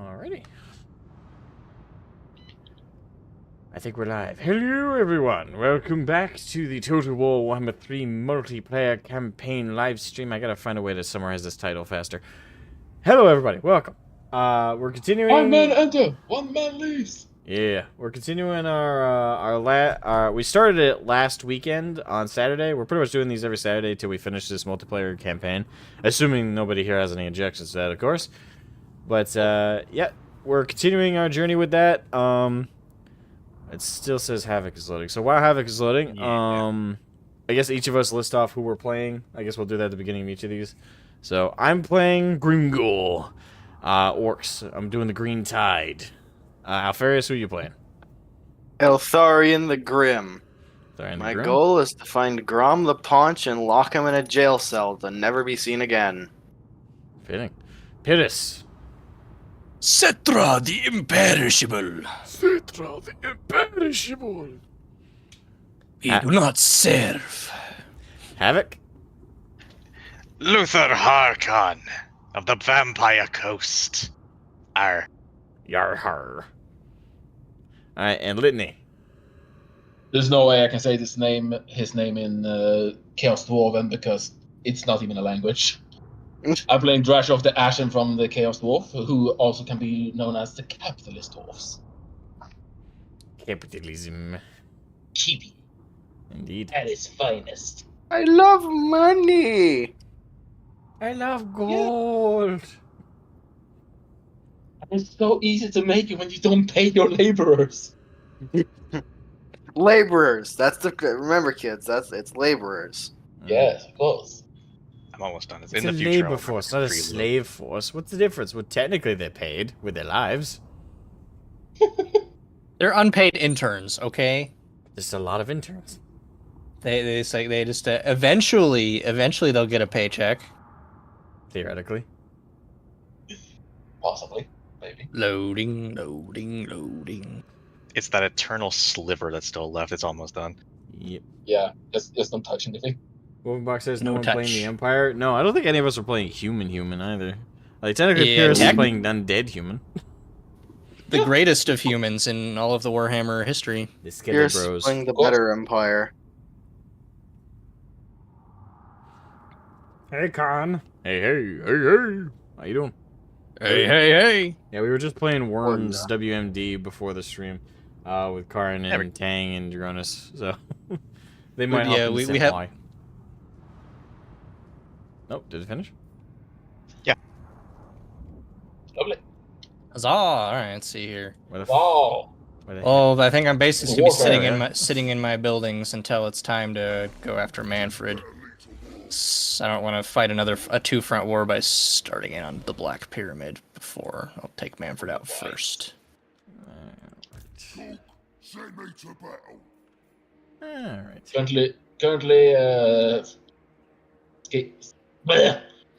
Alrighty. I think we're live. Hello, everyone. Welcome back to the Total War Warhammer 3 multiplayer campaign live stream. I gotta find a way to summarize this title faster. Hello, everybody. Welcome. We're continuing. One man enter, one man leaves. Yeah, we're continuing we started it last weekend on Saturday. We're pretty much doing these every Saturday till we finish this multiplayer campaign, assuming nobody here has any objections to that, of course. But yeah, we're continuing our journey with that. It still says Havoc is loading. So while Havoc is loading, I guess each of us list off who we're playing. I guess we'll do that at the beginning of each of these. So I'm playing Grimgul, Orcs. I'm doing the Green Tide. Alfarius, who are you playing? Eltharion the Grim. My Grim? goal is to find Grom the Paunch and lock him in a jail cell to never be seen again. Fitting. Pyrrhus. Cetra the Imperishable. Cetra the Imperishable. We do not serve. Havoc. Luther Harkon of the Vampire Coast. Arr. Yarhar. Alright, and Litany. There's no way I can say his name in Chaos Dwarven because it's not even a language. I'm playing Drash of the Ashen from the Chaos Dwarf, who also can be known as the Capitalist Dwarfs. Capitalism. Chibi. Indeed. At its finest. I love money! I love gold. It's so easy to make it when you don't pay your laborers. Laborers. Remember, kids. It's laborers. Yes, of course. I'm almost done. It's in a the future. labor force, not a slave force. What's the difference? Well, technically they're paid with their lives. They're unpaid interns, okay? Just a lot of interns. They just eventually they'll get a paycheck. Theoretically. Possibly, maybe. Loading. It's that eternal sliver that's still left. It's almost done. Yep. Yeah, just don't touch anything. Wolfenbach says no No one touch. playing the Empire. No, I don't think any of us are playing human either. Like, technically, Yeah, Pyrrhus is playing undead human. The greatest of humans in all of the Warhammer history. The Skeleton Here's Bros. playing the better empire. Hey, Con. Hey. How you doing? Hey. Yeah, we were just playing Worms WMD before the stream, with Karin and Tang and Dronis, so they might Yeah, help we have. Nope, did it finish? Lovely. Huzzah! All right, let's see here. Where the Wow. Oh, I think I'm basically gonna be Warfare, sitting in my buildings until it's time to go after Manfred. I don't want to fight a two-front war by starting in on the Black Pyramid before I'll take Manfred out first. Alright. Currently,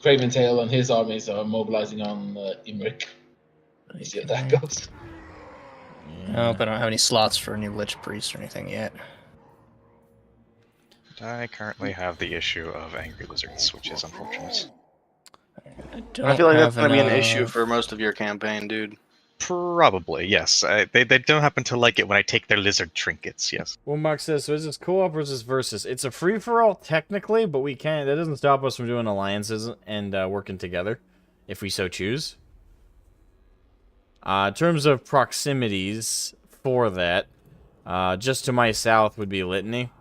Craven Tail and his armies are mobilizing on Imric. You see how that goes. I hope I don't have any slots for a new Lich Priest or anything yet. I currently have the issue of Angry Lizards, which is unfortunate. I feel like that's going to be an issue for most of your campaign, dude. Probably, yes. They don't happen to like it when I take their lizard trinkets, yes. Wolfenbach says, so is this co-op or is this versus? It's a free-for-all technically, but that doesn't stop us from doing alliances and working together, if we so choose. In terms of proximities for that, just to my south would be Litany.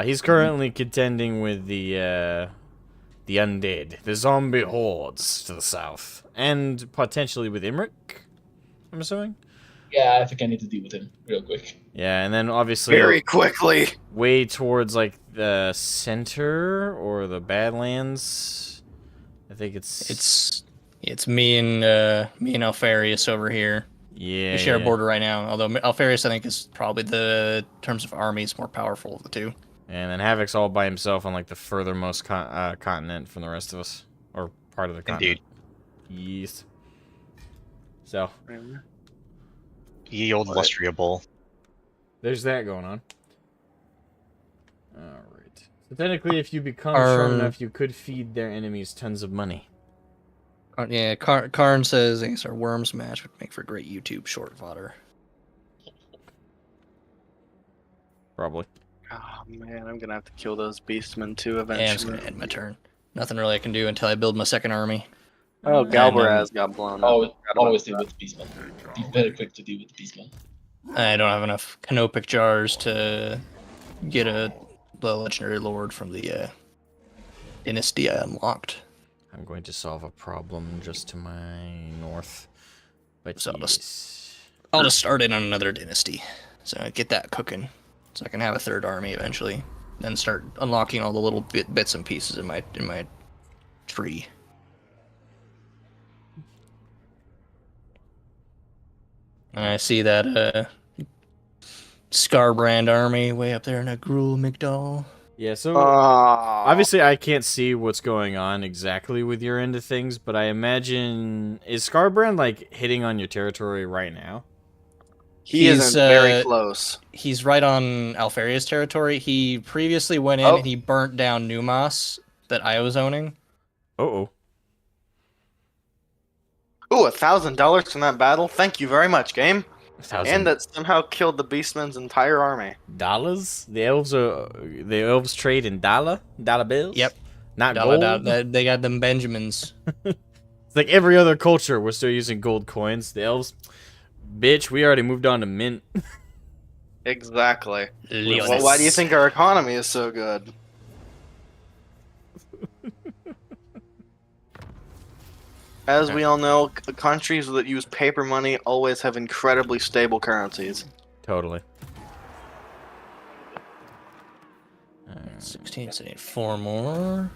He's currently contending with the undead, the zombie hordes to the south, and potentially with Imric, I'm assuming. Yeah, I think I need to deal with him real quick. Yeah, and then obviously Very quickly. way towards like the center or the Badlands. I think it's me and Alfarius over here. yeah. We share a yeah. border right now. Although Alfarius, I think, is probably in terms of armies more powerful of the two. And then Havoc's all by himself on like the furthermost continent from the rest of us, or part of the continent. Indeed. Yes. So Ye old Lustria Bull. there's that going on. All right. So technically, if you become strong enough, you could feed their enemies tons of money. Yeah, Karn says, I guess our worms match would make for great YouTube short fodder. Probably. Oh man, I'm gonna have to kill those beastmen too Yeah, I'm just eventually. gonna end my turn. Nothing really I can do until I build my second army. Oh, And Galbaraz got blown up. Always, Forgot about always deal that. with the Beastman. Be very quick to deal with the Beastman. I don't have enough canopic jars to get the legendary lord from the dynasty I unlocked. I'm going to solve a problem just to my north. But So yes. I'll just start in on another dynasty. So I get that cooking. So I can have a third army eventually. Then start unlocking all the little bits and pieces in my tree. And I see that Scarbrand army way up there in a Gruul Migdal. Yeah, so Oh, obviously I can't see what's going on exactly with your end of things, but I imagine is Scarbrand like hitting on your territory right now? he isn't very close. He's right on Alfaria's territory. He previously went in and he burnt down Numas that I was owning. Uh-oh. Ooh, $1,000 from that battle. Thank you very much, game. $1,000. And that somehow killed the Beastman's entire army. Dollars? The elves trade in dollar bills? Yep. Not Dollar, gold. they got them Benjamins. It's like every other culture, we're still using gold coins. The elves, bitch, we already moved on to mint. Exactly. Leonis. Well, why do you think our economy is so good? As we all know, countries that use paper money always have incredibly stable currencies. Totally. 16, so I need 4 more.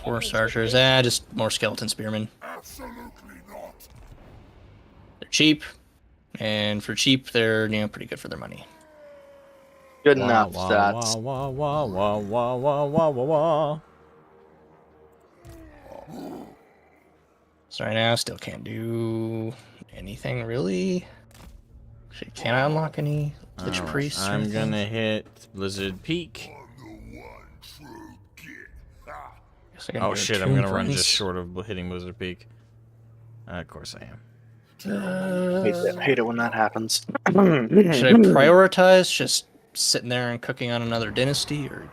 4 starters. Just more skeleton spearmen. They're cheap. And for cheap, they're pretty good for their money. Good enough stats. Wah, wah, wah, wah, wah, wah, wah, wah. So right now, still can't do anything really. Actually, can I unlock any Lich Alright, Priests? or I'm anything? gonna hit Blizzard Peak. Guess I can Oh do a shit, I'm Tomb gonna run Prince. just short of hitting Blizzard Peak. Of course I am. Hate it when that happens. Should I prioritize just sitting there and cooking on another dynasty, or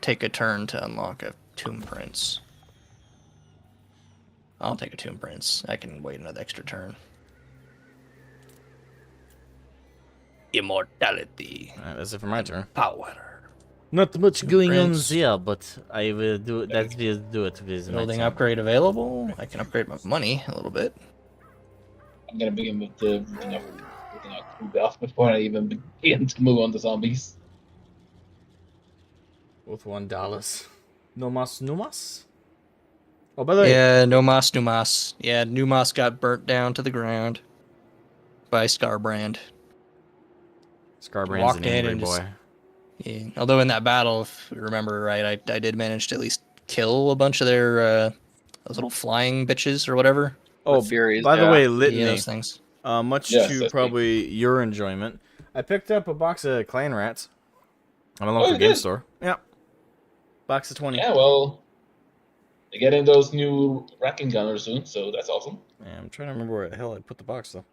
take a turn to unlock a Tomb Prince? I'll take a Tomb Prince. I can wait another extra turn. Immortality. Alright, that's it for my turn. Power. Not much going on Prince. there, but I will do it. That will do it with my Building turn. upgrade available. I can upgrade my money a little bit. I'm gonna begin with the rooting out crew buff before I even begin to move on to zombies. Both $1. No mas, no mas. Oh, by the way, Yeah, Numas. Yeah, Numas got burnt down to the ground by Scarbrand. Scarbrand's walked an in angry and boy. just- Yeah. Although in that battle, if you remember right, I did manage to at least kill a bunch of their those little flying bitches or whatever. Oh, Furies, by the yeah. way, Yeah, Litany. those things. Much Yes, to that's probably your enjoyment, I picked up a box of clan rats on a local you game did? store. Yeah, box of 20. Yeah, well, they're getting those new wrecking gunners soon, so that's awesome. Yeah, I'm trying to remember where the hell I put the box though.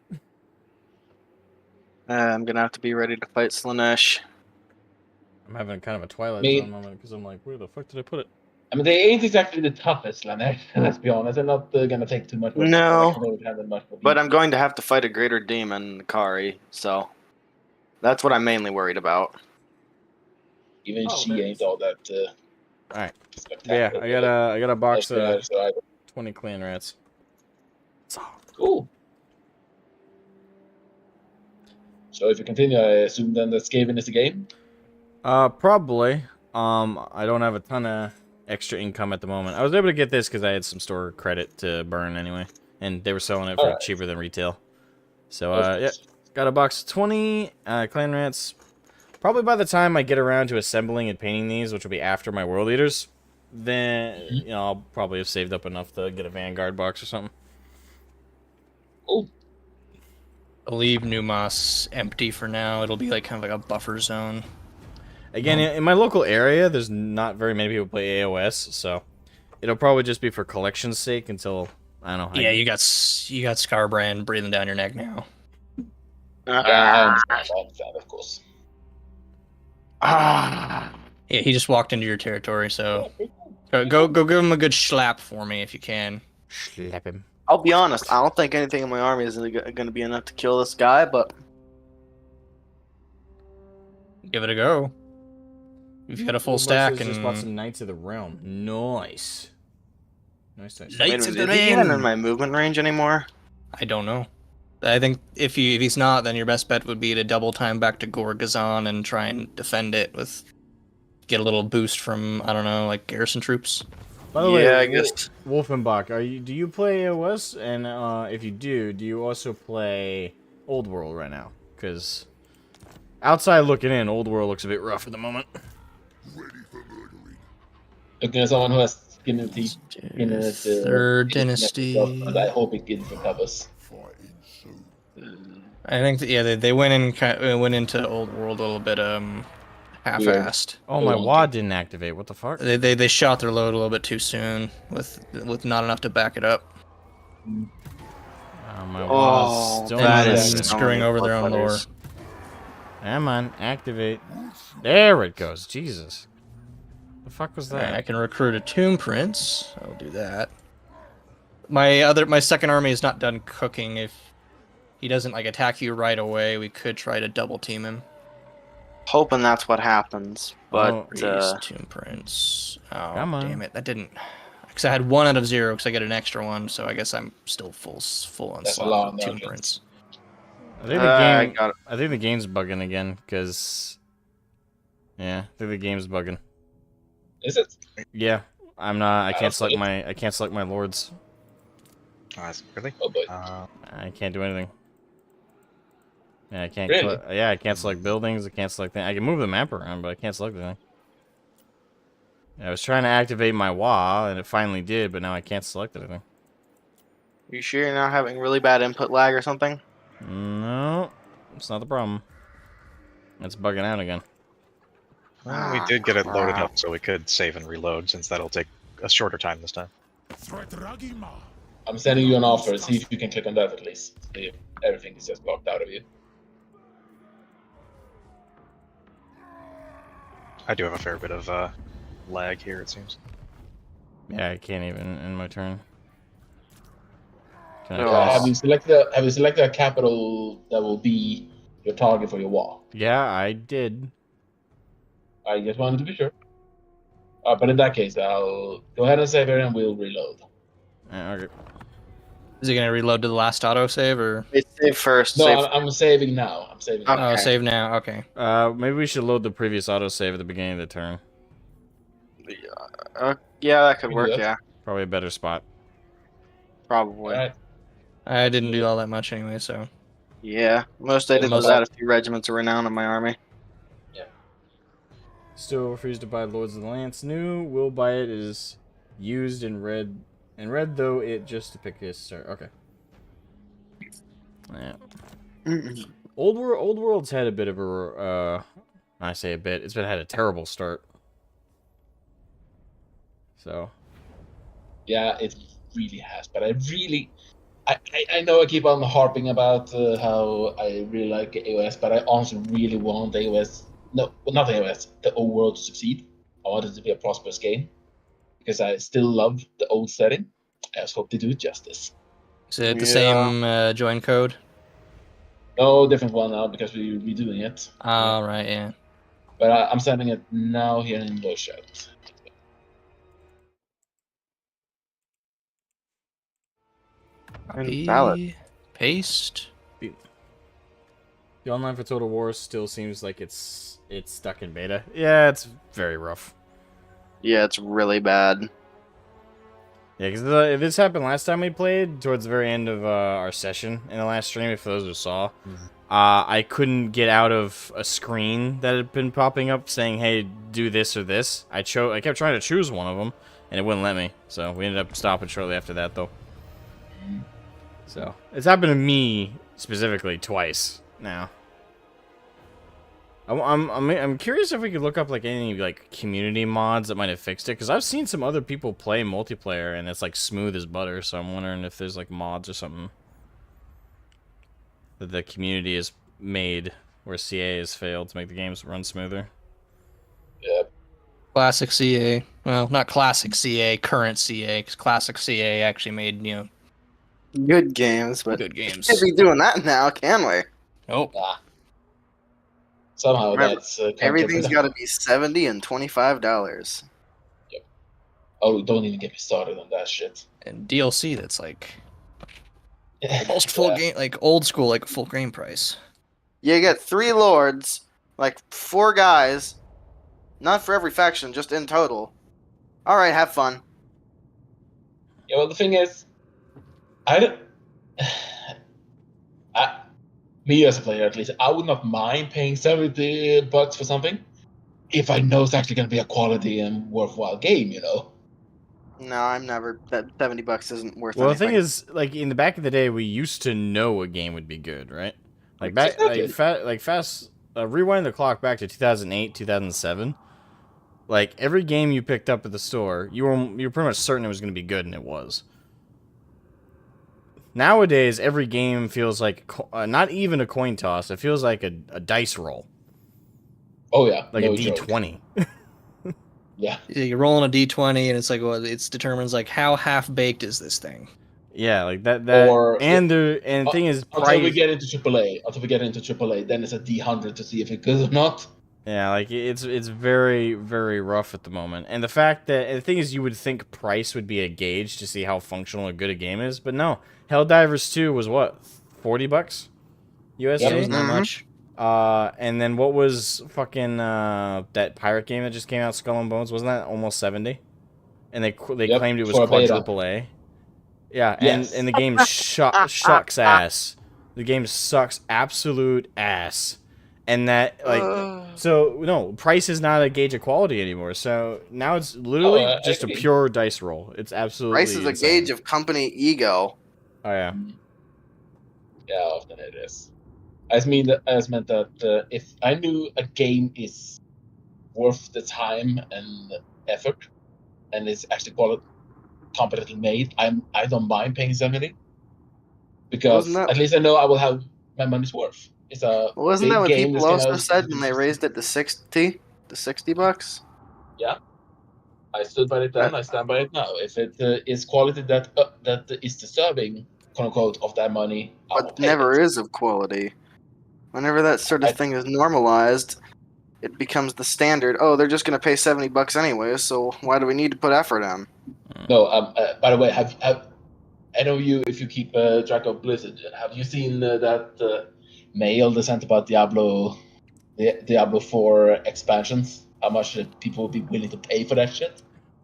I'm gonna have to be ready to fight Slanesh. I'm having kind of a Twilight Me- Zone moment because I'm like, where the fuck did I put it? I mean, they ain't exactly the toughest, Lanesh, let's be honest. They're not gonna take too much. No, much but I'm going to have to fight a greater demon, Kari, so that's what I'm mainly worried about. Even Oh, she there it ain't is. all that. Alright. Spectacular. Yeah, I got a box of SPI, so 20 clan rats. cool. So if you continue, I assume then that Skaven is the game. Probably. I don't have a ton of extra income at the moment. I was able to get this because I had some store credit to burn anyway, and they were selling it for Alright. cheaper than retail. So, Of yeah, course. got a box of 20 clan rats. Probably by the time I get around to assembling and painting these, which will be after my world leaders, then you know I'll probably have saved up enough to get a Vanguard box or something. Cool. I'll leave Numas empty for now. It'll be like kind of like a buffer zone. Again, in my local area, there's not very many people play AOS, so it'll probably just be for collection's sake until I don't know. Yeah, you got Scarbrand breathing down your neck now. Yeah, I understand, of course. Yeah, he just walked into your territory, so go give him a good slap for me if you can. Slap him. I'll be honest. I don't think anything in my army is going to be enough to kill this guy, but Give it a go. You've got a full stack Just bought and some Knights of the Realm. Nice. Nice. Knights wait a of minute, the is he even Realm. in my movement range anymore? I don't know. I think if he's not, then your best bet would be to double time back to Gorgazon and try and defend it with get a little boost from I don't know, like garrison troops. By the way, I guess. Wolfenbach, do you play AOS? And if you do you also play Old World right now? Because outside looking in, Old World looks a bit rough at the moment. Looking at someone who has skin in teeth. Third Dynasty. And I hope it gives recovers. I think that, they went into Old World a little bit half-assed. Oh, my WAD didn't activate. What the fuck? They shot their load a little bit too soon with not enough to back it up. Oh, my Oh, WAD's still that not is activated. screwing over their own lore. Come on, activate. There it goes. Jesus. The fuck was Alright, that? I can recruit a Tomb Prince. I'll do that. My second army is not done cooking. If he doesn't like attack you right away, we could try to double team him. Hoping that's what happens, but Priest, Tomb Prince. Oh, Come on. damn it! That didn't. Because I had 1 out of 0 because I get an extra one, so I guess I'm still full on That's a lot slot of for Tomb nugget. Prince. I think the I game. got it. I think the game's bugging again, because. Yeah, I think the game's bugging. Is it? Yeah, I'm not. I can't That's select it. my. I can't select my lords. Really? Oh boy. I can't do anything. Yeah, I can't. Really? Yeah, I can't select buildings. I can't select. I can move the map around, but I can't select anything. I was trying to activate my WA, and it finally did, but now I can't select anything. You sure you're not having really bad input lag or something? No, it's not the problem. It's bugging out again. Well, we did get it loaded up, so we could save and reload, since that'll take a shorter time this time. I'm sending you an offer. See if you can click on that at least. See if everything is just blocked out of you. I do have a fair bit of lag here, it seems. Yeah, I can't even in my turn. Can I No. press? Have you selected a capital that will be your target for your wall? Yeah, I did. I just wanted to be sure. But in that case, I'll go ahead and save it and we'll reload. Okay. Is he gonna reload to the last autosave or? Wait, save first. No, Save. I'm saving now. I'm saving now. Oh, Okay. save now. Okay. Maybe we should load the previous autosave at the beginning of the turn. Yeah, that could We can work. do that. Yeah, Probably a better spot. probably. Alright. I didn't do all that much anyway, so. Yeah, most I did was Most- add a few regiments of renown in my army. Still refuse to buy Lords of the Lance. New will buy it is used in red. In red, though, it just to pick his start. Okay. Yeah. Old World's had a bit of a. I say a bit. It's had a terrible start. So. Yeah, it really has. But I know I keep on harping about how I really like AOS, but I honestly really want AOS. No, not AOS. The old world to succeed. I want it to be a prosperous game because I still love the old setting. I just hope they do it justice. Is it the Yeah. same join code? No different one now because we're redoing it. All right, yeah. But I'm sending it now here in voice chat. And valid. Paste. The online for Total War still seems like it's stuck in beta. Yeah, it's very rough. Yeah, it's really bad. Yeah, because this happened last time we played, towards the very end of our session in the last stream, if those who saw. I couldn't get out of a screen that had been popping up saying, hey, do this or this. I kept trying to choose one of them, and it wouldn't let me. So we ended up stopping shortly after that, though. So, it's happened to me, specifically, twice now. I'm curious if we could look up like any like community mods that might have fixed it, because I've seen some other people play multiplayer and it's like smooth as butter. So I'm wondering if there's like mods or something that the community has made where CA has failed to make the games run smoother. Yeah. Classic CA. Well, not classic CA, current CA, because classic CA actually made, Good games, but good games. can't be doing that now, can we? Nope. Nah. Somehow Remember, that's Everything's got to be $70 and $25. Oh, don't even get me started on that shit. And DLC that's like almost full game, like old school, like full game price. You get 3 lords, like 4 guys, not for every faction, just in total. All right, have fun. Yeah, well, the thing is, I don't. Me as a player, at least, I would not mind paying $70 for something if I know it's actually going to be a quality and worthwhile game. No, I'm never. That $70 isn't worth Well, anything. the thing is, like in the back of the day, we used to know a game would be good, right? Like rewind the clock back to 2008, 2007. Like every game you picked up at the store, you were pretty much certain it was going to be good, and it was. Nowadays, every game feels like not even a coin toss. It feels like a dice roll, Oh yeah, like no a joke. D20. Yeah, You're rolling a d20, and it's like, well, it determines like how half baked is this thing. Yeah, like that. Or- And the thing is, until we price. get into AAA, then it's a D100 to see if it's good or not. Yeah, like it's very, very rough at the moment. And the fact that and the thing is, you would think price would be a gauge to see how functional or good a game is, but no. Helldivers 2 was what, $40 USD? Yeah, it wasn't that Mhm. much. And then what was fucking that pirate game that just came out, Skull and Bones? Wasn't that almost 70? And they Yep, claimed it was for a beta. quadruple A. Yeah, Yes. and the game sucks ass. The game sucks absolute ass. And that so no, price is not a gauge of quality anymore. So now it's literally I just a agree. pure dice roll. It's absolutely Price is a insane. gauge of company ego. Oh yeah. Yeah, often it is. I meant that if I knew a game is worth the time and effort, and it's actually competently made, I don't mind paying 70, because Wasn't that- at least I know I will have my money's worth. It's a Wasn't big that what game people that's also said when they interesting. raised it to $60? I stood by it then. I stand by it now. If it is quality that is deserving, quote unquote, of that money, I will But pay never it. is of quality. Whenever that sort of thing is normalized, it becomes the standard. Oh, they're just going to pay $70 anyway, so why do we need to put effort in? No. By the way, have any of you, if you keep track of Blizzard, have you seen that mail they sent about Diablo 4 expansions? How much people would be willing to pay for that shit?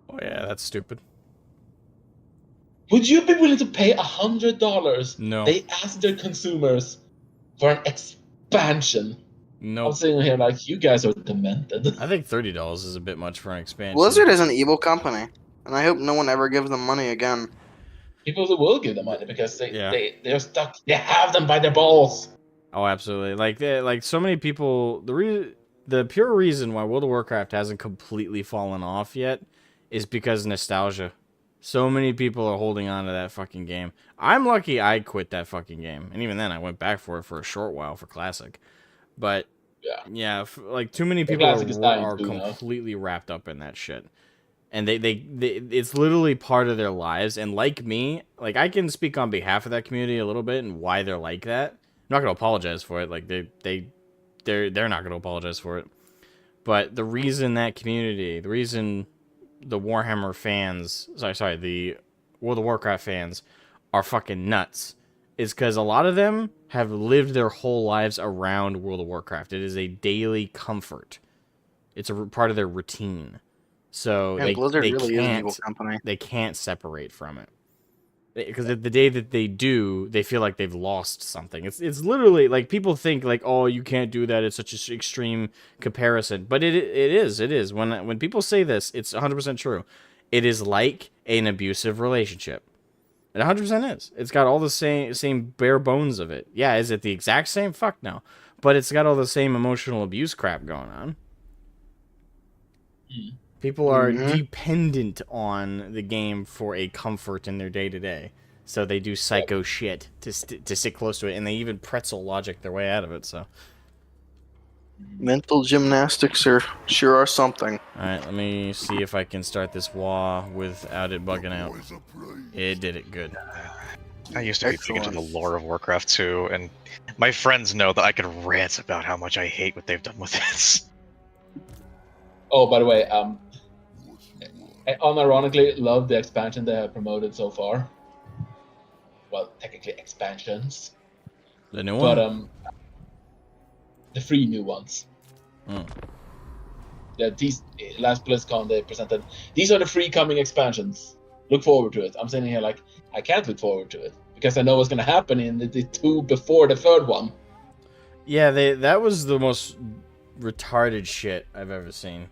Oh yeah, that's stupid. Would you be willing to pay $100? No. They asked their consumers for an expansion. No. I'm sitting here like, you guys are demented. I think $30 is a bit much for an expansion. Blizzard is an evil company, and I hope no one ever gives them money again. People will give them money because Yeah. they're stuck. They have them by their balls. Oh, absolutely. Like so many people. The pure reason why World of Warcraft hasn't completely fallen off yet is because nostalgia. So many people are holding on to that fucking game. I'm lucky I quit that fucking game, and even then I went back for it for a short while for Classic. But yeah, like too many people Classic is dying are too now. completely wrapped up in that shit. And they it's literally part of their lives. And like me, like I can speak on behalf of that community a little bit and why they're like that. I'm not gonna apologize for it. Like they're not gonna apologize for it. But the reason that community, the reason the Warhammer fans, the World of Warcraft fans are fucking nuts, is because a lot of them have lived their whole lives around World of Warcraft. It is a daily comfort. It's a part of their routine. So And Blizzard really is an evil can't company. they can't separate from it. Because the day that they do, they feel like they've lost something. It's literally like people think like, oh, you can't do that. It's such an extreme comparison, but it is. When people say this, it's 100% true. It is like an abusive relationship. It 100% is. It's got all the same bare bones of it. Yeah, is it the exact same? Fuck no. but it's got all the same emotional abuse crap going on. People are dependent on the game for a comfort in their day-to-day. So they do psycho shit to stick close to it, and they even pretzel logic their way out of it, so... Mental gymnastics sure are something. Alright, let me see if I can start this WA without it bugging out. It did it good. I used to be big into the lore of Warcraft 2, and my friends know that I could rant about how much I hate what they've done with this. Oh, by the way, I unironically love the expansion they have promoted so far. Well, technically expansions. The new one? But, the 3 new ones. Yeah, these last BlizzCon they presented. These are the 3 coming expansions. Look forward to it. I'm sitting here like, I can't look forward to it. Because I know what's going to happen in the 2 before the 3rd one. Yeah, that was the most retarded shit I've ever seen.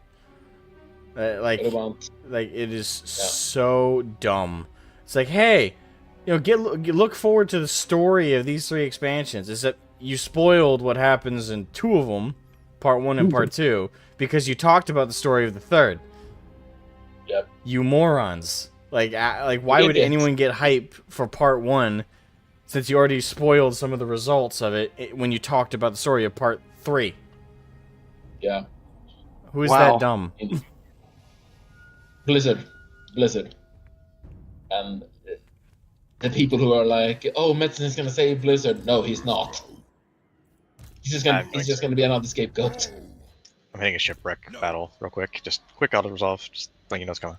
Like it is so dumb. It's like, hey, you know, look forward to the story of these 3 expansions. Is that you spoiled what happens in 2 of them, part 1 and part 2, because you talked about the story of the 3rd. Yep. You morons. Like why would anyone get hype for part 1 since you already spoiled some of the results of it when you talked about the story of part 3? Yeah. Who is that dumb? Blizzard. And the people who are like, oh, Metzen is going to save Blizzard. No, he's not. He's just gonna be another scapegoat. I'm hitting a shipwreck battle real quick. Just quick auto resolve. Just letting you know it's coming.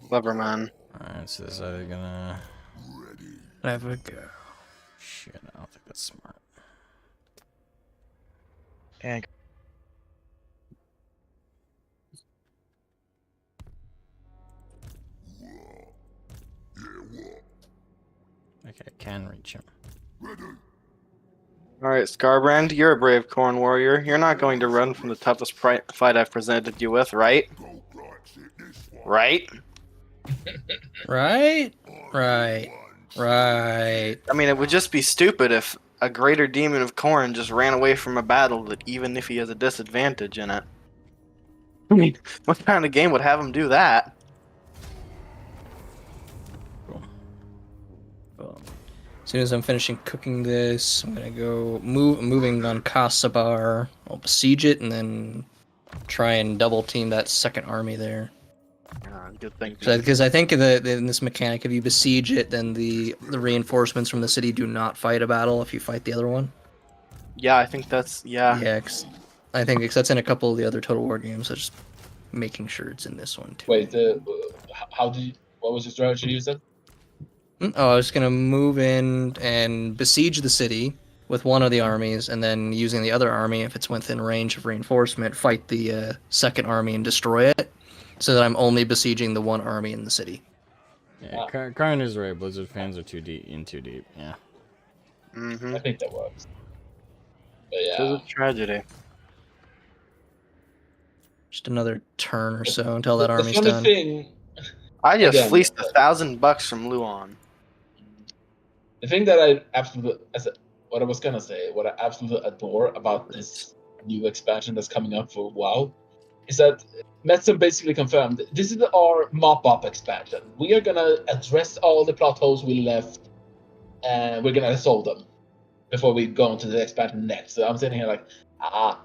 Clever man. Alright, so this is either gonna Have a go. shit, I don't think that's smart. And Okay, I can reach him. Alright, Scarbrand, you're a brave Corn warrior. You're not going to run from the toughest fight I've presented you with, right? Right? Right? I mean, it would just be stupid if a greater demon of Corn just ran away from a battle that even if he has a disadvantage in it. I mean, what kind of game would have him do that? As soon as I'm finishing cooking this, I'm gonna go moving on Kasabar. I'll besiege it and then try and double team that second army there. Good thing. Because I think in this mechanic, if you besiege it, then the reinforcements from the city do not fight a battle if you fight the other one. Yeah, I think that's Yeah, I think that's in a couple of the other Total War games. So just making sure it's in this one too. Wait, what was the strategy you said? Oh, I was gonna move in and besiege the city with one of the armies, and then using the other army, if it's within range of reinforcement, fight the second army and destroy it, so that I'm only besieging the one army in the city. Yeah, Karn is right. Blizzard fans are too deep. Yeah. Mm-hmm. I think that works. But yeah. It's a tragedy. Just another turn or so until that army's funny done. Thing, I just again, fleeced $1,000 from Luon. the thing that I absolutely, what I was gonna say, what I absolutely adore about this new expansion that's coming up for WoW, is that Metzen basically confirmed this is our mop-up expansion. We are gonna address all the plot holes we left, and we're gonna solve them before we go into the expansion next. So I'm sitting here like, I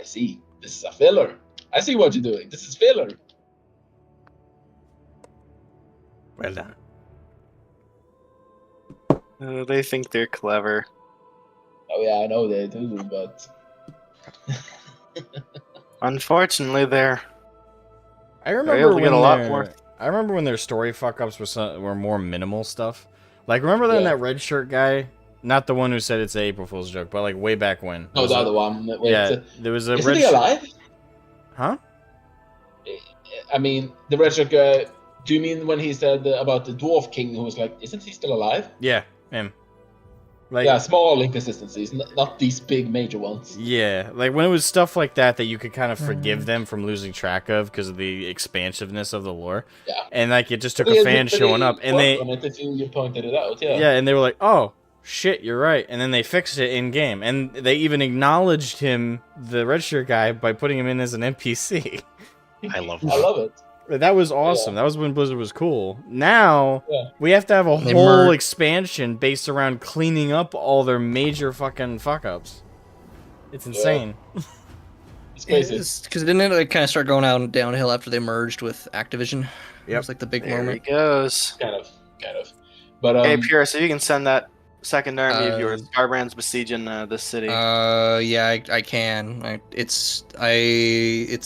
see. This is a filler. I see what you're doing. This is filler. Well done. They think they're clever. Oh yeah, I know they do, but Unfortunately, they're able remember to get a lot more. I remember when their story fuck-ups were more minimal stuff. Like, remember then that red shirt guy? Not the one who said it's an April Fool's joke, but like way back when. no, the other one. Wait, Yeah, there was a isn't red he shirt. alive? Huh? I mean, the red shirt guy. Do you mean when he said about the dwarf king who was like, isn't he still alive? Yeah, him. Like, Yeah, small inconsistencies, not these big major ones. yeah, like when it was stuff like that you could kind of forgive them from losing track of because of the expansiveness of the lore. Yeah. And like it just took But a fan showing up, and you pointed it out, yeah. yeah, and they were like, oh, shit, you're right. And then they fixed it in game, and they even acknowledged him, the red shirt guy, by putting him in as an NPC. I love I that. love it. That was awesome. Yeah. That was when Blizzard was cool. Now Yeah. we have to have a They whole merged. expansion based around cleaning up all their major fucking fuck ups. It's insane. It's crazy. Because didn't it like kind of start going out downhill after they merged with Activision? It Yep. was like the big There moment. he goes. Kind of. But Hey, Pure, so you can send that second army of Uh, yours. Garbrand's besieging this city. Yeah, I can. It's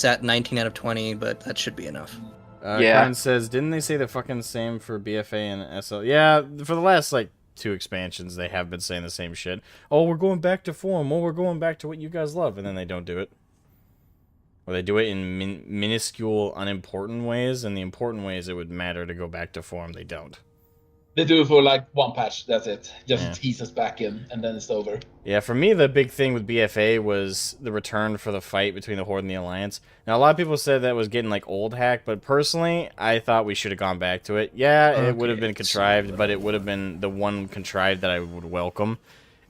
at 19 out of 20, but that should be enough. Yeah. Karen says, didn't they say the fucking same for BFA and SL? Yeah, for the last, like, 2 expansions, they have been saying the same shit. Oh, we're going back to form. Oh, we're going back to what you guys love. And then they don't do it. Or they do it in minuscule, unimportant ways, and the important ways it would matter to go back to form, they don't. they do it for like one patch. That's it. Just Yeah. tease us back in, and then it's over. Yeah, for me, the big thing with BFA was the return for the fight between the Horde and the Alliance. Now, a lot of people said that was getting, like, old hack, but personally, I thought we should have gone back to it. Yeah, it would have Okay, been contrived, but it would have been the one contrived that I would welcome.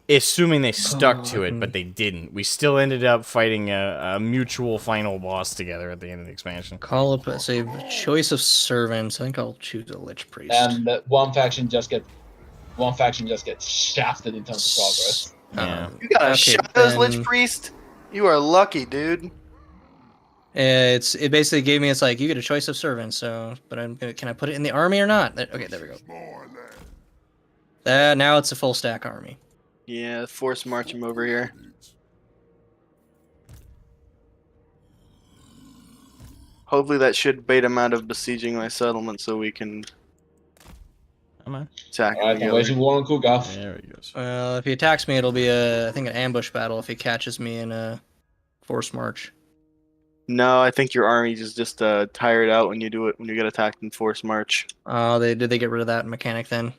Assuming they stuck to it, but they didn't. We still ended up fighting a mutual final boss together at the end of the expansion. Call up, say, choice of servants. I think I'll choose a Lich Priest. And one faction just gets shafted in terms of progress. Yeah. You got a okay, shot as Lich then- Priest? You are lucky, dude. It basically gave me, it's like, you get a choice of servants, so, but can I put it in the army or not? Okay, there we go. Now it's a full stack army. Yeah, force march him over here. Hopefully that should bait him out of besieging my settlement so we can Come on. attack him Alright, I'm together. waiting war on cook-off. There he goes. Well, if he attacks me, it'll be I think an ambush battle if he catches me in a force march. No, I think your army is just tired out when you do it when you get attacked in force march. Oh, did they get rid of that mechanic then?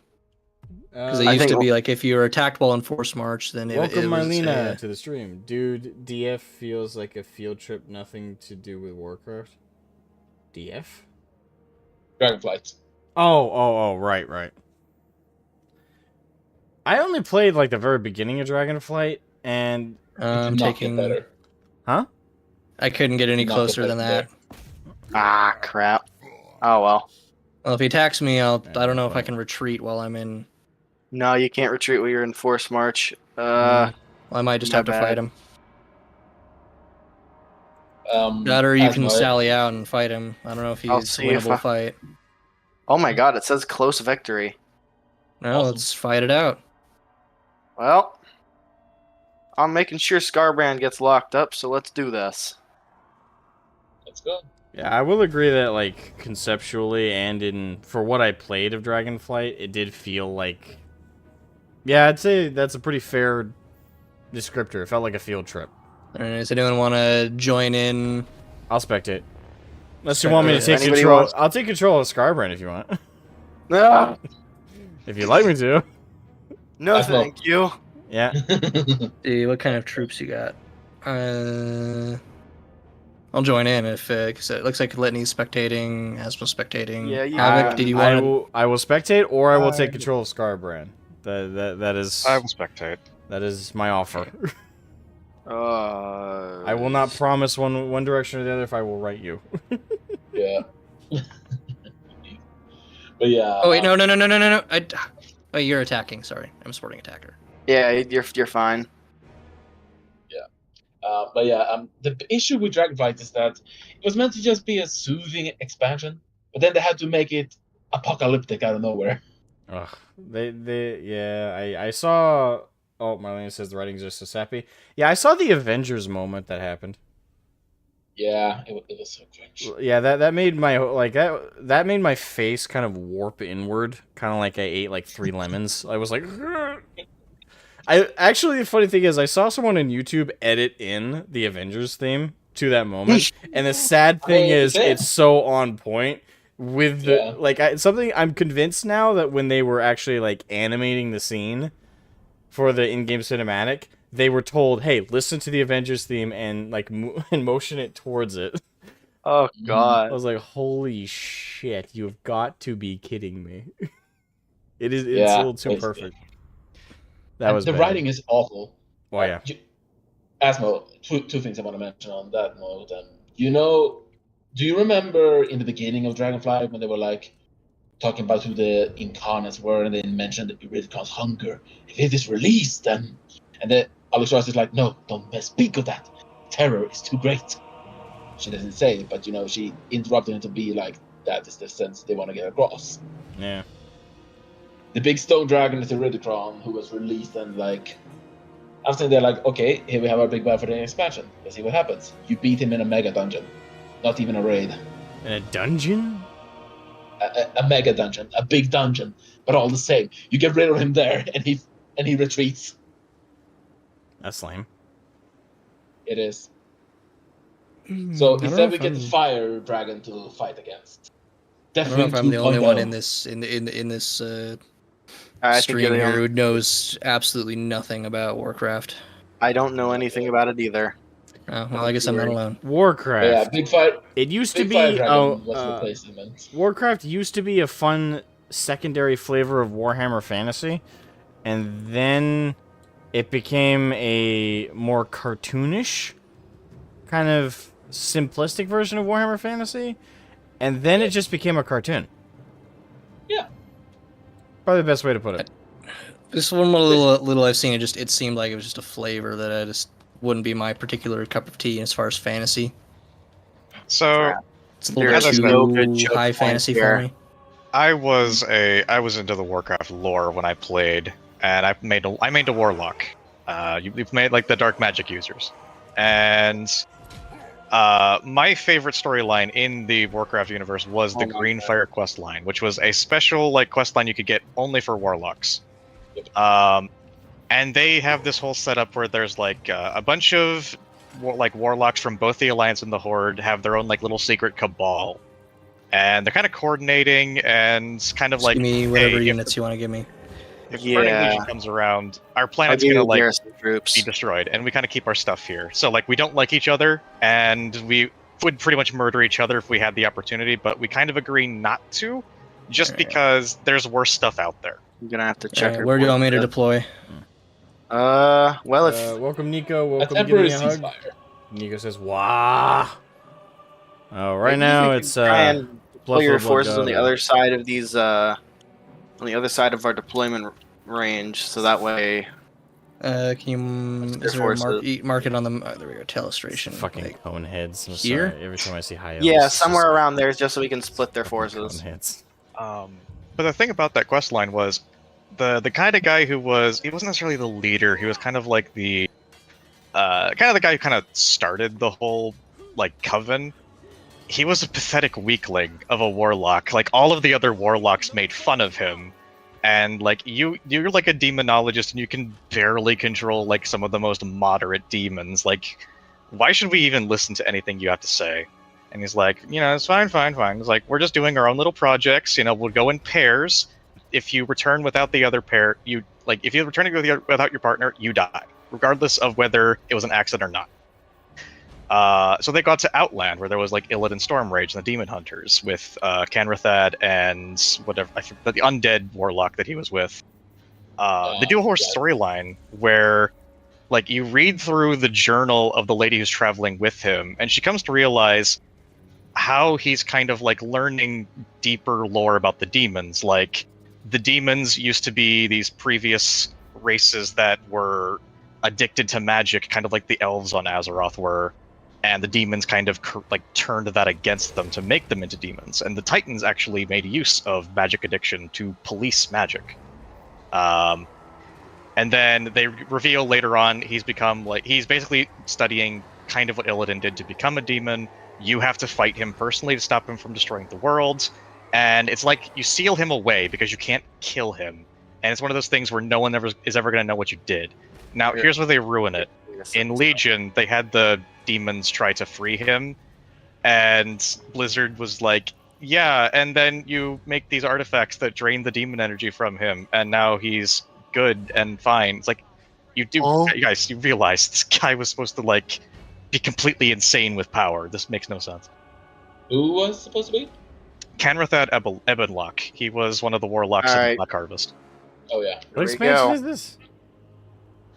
Because it I used to think- be like if you were attacked while in force march, then Welcome, it was, Marlena, to the stream. Dude, DF feels like a field trip, nothing to do with Warcraft. DF? Dragonflight. Oh, right. I only played, like, the very beginning of Dragonflight, and... I'm Not get taking. better. Huh? I couldn't get any Not closer get than better. that. Ah, crap. Oh well. Well, if he attacks me, I don't know if I can retreat while I'm in. No, you can't retreat when you're in force march. Well, I might just my have to bad. fight him. That Or you can sally out and fight him. I don't know if he's I'll a see if winnable I- fight. Oh my god, it says close victory. No, Awesome. let's fight it out. Well, I'm making sure Scarbrand gets locked up, so let's do this. Let's go. Yeah, I will agree that, like, conceptually and for what I played of Dragonflight, it did feel like... Yeah, I'd say that's a pretty fair descriptor. It felt like a field trip. Alright, does anyone want to join in? I'll spectate. Unless you want me to take Anybody control... wants- I'll take control of Scarbrand if you want. Ah, If you'd like me to. no, That's not- thank you. Yeah. See what kind of troops you got. I'll join in if cause it looks like Litany's spectating, Asmo spectating. Yeah, you- Havoc, did you want? I will spectate, or I will take control of Scarbrand. That is I will spectate. that is my offer. I I will not promise one direction or the other if I will write you. Yeah. But yeah. Oh wait, no. Oh, you're attacking. Sorry, I'm a sporting attacker. Yeah, you're fine. But yeah, the issue with Dragonflight is that it was meant to just be a soothing expansion, but then they had to make it apocalyptic out of nowhere. Ugh. I saw. Oh, Marlene says the writing's just so sappy. Yeah, I saw the Avengers moment that happened. Yeah, it was so cringe. Yeah, that made my that made my face kind of warp inward, kind of like I ate like 3 lemons. I was like, I actually the funny thing is I saw someone on YouTube edit in the Avengers theme to that moment, and the sad thing is it's so on point with the something I'm convinced now that when they were actually like animating the scene for the in-game cinematic, they were told, "Hey, listen to the Avengers theme and like and motion it towards it." Oh I god. was like, "Holy shit! You've got to be kidding me!" It's Yeah, a little too basically. perfect. That was the bad. writing is awful. Oh yeah. Asmo, two things I want to mention on that note. Do you remember in the beginning of Dragonflight when they were like talking about who the incarnates were, and they mentioned Iridcon's hunger? If it is released, then and then Alex Ross is like, no, don't speak of that. Terror is too great. She doesn't say it, but she interrupted it to be like, that is the sense they want to get across. Yeah. The big stone dragon is Iridicron, who was released, and like, after they're like, okay, here we have our big bad for the expansion. Let's see what happens. You beat him in a mega dungeon, not even a raid. In a dungeon? A mega dungeon, a big dungeon, but all the same. You get rid of him there, and he retreats. That's lame. It is. So I don't know instead we if get the I'm- fire dragon to fight against. I don't know if I'm the only 2.0. one in this in this I think stream you're the here only- who knows absolutely nothing about Warcraft. I don't know anything about it either. Oh, well, I guess I'm not alone. Warcraft. Yeah, big fire. It used to Big fire be dragon was the replacement. Warcraft used to be a fun secondary flavor of Warhammer Fantasy, and then it became a more cartoonish, kind of simplistic version of Warhammer Fantasy, and then it just became a cartoon. Yeah. Probably the best way to put it. This one little I've seen, it seemed like it was just a flavor that I just wouldn't be my particular cup of tea as far as fantasy. So It's a little There's bit no too good choke high point fantasy here. for me. I was into the Warcraft lore when I played, and I made a warlock. You've made like the dark magic users, and my favorite storyline in the Warcraft universe was the Green Fire quest line, which was a special like quest line you could get only for warlocks. And they have this whole setup where there's like a bunch of warlocks from both the Alliance and the Horde have their own like little secret cabal, and they're kind of coordinating and kind of Just like, give me whatever hey, units you want to give me. if Burning Yeah. Legion comes around, our I'll planet's give gonna you like garrison troops. be destroyed, and we kind of keep our stuff here. So like we don't like each other, and we would pretty much murder each other if we had the opportunity, but we kind of agree not to, just Yeah. because there's worse stuff out there. I'm gonna have to check. Where do you want me to deploy? Well, if Welcome, Nico. A Welcome. Give temporary me a hug. ceasefire. Nico says, "Wah." Oh, right maybe now we it's can try and deploy your Blood for Blood forces on the God. other side of these, on the other side of our deployment range, so that way. Can you? Their Is there a forces. mark it on the? There we go. Telestration. Fucking Like, cone heads. I'm here? sorry. Every time I see high elves, Yeah, it's somewhere just around there, just so we can split their fucking forces. cone heads. But the thing about that quest line was the kind of guy he wasn't necessarily the leader. He was kind of like the the guy who kind of started the whole like coven. He was a pathetic weakling of a warlock. Like all of the other warlocks made fun of him, and like you're like a demonologist and you can barely control like some of the most moderate demons. Like, why should we even listen to anything you have to say? And he's like, it's fine. He's like, we're just doing our own little projects. We'll go in pairs. If you return without the other pair, if you return without your partner, you die, regardless of whether it was an accident or not. So they got to Outland, where there was like Illidan Stormrage and the Demon Hunters with Canrathad and whatever the undead warlock that he was with. They do a whole storyline where, like, you read through the journal of the lady who's traveling with him, and she comes to realize how he's kind of like learning deeper lore about the demons. Like, the demons used to be these previous races that were addicted to magic, kind of like the elves on Azeroth were, and the demons kind of like turned that against them to make them into demons. And the Titans actually made use of magic addiction to police magic. And then they reveal later on he's basically studying kind of what Illidan did to become a demon. You have to fight him personally to stop him from destroying the world. And it's like you seal him away because you can't kill him. And it's one of those things where no one is ever going to know what you did. Now, here's where they ruin it. In Legion, they had the demons try to free him. And Blizzard was like, yeah, and then you make these artifacts that drain the demon energy from him. And now he's good and fine. It's like, you guys, you realize this guy was supposed to, like, be completely insane with power. This makes no sense. Who was supposed to be? Canrathad Ebonlock. He was one of the warlocks in Alright. Black Harvest. Oh yeah. What we expansion go. is this?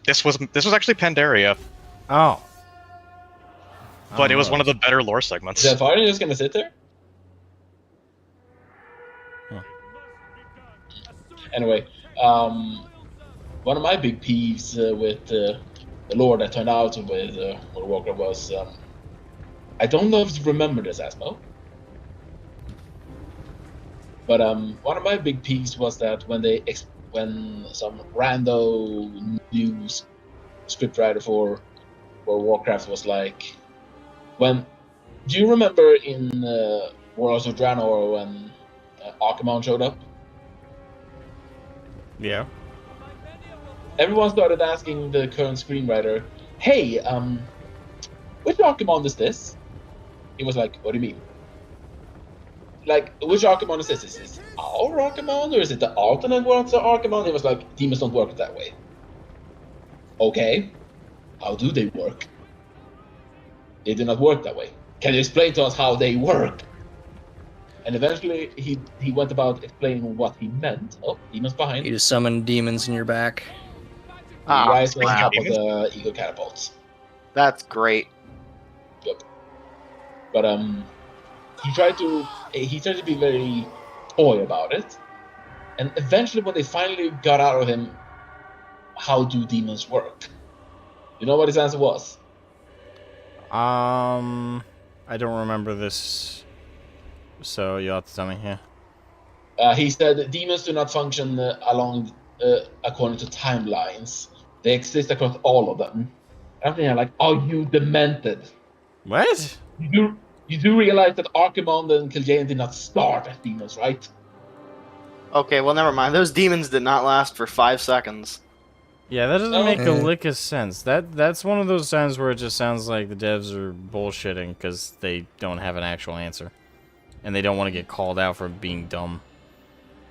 This was actually Pandaria, Oh. but it was Oh. one of the better lore segments. Is that fire just gonna sit there? Huh. Anyway, one of my big peeves with the lore that turned out with World of Warcraft was I don't know if you remember this, Asmo, but one of my big peeves was that when some rando news scriptwriter for Warcraft was like, do you remember in Warlords of Draenor when Archimonde showed up? Yeah. Everyone started asking the current screenwriter, "Hey, which Archimonde is this?" He was like, "What do you mean? Like, which Archimonde is this? Is this our Archimonde or is it the alternate worlds of Archimonde?" He was like, "Demons don't work that way." Okay, how do they work? They do not work that way. Can you explain to us how they work? And eventually, he went about explaining what he meant. Oh, demons behind. You just summon demons in your back. Ah, Rise on crap. top of the eagle catapults. that's great. But he tried to be very coy about it. And eventually, when they finally got out of him, how do demons work? You know what his answer was? I don't remember this, so you'll have to tell me. Yeah. He said demons do not function according to timelines. They exist across all of them. I'm thinking like, are you demented? What? You do realize that Archimonde and Kil'jaeden did not start as demons, right? Okay, well, never mind. Those demons did not last for 5 seconds. Yeah, that doesn't No. make a lick of sense. That's one of those times where it just sounds like the devs are bullshitting because they don't have an actual answer, and they don't want to get called out for being dumb.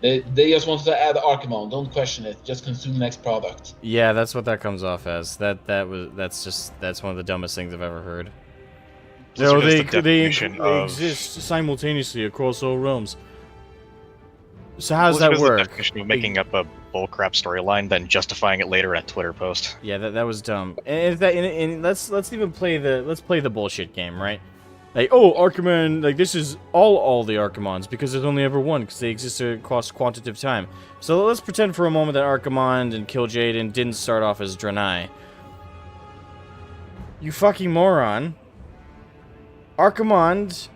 They just wanted to add Archimonde. Don't question it. Just consume the next product. Yeah, that's what that comes off as. That's one of the dumbest things I've ever heard. Blizzard No, is they the definition of- exist simultaneously across all realms. So how does Blizzard that is the work? definition of making up a bullcrap storyline, then justifying it later in a Twitter post. Yeah, that was dumb. And let's even play the bullshit game, right? Like, oh, Archimonde, like this is all the Archimondes because there's only ever one because they exist across quantitative time. So let's pretend for a moment that Archimonde and Kil'jaeden didn't start off as Draenei. You fucking moron. Archimonde,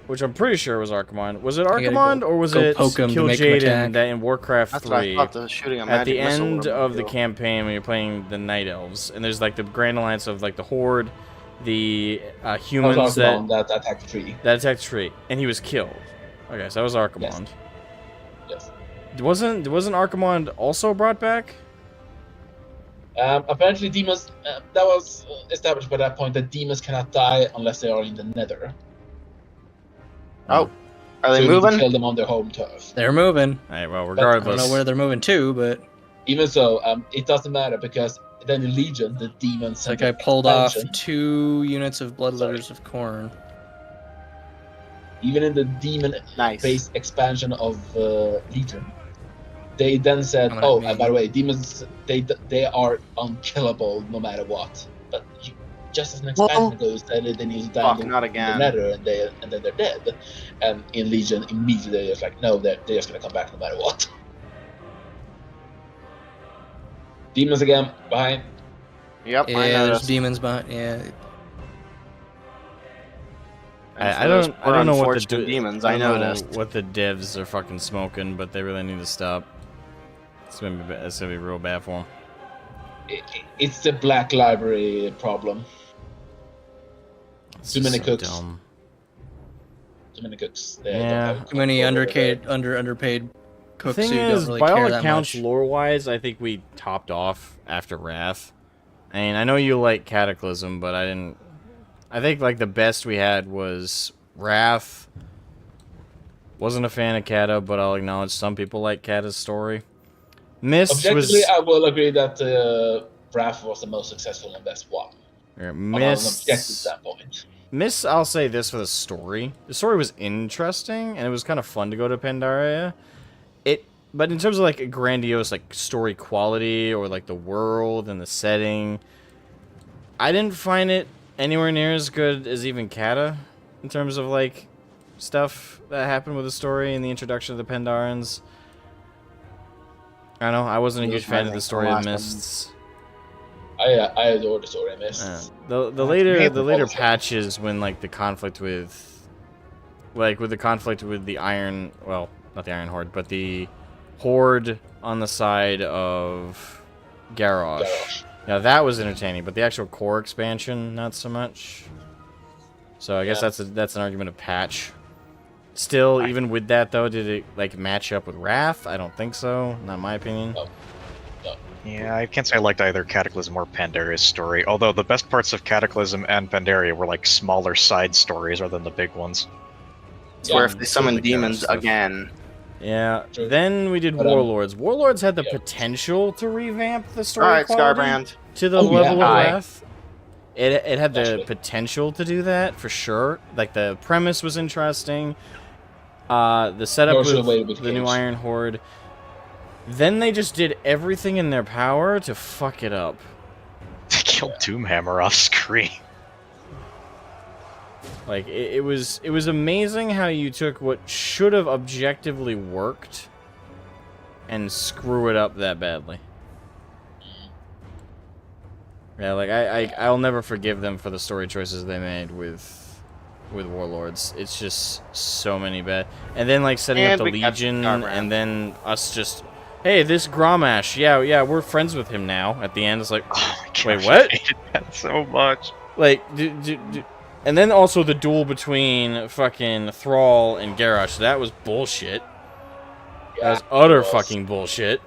which I'm pretty sure was Archimonde. Was it gotta Archimonde or was go it poke him to make him Kil'jaeden attack. that in Warcraft That's 3? what I thought the shooting a At magic the missile end would've of the been. campaign, when you're playing the Night Elves, and there's like the Grand Alliance of like the Horde, the humans that that attacked the tree. attacked Tree, and he was killed. Okay, so that was Archimonde. Yes. Wasn't Archimonde also brought back? Apparently, demons. That was established by that point that demons cannot die unless they are in the Nether. Oh, are So they you need to moving? kill them on their home turf. They're moving. All right, well, I don't regardless. know where they're moving to, but Even so, it doesn't matter because then the Legion, the demons, it's like I pulled off 2 units of Bloodletters of Corn. Even in the demon-based Nice. expansion of Legion, they then said, I'm gonna "Oh, make- and by the way, demons they are unkillable no matter what." But just as an expansion goes, they need to die Fuck, in not the again. Nether, and then they're dead. And in Legion, immediately they're just like, "No, they're just gonna come back no matter what." Demons again behind. Yep, I Yeah, there's noticed. demons behind. Yeah, And I for those don't poor know what the unfortunate demons. I don't know noticed. what the devs are fucking smoking, but they really need to stop. It's gonna be real bad for them. It's the Black Library problem. It's Too just many so cooks. dumb. Too many cooks. Yeah. too many underpaid cooks Thing who is, don't really by care all that accounts, much. lore-wise, I think we topped off after Wrath. I mean, I know you like Cataclysm, but I didn't. I think like the best we had was Wrath. Wasn't a fan of Kata, but I'll acknowledge some people like Kata's story. Mist Objectively, was I will agree that Wrath was the most successful and best one. On an objective Mist. standpoint. Mist, I'll say this for the story. The story was interesting, and it was kind of fun to go to Pandaria. but in terms of like a grandiose like story quality or like the world and the setting, I didn't find it anywhere near as good as even Kata in terms of like stuff that happened with the story and the introduction of the Pandarans. I don't know. I wasn't a huge fan of the story of Mists. I adore the story of Mists. The later patches when like the conflict with the Iron, well, not the Iron Horde, but the Horde on the side of Garrosh. Yeah, that was entertaining, but the actual core expansion, not so much. So I guess that's an argument of patch. Still, even with that though, did it like match up with Wrath? I don't think so. Not in my opinion. No. Yeah, I can't say I liked either Cataclysm or Pandaria's story, although the best parts of Cataclysm and Pandaria were like smaller side stories rather than the big ones. It's where if they summon demons again. Yeah. True. Then we did Warlords. Warlords had the potential to revamp the story Alright, quality Skybrand. to the level of Hi. Wrath. It had the potential to do that for sure. Like the premise was interesting. The setup with the new Iron Horde. Then they just did everything in their power to fuck it up. They killed Doomhammer off screen. Like it was amazing how you took what should have objectively worked and screw it up that badly. Yeah, like I'll never forgive them for the story choices they made with Warlords. It's just so many bad. And then like setting up the Legion and then us just, hey, this Grommash, yeah, we're friends with him now. At the end, it's like, Oh my gosh, wait, what? I hated that so much. Like, and then also the duel between fucking Thrall and Garrosh. That was bullshit. That was utter fucking bullshit.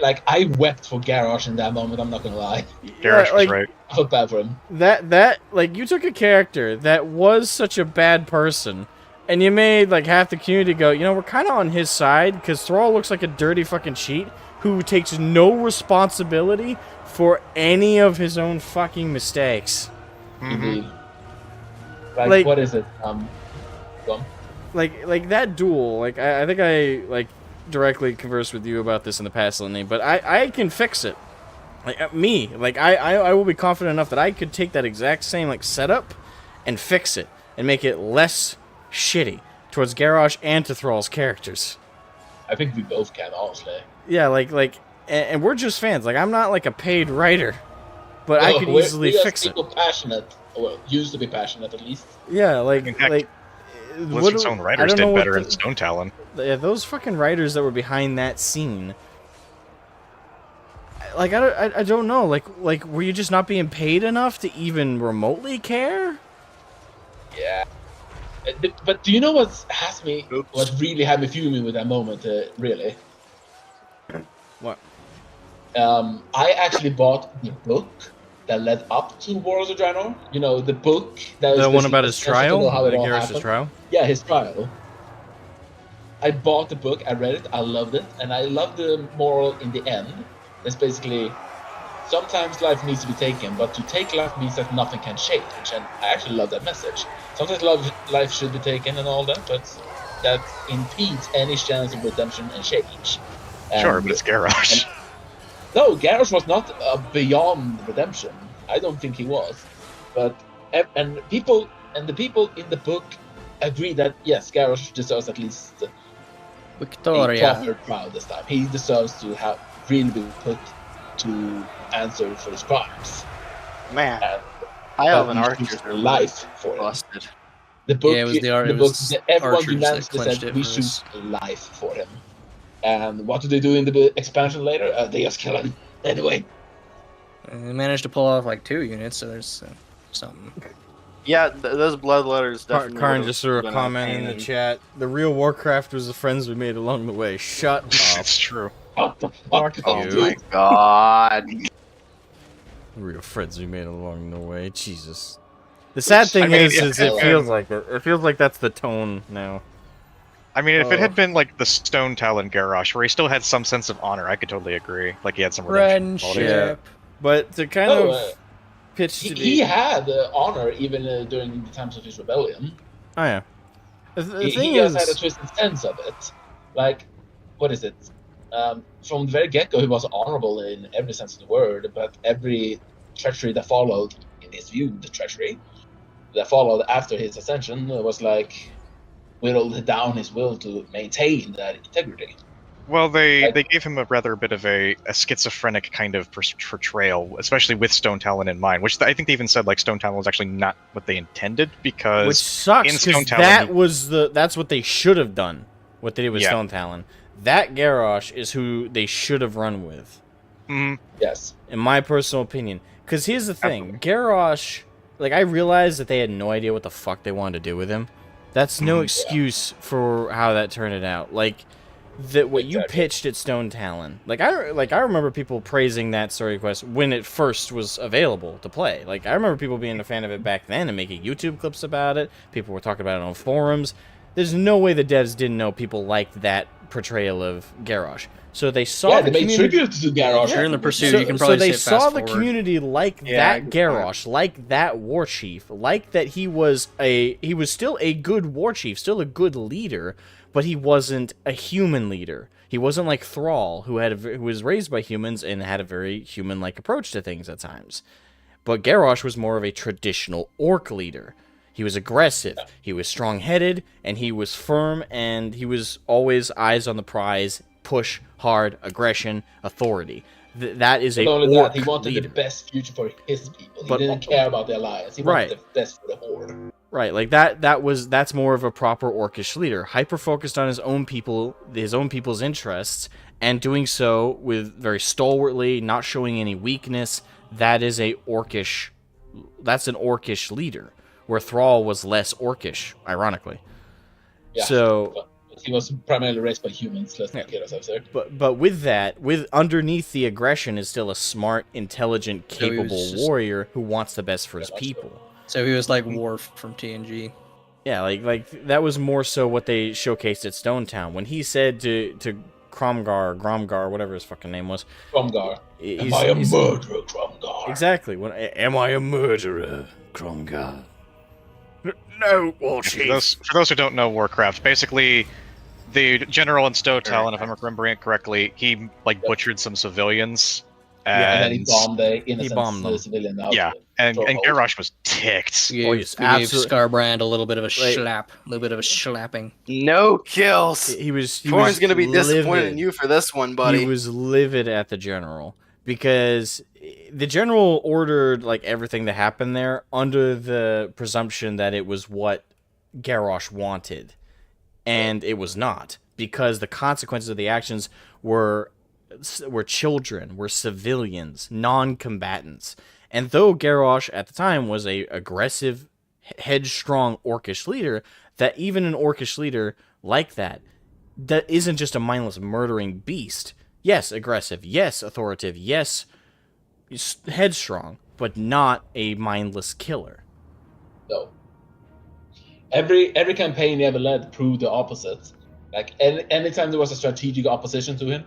Like, I wept for Garrosh in that moment, I'm not gonna lie. Garrosh was like, right. I felt bad for him. That like, you took a character that was such a bad person, and you made like half the community go, you know, we're kind of on his side, because Thrall looks like a dirty fucking cheat who takes no responsibility for any of his own fucking mistakes. Indeed. Like, what is it? Like that duel, like I think I like directly conversed with you about this in the past, Lenny, but I can fix it. Like I will be confident enough that I could take that exact same like setup and fix it and make it less shitty towards Garrosh and to Thrall's characters. I think we both can, honestly. Yeah, and we're just fans. Like, I'm not like a paid writer, but I could easily fix it. We're passionate, or used to be passionate at least. Yeah, Blizzard's own writers did better in Stone Talon. Yeah, those fucking writers that were behind that scene. Like, I don't know. Like, were you just not being paid enough to even remotely care? Yeah. But do you know what really had me fuming with that moment, really? What? I actually bought the book that led up to Wars of Draenor. You know, the book that The was one about his trial? how it all Garrosh's happened. trial? Yeah, his trial. I bought the book, I read it, I loved it, and I loved the moral in the end. It's basically, sometimes life needs to be taken, but to take life means that nothing can change, and I actually love that message. Sometimes life should be taken and all that, but that impedes any chance of redemption and change. Sure, but it's Garrosh. No, Garrosh was not beyond redemption. I don't think he was. But the people in the book agree that yes, Garrosh deserves at least a proper trial this time. He deserves to have really been put to answer for his crimes. Man, I have an Archer's life for him. busted. The book, Yeah, it was everyone Archers that unanimously clinched said it we for shoot us. life for him. And what do they do in the expansion later? They just kill him anyway. They managed to pull off like 2 units, so there's something. Yeah, those bloodletters definitely. Karn would've just threw a been comment in the pain. chat. The real Warcraft was the friends we made along the way. Shut up. That's true. What the fuck? Fuck Oh you. dude? my god. The real friends we made along the way. Jesus. The sad thing I mean, is it feels like it. It feels like that's the tone now. I mean, if it had been like the Stone Talon Garrosh, where he still had some sense of honor, I could totally agree. Like he had some redemption qualities. Friendship. But to kind No, of pitch to he be... had honor even during the times of his rebellion. Oh, yeah. The thing He is... just had a twisted sense of it. Like, what is it? From the very get-go, he was honorable in every sense of the word, but every treachery that followed, in his view, the treachery that followed after his ascension was like whittled down his will to maintain that integrity. Well, they gave him a rather bit of a schizophrenic kind of portrayal, especially with Stone Talon in mind, which I think they even said like Stone Talon was actually not what they intended, because Which sucks, in Stone because Talon, that's what they should have done. What they did with Yeah. Stone Talon. That Garrosh is who they should have run with, Yes. in my personal opinion. Because here's the thing, Garrosh, like, I realized that they had no idea what the fuck they wanted to do with him. That's no excuse for how that turned out. Like, what you pitched at Stone Talon. Like I remember people praising that story quest when it first was available to play. Like, I remember people being a fan of it back then and making YouTube clips about it. People were talking about it on forums. There's no way the devs didn't know people liked that portrayal of Garrosh. So they saw they made tribute to Garrosh. If you're in the pursuit, you can probably so they say saw fast the forward. community like Yeah, that good Garrosh, like that war chief, like that he was still a good war chief, still a good leader, but he wasn't a human leader. He wasn't like Thrall, who was raised by humans and had a very human-like approach to things at times. But Garrosh was more of a traditional orc leader. He was aggressive, he was strong-headed, and he was firm, and he was always eyes on the prize, push, hard, aggression, authority. That is a Not only orc that, he wanted leader. the best future for his people. He But- didn't care about the alliance. He Right. wanted the best for the horde. Right, like that's more of a proper orcish leader, hyper focused on his own people, his own people's interests, and doing so with very stalwartly, not showing any weakness. That's an orcish leader, where Thrall was less orcish, ironically. Yeah. So, But he was primarily raised by humans. Let's not kid ourselves there. but with that, with underneath the aggression is still a smart, intelligent, So he was capable just- warrior who wants the best for his Yeah, that's people. So he was like Worf from TNG. Yeah, like that was more so what they showcased at Stone Town when he said to Gromgar, whatever his fucking name was. Cromgar. he's- Am I a he's- murderer, Cromgar? Exactly. Am I a murderer, Gromgar? No, war for chief. those who don't know Warcraft, basically the general in Stone Talon, if I'm remembering it correctly, he like butchered some civilians. And then he And bombed the innocent bombed them. civilian out. yeah, and Stronghold. Garrosh was ticked. We Oh, gave, yes, we gave absolute- Scarbrand a little bit of a Like- slap, a little bit of a slapping. No kills. He was Torn's gonna be disappointed livid. in you for this one, buddy. He was livid at the general because the general ordered like everything that happened there under the presumption that it was what Garrosh wanted, and it was not, because the consequences of the actions were children, were civilians, non-combatants. And though Garrosh at the time was a aggressive, headstrong orcish leader, that even an orcish leader like that isn't just a mindless murdering beast. Yes, aggressive. Yes, authoritative. Yes, headstrong, but not a mindless killer. No. Every campaign he ever led proved the opposite. Like anytime there was a strategic opposition to him,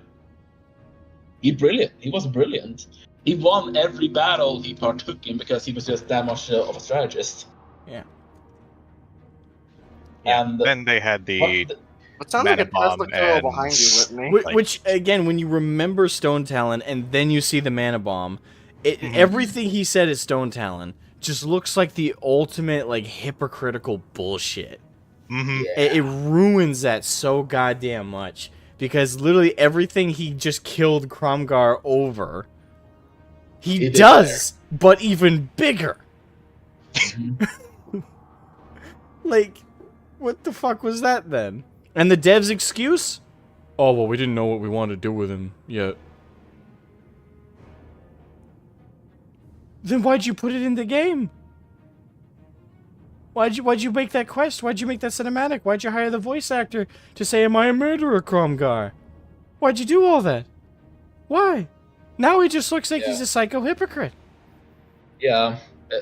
he was brilliant. He won every battle he partook in because he was just that much of a strategist. Yeah. And Then they had the It sounds like a Mana Tesla bomb girl and- behind you, Whitney. Like- Which again, when you remember Stone Talon and then you see the Mana Bomb, everything he said at Stone Talon just looks like the ultimate like hypocritical bullshit. Mhm. It ruins that so goddamn much because literally everything he just killed Cromgar over, he did does, but even bigger. Like, what the fuck was that then? And the dev's excuse? Oh, well, we didn't know what we wanted to do with him yet. Then why'd you put it in the game? Why'd you make that quest? Why'd you make that cinematic? Why'd you hire the voice actor to say, "Am I a murderer, Cromgar"? Why'd you do all that? Why? Now he just looks like he's a psycho hypocrite. yeah,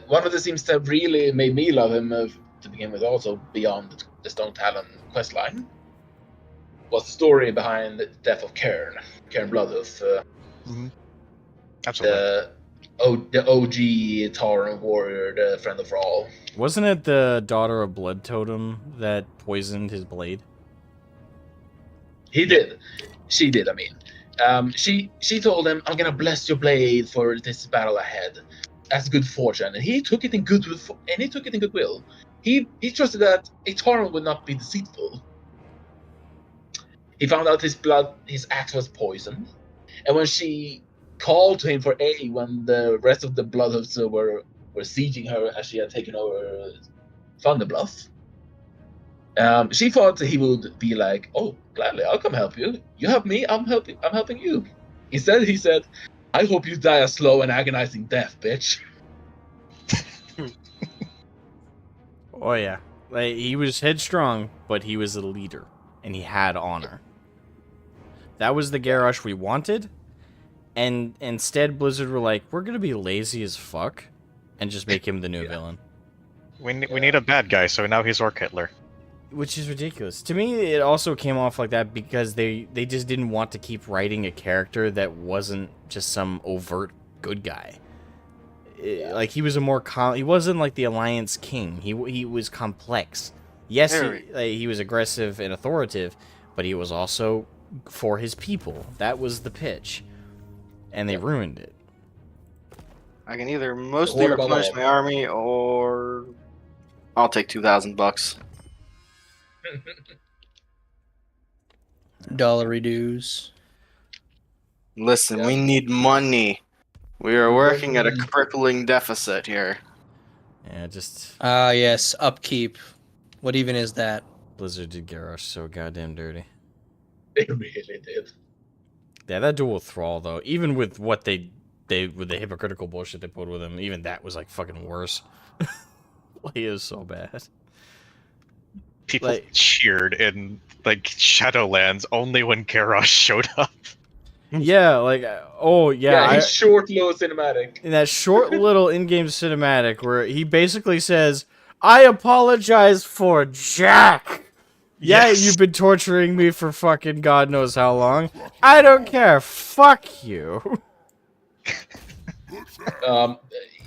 one of the things that really made me love him to begin with, also beyond the Stone Talon questline, was the story behind the death of Cairn Bloodhoof, Absolutely. the OG Tauren warrior, the friend of Thrall. Wasn't it the daughter of Blood Totem that poisoned his blade? He did. She did, I mean. She told him, "I'm gonna bless your blade for this battle ahead, as good fortune." And he took it in good will. He trusted that a Tarn would not be deceitful. He found out his axe was poisoned, and when she called to him for aid when the rest of the Bloodhooves were sieging her as she had taken over Thunderbluff, she thought he would be like, "Oh, gladly, I'll come help you. You help me, I'm helping you." Instead, he said, "I hope you die a slow and agonizing death, bitch." Oh yeah, like, he was headstrong, but he was a leader, and he had honor. That was the Garrosh we wanted, and instead Blizzard were like, "We're gonna be lazy as fuck, and just make him the new villain." We need a bad guy, so now he's Orc Hitler. Which is ridiculous. To me, it also came off like that because they just didn't want to keep writing a character that wasn't just some overt good guy. Like, he was a more he wasn't like the Alliance King. He was complex. Yes, he was aggressive and authoritative, but he was also for his people. That was the pitch, and they ruined it. I can either mostly replenish my army, or I'll take $2,000. Dollary dues. Listen, we need money. We are working at a crippling deficit here. Yeah, just Yes, upkeep. What even is that? Blizzard did Garrosh so goddamn dirty. They really did. Yeah, that duel with Thrall, though, even with what they with the hypocritical bullshit they put with him, even that was like fucking worse. He is so bad. People cheered in like Shadowlands only when Garrosh showed up. Yeah, like, oh yeah, his short little cinematic. In that short little in-game cinematic where he basically says, "I apologize for Jack. Yeah, Yes. you've been torturing me for fucking God knows how long. I don't care. Fuck you."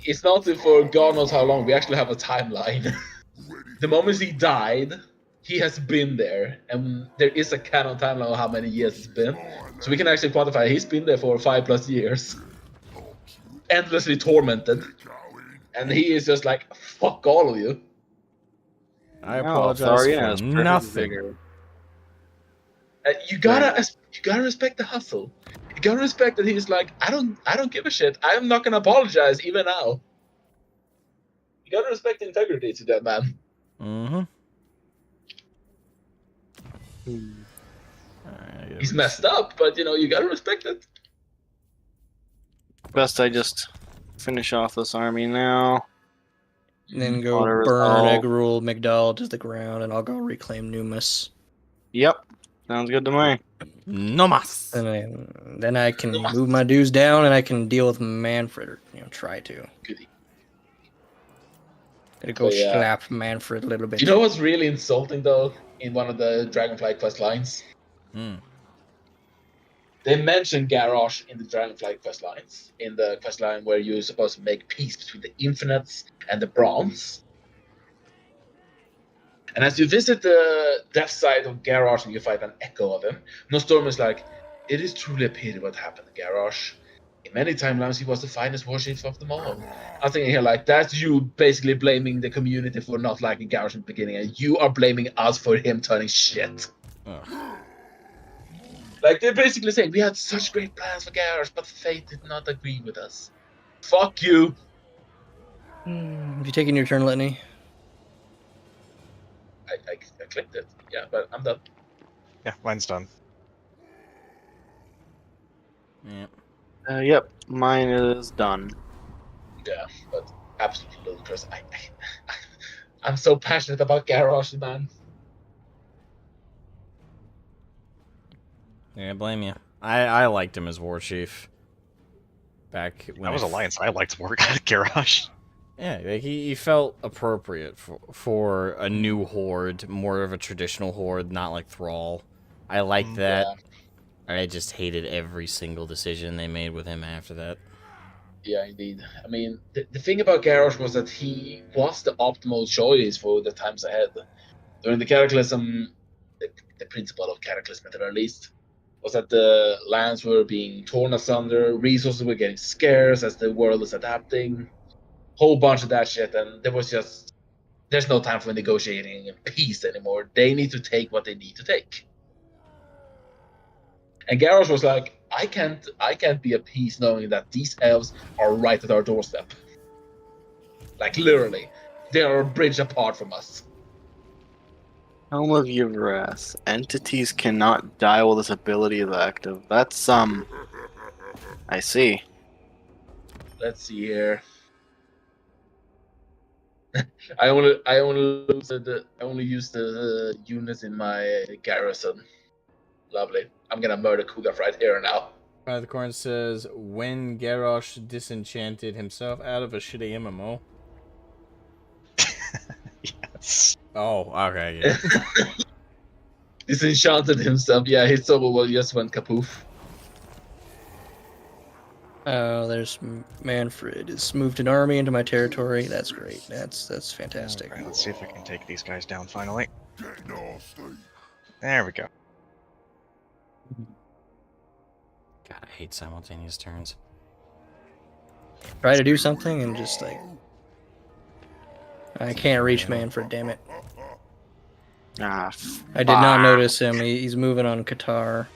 It's not for God knows how long. We actually have a timeline. The moment he died, he has been there, and there is a canon timeline of how many years it's been. So we can actually quantify he's been there for 5+ years. Endlessly tormented. And he is just like, "Fuck all of you." I apologize for nothing. You gotta respect the hustle. You gotta respect that he's like, I don't give a shit. I'm not gonna apologize even now. You gotta respect the integrity to that man. Mm-hmm. He's messed up, but you gotta respect it. Best I just finish off this army now. And then go Water burn resolve. Eggrul Migdal to the ground, and I'll go reclaim Numas. Yep, sounds good to me. No mas. And then I can move my dues down, and I can deal with Manfred, or try to. Goody. Gotta go But yeah. slap Manfred a little bit. You know what's really insulting though? In one of the Dragonflight quest lines, they mention Garrosh in the Dragonflight quest lines. In the quest line where you're supposed to make peace between the Infinites and the Bronze. And as you visit the death side of Garrosh and you find an echo of him, Nostorm is like, "It is truly a pity what happened to Garrosh. In many timelines, he was the finest warship of them all." I'm thinking here, like, that's you basically blaming the community for not liking Garrosh in the beginning, and you are blaming us for him turning shit. Ugh. Like, they're basically saying, "We had such great plans for Garrosh, but fate did not agree with us." Fuck you. Have you taken your turn, Litany? I clicked it. Yeah, but I'm done. Yeah, mine's done. Yeah. Yep, mine is done. Yeah, but absolutely ludicrous. I'm so passionate about Garrosh, man. Yeah, I blame you. I liked him as war chief. Back when I was Alliance. I liked more Garrosh. Yeah, like he felt appropriate for a new horde, more of a traditional horde, not like Thrall. I liked that. Yeah. I just hated every single decision they made with him after that. Yeah, indeed. I mean, the thing about Garrosh was that he was the optimal choice for the times ahead. During the Cataclysm, the principle of Cataclysm at the very least, was that the lands were being torn asunder, resources were getting scarce as the world is adapting, whole bunch of that shit, and there's no time for negotiating peace anymore. They need to take what they need to take. And Garrosh was like, I can't be at peace knowing that these elves are right at our doorstep. Like literally, they are a bridge apart from us. Helm of Yvrath. Entities cannot die while this ability is active. That's I see. Let's see here. I only use the units in my garrison. Lovely. I'm gonna murder Kugaf right here and now. The Corn says, when Garrosh disenchanted himself out of a shitty MMO. Yes. Oh, okay, yeah. Disenchanted himself. Yeah, his soul will just went kapoof. Oh, there's Manfred. Has moved an army into my territory. That's great. That's fantastic. Alright, let's see if I can take these guys down finally. There we go. God, I hate simultaneous turns. Try to do something and just like I can't reach Manfred. Damn it! Ah, I did not notice him. He's moving on Qatar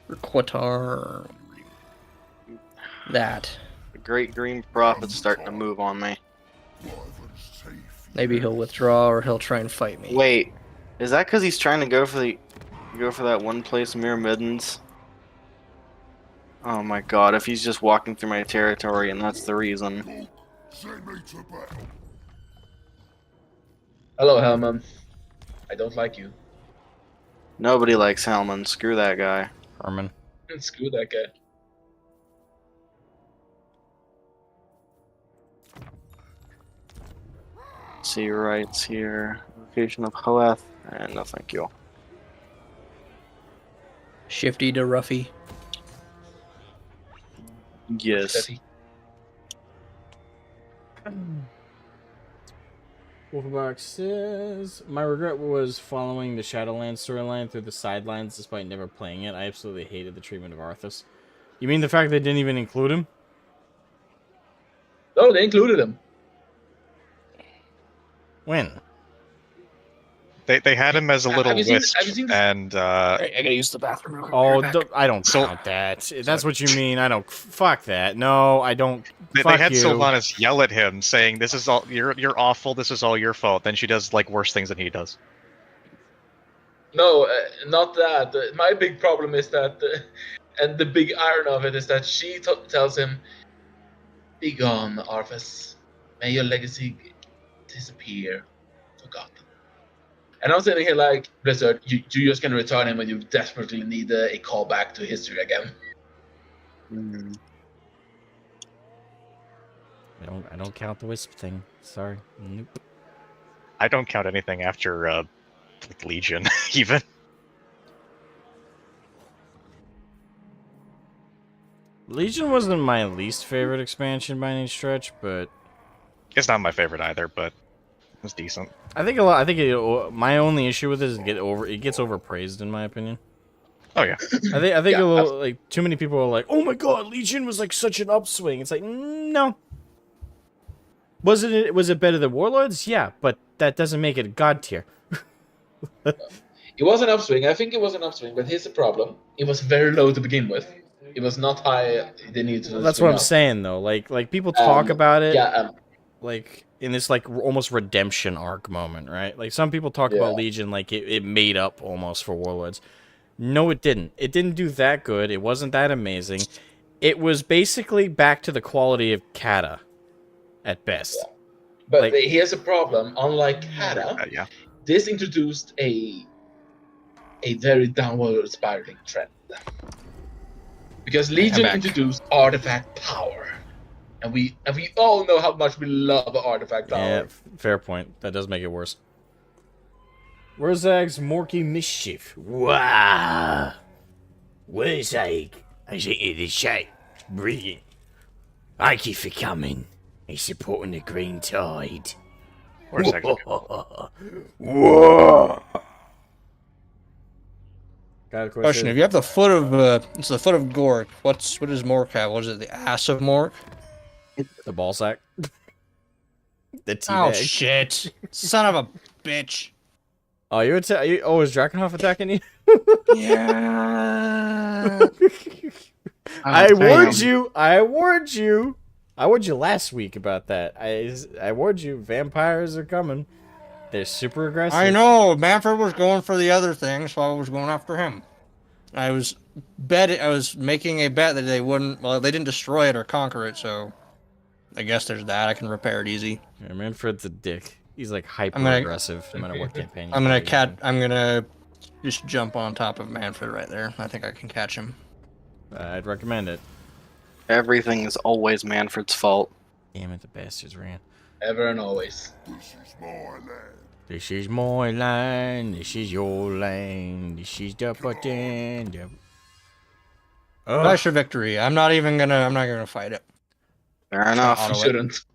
or Qatar. Or that. the Great Green Prophet's starting to move on me. Maybe he'll withdraw or he'll try and fight me. Wait, is that because he's trying to go for that one place Mere Middens? Oh my god, if he's just walking through my territory and that's the reason. Hello, Hellman. I don't like you. Nobody likes Hellman, screw that guy. Herman. Screw that guy. See rights here. Location of Hoeth. And no thank you. Shifty to Ruffy. Yes. Wolfenbach says, my regret was following the Shadowlands storyline through the sidelines despite never playing it. I absolutely hated the treatment of Arthas. You mean the fact they didn't even include him? No, they included him. When? They had him as a little Have you seen- wisp, have you seen this- and I gotta use the bathroom real quick. Oh, I don't count that. That's what you mean. I don't. Fuck that. No, I don't. they Fuck had you. Sylvanas yell at him, saying, "This is all you're awful. This is all your fault." Then she does like worse things than he does. No, not that. My big problem is that, and the big iron of it is that she tells him, "Be gone, Arthas. May your legacy disappear, forgotten." And I'm sitting here like, Blizzard, you're just gonna return him when you desperately need a callback to history again. I don't count the wisp thing. Sorry. Nope. I don't count anything after like Legion, even. Legion wasn't my least favorite expansion by any stretch, but It's not my favorite either, but it was decent. I think my only issue with it is it gets overpraised in my opinion. Oh yeah. I think Yeah, a little, like too many people are like, "Oh my god, Legion was like such an upswing." It's like, no. Was it better than Warlords? Yeah, but that doesn't make it god tier. It was an upswing. I think it was an upswing, but here's the problem: it was very low to begin with. It was not high. They needed to. That's swing what I'm up. saying though. Like people talk about it. Yeah. Like in this like almost redemption arc moment, right? Like some people talk Yeah. about Legion like it made up almost for Warlords. No, it didn't. It didn't do that good. It wasn't that amazing. It was basically back to the quality of Kata, at best. Yeah. But Like- here's a problem. Unlike Hada, Yeah. this introduced a very downward spiraling trend. Because Legion back. introduced artifact power. And we all know how much we love artifact power. Yeah, fair point. That does make it worse. Wurzag's Morky Mischief. Wow. Wurzag. I think it is shite. Brilliant. Thank you for coming. He's supporting the Green Tide. Where's that? Whoa. God, Got a Question: if you have the foot of it's the foot of Gork. What does Mork have? What is it? The ass of Mork? The ball sack. The Oh teabag. shit! Son of a bitch! Oh, oh, is Drakenhoff attacking you? Yeah. I damn. warned you. I warned you. I warned you last week about that. I warned you. Vampires are coming. They're super aggressive. I know. Manfred was going for the other thing, so I was going after him. I was making a bet that they wouldn't. Well, they didn't destroy it or conquer it, so I guess there's that. I can repair it easy. Yeah, Manfred's a dick. He's like hyper gonna- aggressive no matter what campaign. I'm gonna just jump on top of Manfred right there. I think I can catch him. I'd recommend it. Everything is always Manfred's fault. Damn it, the bastards ran. Ever and always. This is my land. This is your land. This is the button. Oh, Nice for victory. I'm not gonna fight it. Fair enough. Auto You it. shouldn't.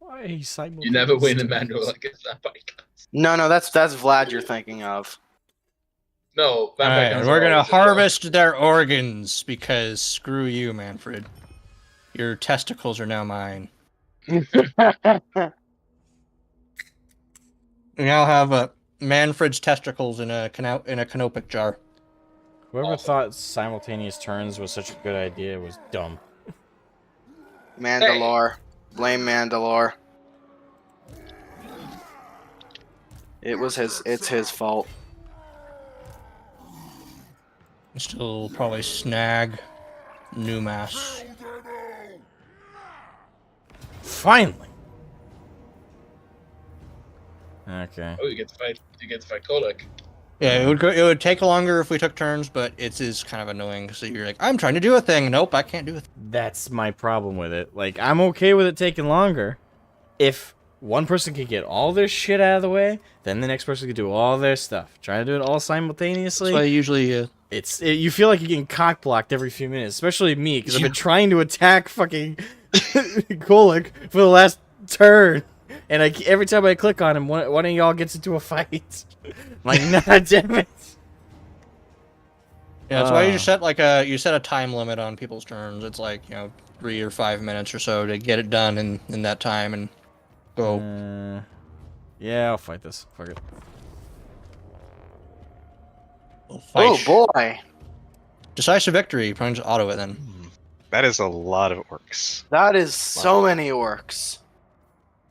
why he's You never win a manual against vampire clans. No, that's Vlad you're thinking of. No, vampire Alright, clans we're are gonna always harvest their organs because screw you, Manfred. Your testicles are now mine. We now have Manfred's testicles in a canopic jar. Whoever thought simultaneous turns was such a good idea was dumb. Mandalore. Blame Mandalore. It's his fault. Still probably snag new mass. Finally. Okay. Oh, you get to fight Kolek. Yeah, it would take longer if we took turns, but it is kind of annoying because you're like, I'm trying to do a thing. Nope, I can't do it. That's my problem with it. Like, I'm okay with it taking longer. If one person could get all their shit out of the way, then the next person could do all their stuff. Trying to do it all simultaneously. So I usually You feel like you're getting cock blocked every few minutes, especially me, because I've been trying to attack fucking Kolek for the last turn, and every time I click on him, one of y'all gets into a fight. Like, nah, damn it. Yeah, that's why you just set a time limit on people's turns. It's like 3 or 5 minutes or so to get it done in that time and go. Yeah, I'll fight this. Fuck it. Oh boy, Decisive victory. Probably just auto it then. That is a lot of orcs. that is so many orcs.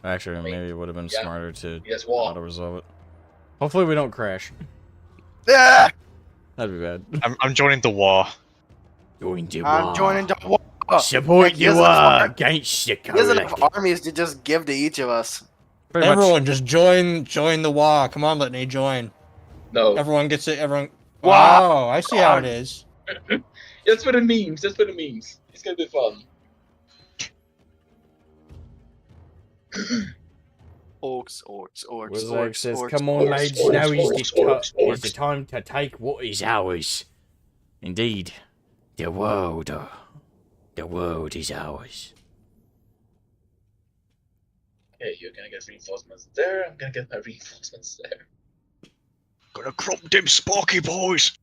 Actually, maybe it would have been smarter to Yes, wall. auto-resolve it. Hopefully we don't crash. Ah! That'd be bad. I'm joining the war. Going to I'm joining the war. Support Heck, you here's enough against the There's enough armies to just give to each of us. Pretty much. Everyone just join the WA. Come on, let me join. No. Everyone gets it. Everyone. Wow. Wow, I see how it is. Just for the memes. Just for the memes. It's gonna be fun. Orcs. Wizard says, orcs, come on, orcs, lads, orcs, now is orcs, is the time to take what is ours. Indeed, the world is ours. Okay, you're gonna get reinforcements there. I'm gonna get my reinforcements there. Gonna crop them Sparky boys.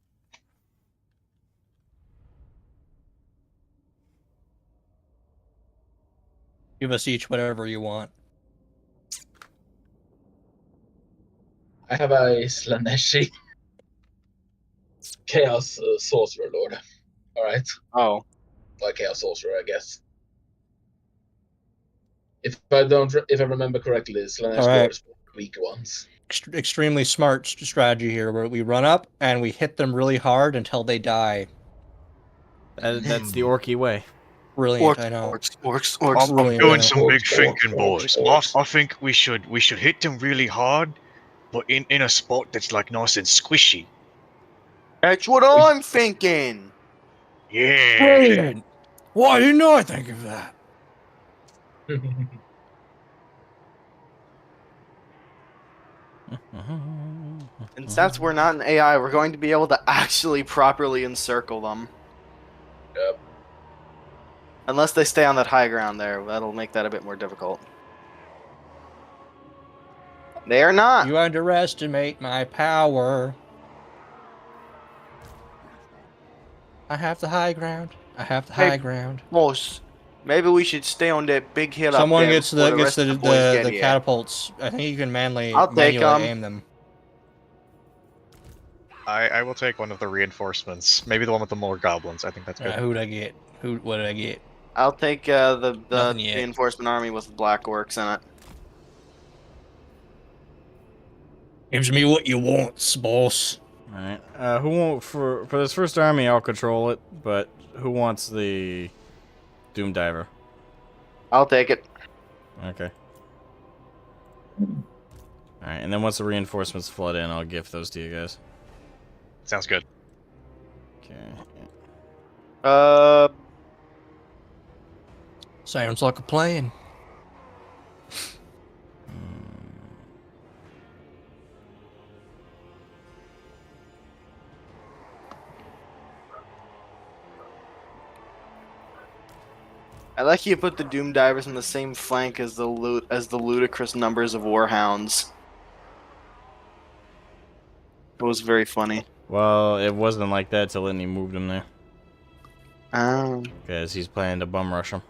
Give us each whatever you want. I have a Slaneshi Chaos Sorcerer Lord. Alright. Oh, Well, Chaos Sorcerer, I guess. If I remember correctly, Slaneshi Alright. Lord is weak ones. Extremely smart strategy here, where we run up and we hit them really hard until they die. That's the orky way. Brilliant, orcs, I know. orcs. I'm brilliant, Doing I some know. big Orcs, thinking, orcs, boys. orcs. I think we should hit them really hard, but in a spot that's like nice and squishy. That's what I'm thinking. Yeah. Brilliant. Why didn't I think of that? And since we're not an AI, we're going to be able to actually properly encircle them. Yep. Unless they stay on that high ground there, that'll make that a bit more difficult. They are not. You underestimate my power. I have the high ground. I have the Hey. high ground. Boss, maybe we should stay on that big hill Someone up there gets before the rest of the boys get the here. catapults. I think you can I'll take manually 'em. aim them. I will take one of the reinforcements. Maybe the one with the more goblins. I think that's good. Who'd I get? What did I get? I'll take the Nothing yet. reinforcement army with the black orcs in it. Gives me what you want, boss. All right. Who won't for this first army? I'll control it. But who wants the Doom Diver? I'll take it. Okay. All right. And then once the reinforcements flood in, I'll gift those to you guys. Sounds good. Okay. Sounds like a plan. I like you put the Doom Divers in the same flank as the ludicrous numbers of Warhounds. It was very funny. Well, it wasn't like that till Litany moved him there. Oh. Because he's planning to bum rush him.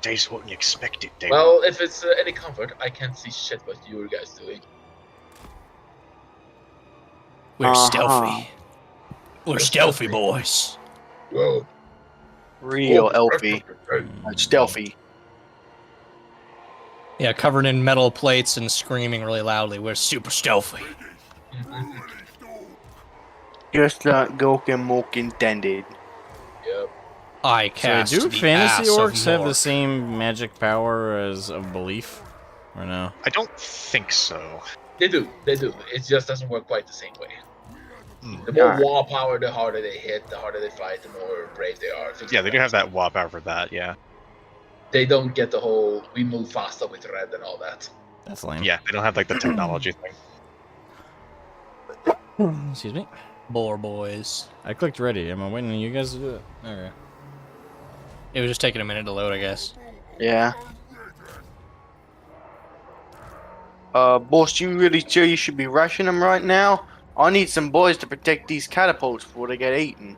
Days what you expected, Dave. Well, if it's any comfort, I can't see shit what you guys doing. We're Uh-huh. stealthy. We're stealthy, boys. Whoa. Real elfy. Stealthy. Yeah, covered in metal plates and screaming really loudly. We're super stealthy. Just like Gok and Moke intended. Yep. I So cast do the fantasy ass of orcs have the Mork. same magic power as of belief? Or no? I don't think so. They do. They do. It just doesn't work quite the same way. Hmm. The more Alright. wall power, the harder they hit, the harder they fight, the more brave they are. things Yeah, like they do have that WAP out for that, yeah. They don't get the whole we move faster with red and all that. That's lame. Yeah, they don't have like the technology thing. Excuse me. Boar boys. I clicked ready. Am I waiting on you guys to do it? Okay. It was just taking a minute to load, I guess. Yeah. Boss, you really sure you should be rushing them right now? I need some boys to protect these catapults before they get eaten.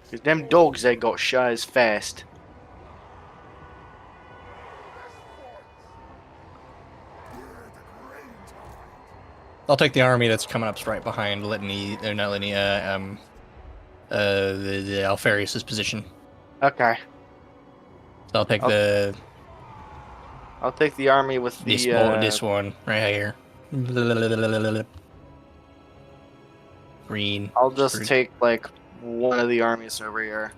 Cause them dogs they got shy as fast. I'll take the army that's coming up right behind Litany, or not Litany, the Alfarius' position. Okay. So I'll take Okay. I'll take the army with the this one right here. Green. I'll just Green. take like one of the armies over here.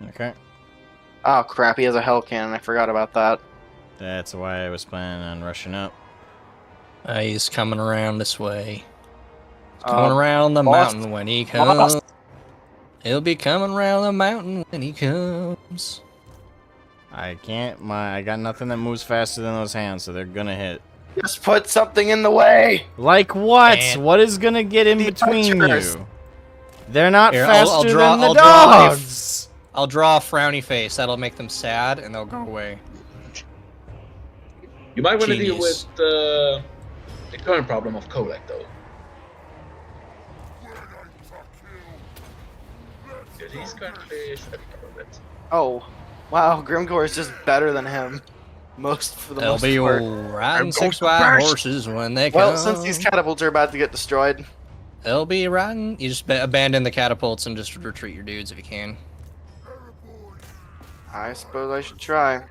Okay. Oh crap, he has a hell cannon, I forgot about that. That's why I was planning on rushing up. He's coming around this way. He's coming Uh, around the boss- mountain when he boss- comes. He'll be coming around the mountain when he comes. I can't. I got nothing that moves faster than those hands, so they're gonna hit. Just put something in the way! Like what? And- What is gonna get in The between archers. you? They're not Here, faster I'll draw- than the I'll draw a- dogs. I'll draw a frowny face. That'll make them sad, and they'll go away. You might want to deal Genius. with the current problem of Kolek, though. Because he's currently stepping up a bit. Oh. Wow, Grimgore is just better than him. For the They'll most be part. riding six to white burst. horses when they Well, come. since these catapults are about to get destroyed. They'll be riding. You just abandon the catapults and just retreat your dudes if you can. I suppose I should try.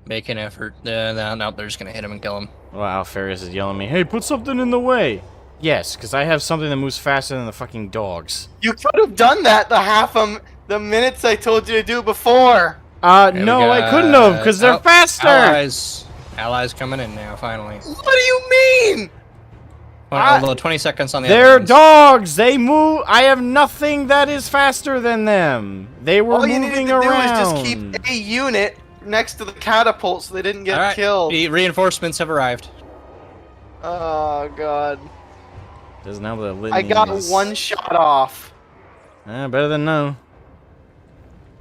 Make an effort. No, they're just gonna hit him and kill him. Wow, Alfarius is yelling at me. Hey, put something in the way. Yes, because I have something that moves faster than the fucking dogs. You could have done that the minutes I told you to do before. Okay, No, we I couldn't have, because they're oh, faster. Allies coming in now. Finally. What do you mean? Although 20 seconds on the They're other ones. dogs. They move. I have nothing that is faster than them. They were All you needed moving to do around. is just keep a unit next to the catapult so they didn't get All right, killed. the reinforcements have arrived. Oh god. Doesn't help that I Litany got is- one shot off. Better than no.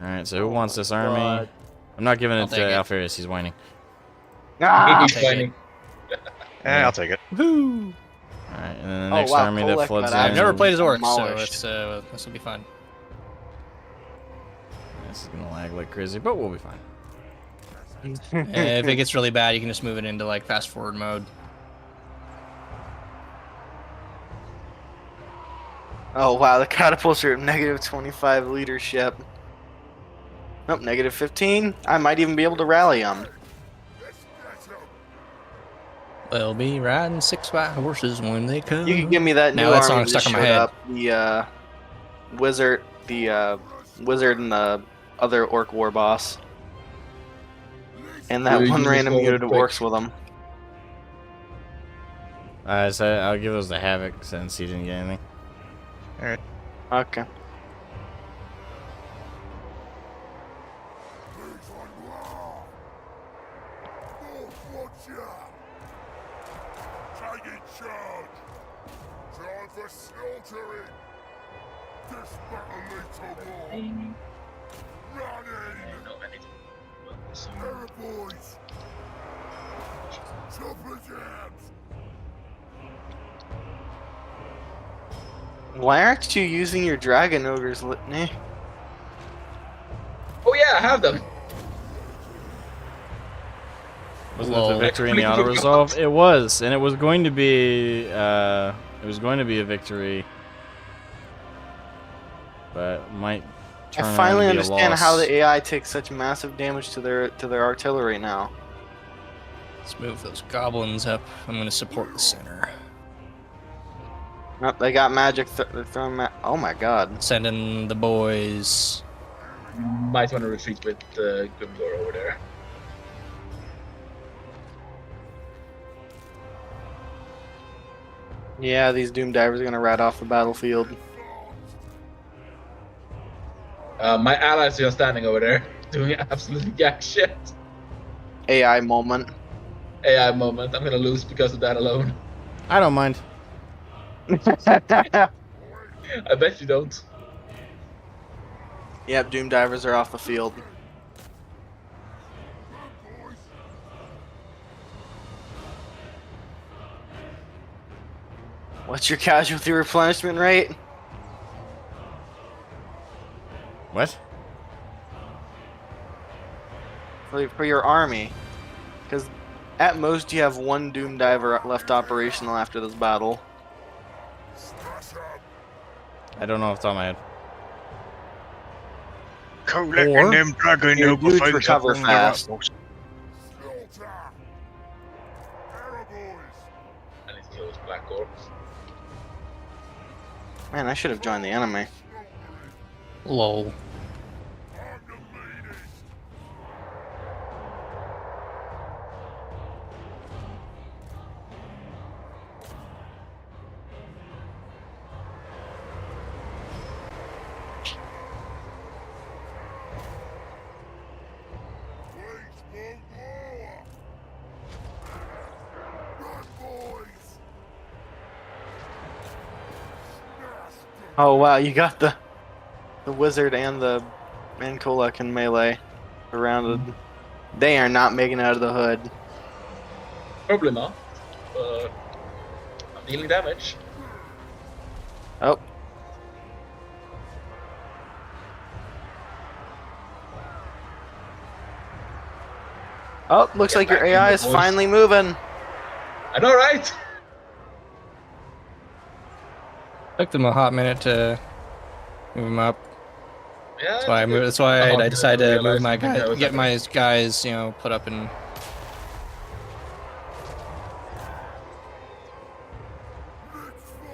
Alright, so who wants this army? God. I'm not giving I'll it to take it. Alfarius, he's whining. Ah! He's take whining. I'll take it. Woo! Alright, and then the Oh, next wow, army that Kolek floods got in. I've never played as orcs, so demolished. this will be fun. This is gonna lag like crazy, but we'll be fine. If it gets really bad, you can just move it into like fast forward mode. Oh wow, the catapults are at negative 25 leadership. Nope, negative 15. I might even be able to rally them. They'll be riding 6 white horses when they come. You can give me that new Now that army song's that stuck in my showed head. up. The wizard, wizard and the other orc war boss. And that You one just random go unit of quick. orcs with them. So I'll give those to Havoc since he didn't get anything. Okay. Taking charge! Time for slaughtering! This battle leads to war! Running! Terror boys! Super jams! Why aren't you using your dragon ogre's litany? Oh yeah, I have them. Wasn't Lol. it the victory in the auto resolve? It was, and it was going to be a victory, but might turn I finally out to be a understand loss. how the AI takes such massive damage to their artillery now. Let's move those goblins up. I'm going to support the center. Nope, they got magic. They're throwing oh my god. Send in the boys. Might want to retreat with Grimgor over there. Yeah, these Doom Divers are gonna rat off the battlefield. My allies are just standing over there, doing absolutely jack shit. AI moment. AI moment. I'm gonna lose because of that alone. I don't mind. I bet you don't. Yep, Doom Divers are off the field. What's your casualty replenishment rate? What? For your army? Because at most you have one Doom Diver left operational after this battle. Smash 'em! I don't know off the top of my head. Collecting them dragon Your noble dudes things recover up from the fast. rubble. Slaughter! Terror boys! And it kills Black Orcs. Man, I should have joined the enemy. Lol. I'm the meanest! Please move more! Run, boys! Smash them! Oh wow, you got the wizard and Kolek in melee surrounded. They are not making it out of the hood. Probably not. But I'm dealing damage. Oh. Oh, looks Get like your back in AI the is voice. finally moving. I know, right? Took them a hot minute to move them up. Yeah. That's why I moved. That's why I decided to move my guy, get my guys, put up in.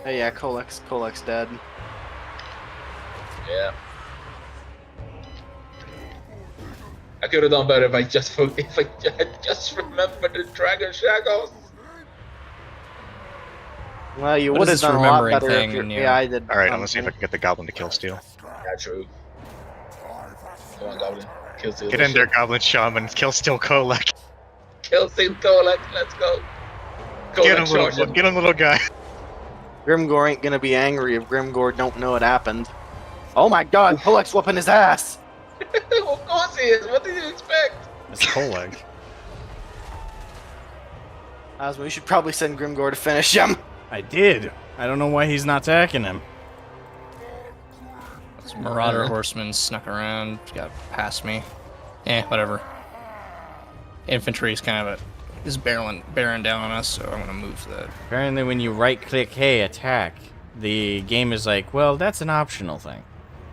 Oh yeah, Kolek's dead. Yeah. I could have done better if I just had just remembered the dragon shackles. Well, you What would have is this done a lot remembering better thing if your when you- AI did. All right, I'm gonna see if I can get the goblin to kill steal. Yeah, true. Come on, Goblin. Kill Steel. Get in there, goblin shaman. Kill steal Kolek. Kill Steel Kolek. Let's go. Get him, Kolek charge little, him. get him, little guy. Grimgor ain't gonna be angry if Grimgor don't know it happened. Oh my god, Kolek's whooping his ass! Of course he is. What did you expect? It's Koleg. Asmo, you should probably send Grimgor to finish him. I did. I don't know why he's not attacking him. This Marauder horseman snuck around, got past me. Whatever. Infantry is kind of is bearing down on us, so I'm gonna move that. Apparently, when you right-click, hey, attack, the game is like, well, that's an optional thing.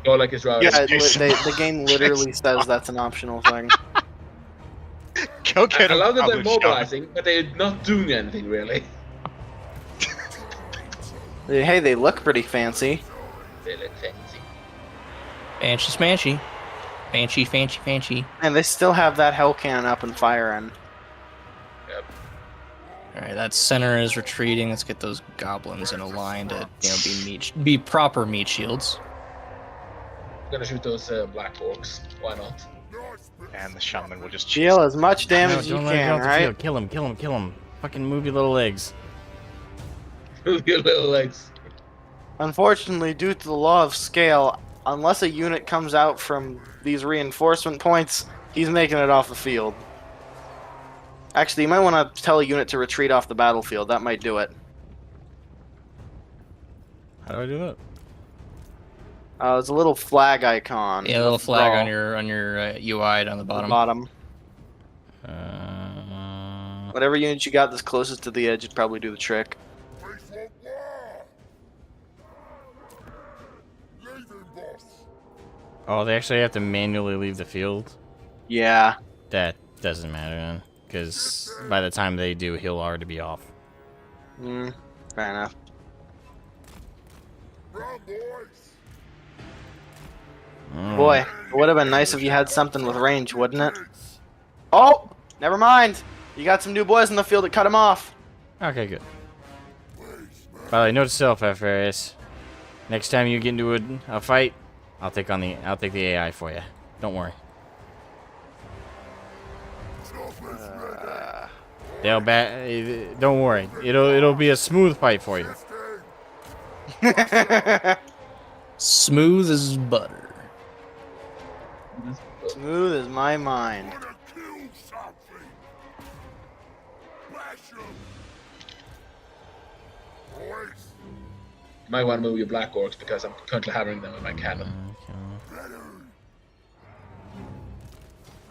Go like it's right. Yeah, Jason. the game literally says that's an optional thing. Go get I him. love that they're published, Sean. mobilizing, but they're not doing anything really. Hey, they look pretty fancy. They look fancy. Banshee Smanchy. Fancy. And they still have that hell cannon up and firing. Yep. Alright, that center is retreating. Let's get those goblins in a line to, be proper meat shields. I'm gonna shoot those black orcs. Why not? And the shaman will just Deal as much damage as you don't let him get can, off the right? field. Kill him. Fucking move your little legs. Move your little legs. Unfortunately, due to the law of scale, unless a unit comes out from these reinforcement points, he's making it off the field. Actually, you might want to tell a unit to retreat off the battlefield. That might do it. How do I do that? There's a little flag icon. Yeah, a little flag Draw. on your UI down the bottom. Bottom. Uh, Whatever unit you got that's closest to the edge would probably do the trick. Place for war! Leaving, boss! oh, they actually have to manually leave the field? Yeah. That doesn't matter then. Because by the time they do, he'll already be off. Fair enough. Run, boys! Boy, it would have been nice if you had something with range, wouldn't it? Oh! Never mind! You got some new boys in the field that cut him off. Okay, good. By the way, note to self, FRS. Next time you get into a fight, I'll take the AI for you. Don't worry. Don't worry. It'll be a smooth fight for you. Smooth as butter. Smooth as my mind. Wanna kill something! Bash 'em! Boys, You might want to move your black orcs because I'm currently hammering them with my cannon. better!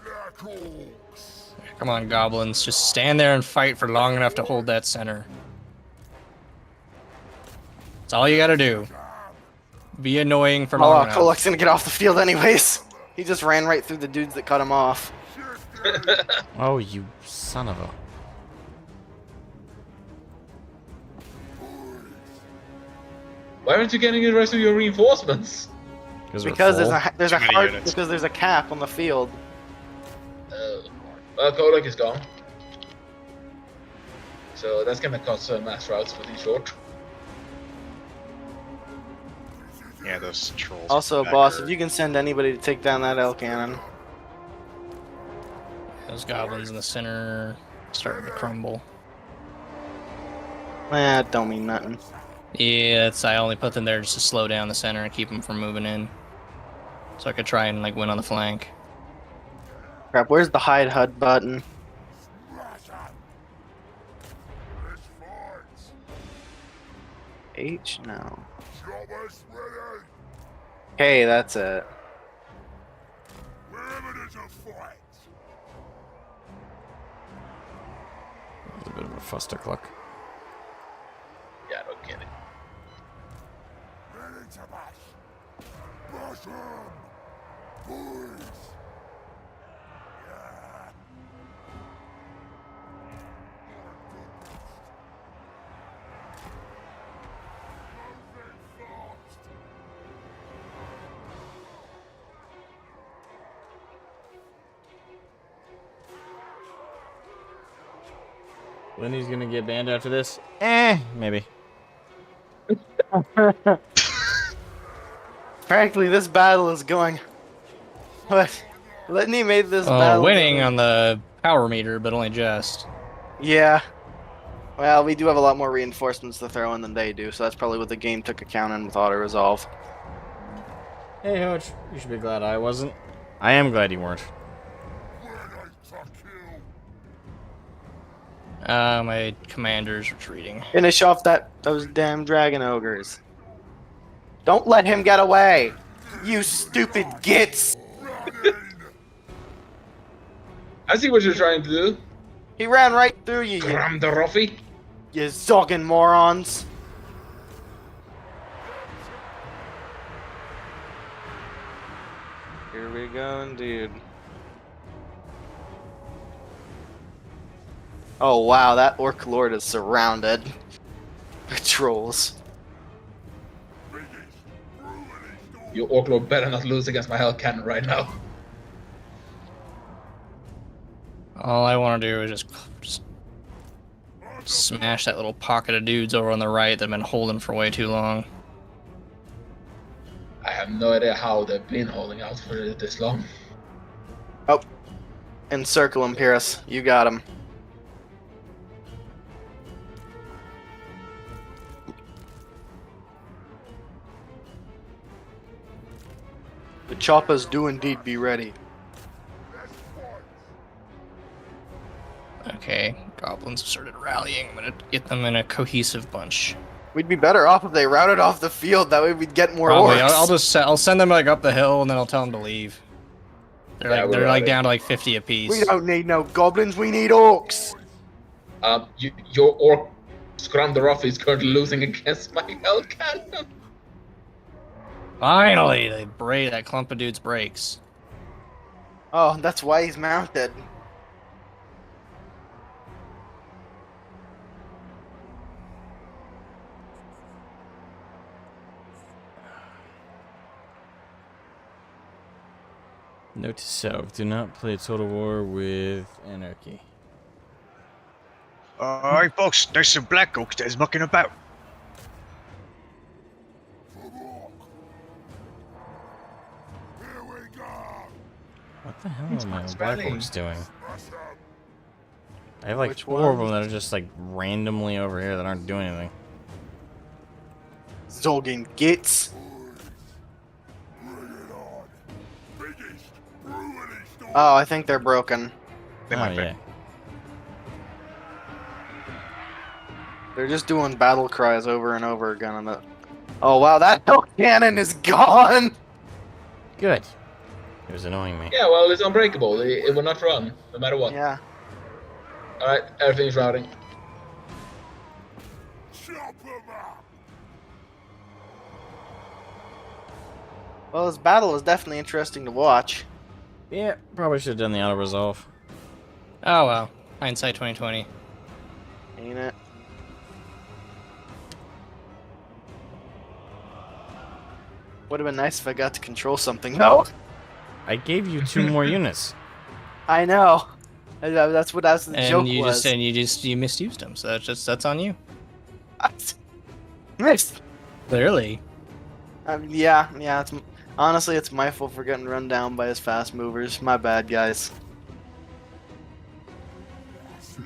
Black Orcs! Come on, goblins. Just stand there and fight for long enough to hold that center. That's all you gotta do. Be annoying for long enough. Kolak's gonna get off the field anyways. He just ran right through the dudes that cut him off. Oh, you son of a... Why aren't you getting the rest of your reinforcements? Because there's a Too many hard units. because there's a cap on the field. Well, Golak is gone. So that's gonna cause mass routes for these short. Yeah, those trolls. Also, back boss, are- if you can send anybody to take down that L cannon. Those goblins in the center starting to crumble. Don't mean nothing. Yeah, I only put them there just to slow down the center and keep them from moving in. So I could try and win on the flank. Crap, where's the hide HUD button? Let's fight! H? No. Choppers ready! Okay, that's it. We're ready to fight! It's a bit of a fustercluck. Yeah, no kidding. Ready to bash! Bash 'em! Boys! Yeah! Lenny's gonna get banned after this? Maybe. Frankly, this battle is going. But Litany made this battle. Winning on the power meter, but only just. Yeah. Well, we do have a lot more reinforcements to throw in than they do, so that's probably what the game took account in with auto resolve. Hey, Hodge. You should be glad I wasn't. I am glad you weren't. Ready to kill! My commander's retreating. Finish off those damn dragon ogres. Don't let him get away! You stupid gits! I see what you're trying to do. He ran right through you, Cram the Ruffy. you zogging morons! Here we go, indeed. Oh wow, that Orc Lord is surrounded. Trolls. You Orc Lord better not lose against my Hell Cannon right now. All I want to do is just smash that little pocket of dudes over on the right that have been holding for way too long. I have no idea how they've been holding out for this long. Oh. Encircle him, Pyrrhus. You got him. The choppers do indeed be ready. Okay, goblins have started rallying. I'm gonna get them in a cohesive bunch. We'd be better off if they routed off the field. That way we'd get more Probably. orcs. I'll send them like up the hill and then I'll tell them to leave. They're Yeah, like we're they're like routing. down to like 50 apiece. We don't need no goblins. We need orcs. Your Orc Scrum the Ruffy is currently losing against my Hell Cannon. Finally, that clump of dudes breaks. Oh, that's why he's mounted. Note to self: do not play Total War with Anarchy. Alright, folks, there's some black oaks that's mucking about. Here we go. What the hell are my Spanish. black orcs doing? Smash 'em. I have like Which 4 of one? them that are just like randomly over here that aren't doing anything. Zolgan gits. Bring it on. Biggest, brutally storm. Oh, I think they're broken. They Oh might be. yeah. They're just doing battle cries over and over again on the. Oh wow, that hell cannon is gone. Good. It was annoying me. Yeah, well, it's unbreakable. It will not run, no matter what. Yeah. Alright, everything's routing. Chop 'em up. Well, this battle is definitely interesting to watch. Yeah, probably should have done the auto resolve. Oh well, hindsight 2020. Ain't it? Would have been nice if I got to control something. No. I gave you 2 more units. I know. That's what the joke And you was. you misused them, so that's on you. Missed. Clearly. Yeah. Honestly, it's my fault for getting run down by his fast movers. My bad, guys.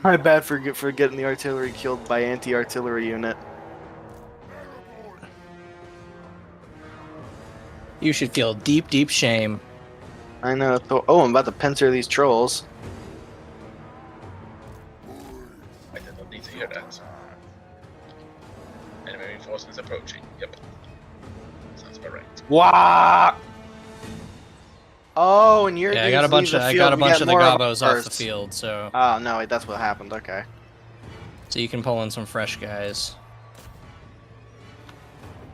My bad for getting the artillery killed by anti-artillery unit. You should feel deep, deep shame. I know. Oh, I'm about to pincer these trolls. I did not need to hear that. Enemy reinforcements approaching. Yep. Sounds about right. Wow. Oh, and you're. Yeah, I got a bunch of the gobos off the field, so Oh no, wait, that's what happened. Okay. you can pull in some fresh guys.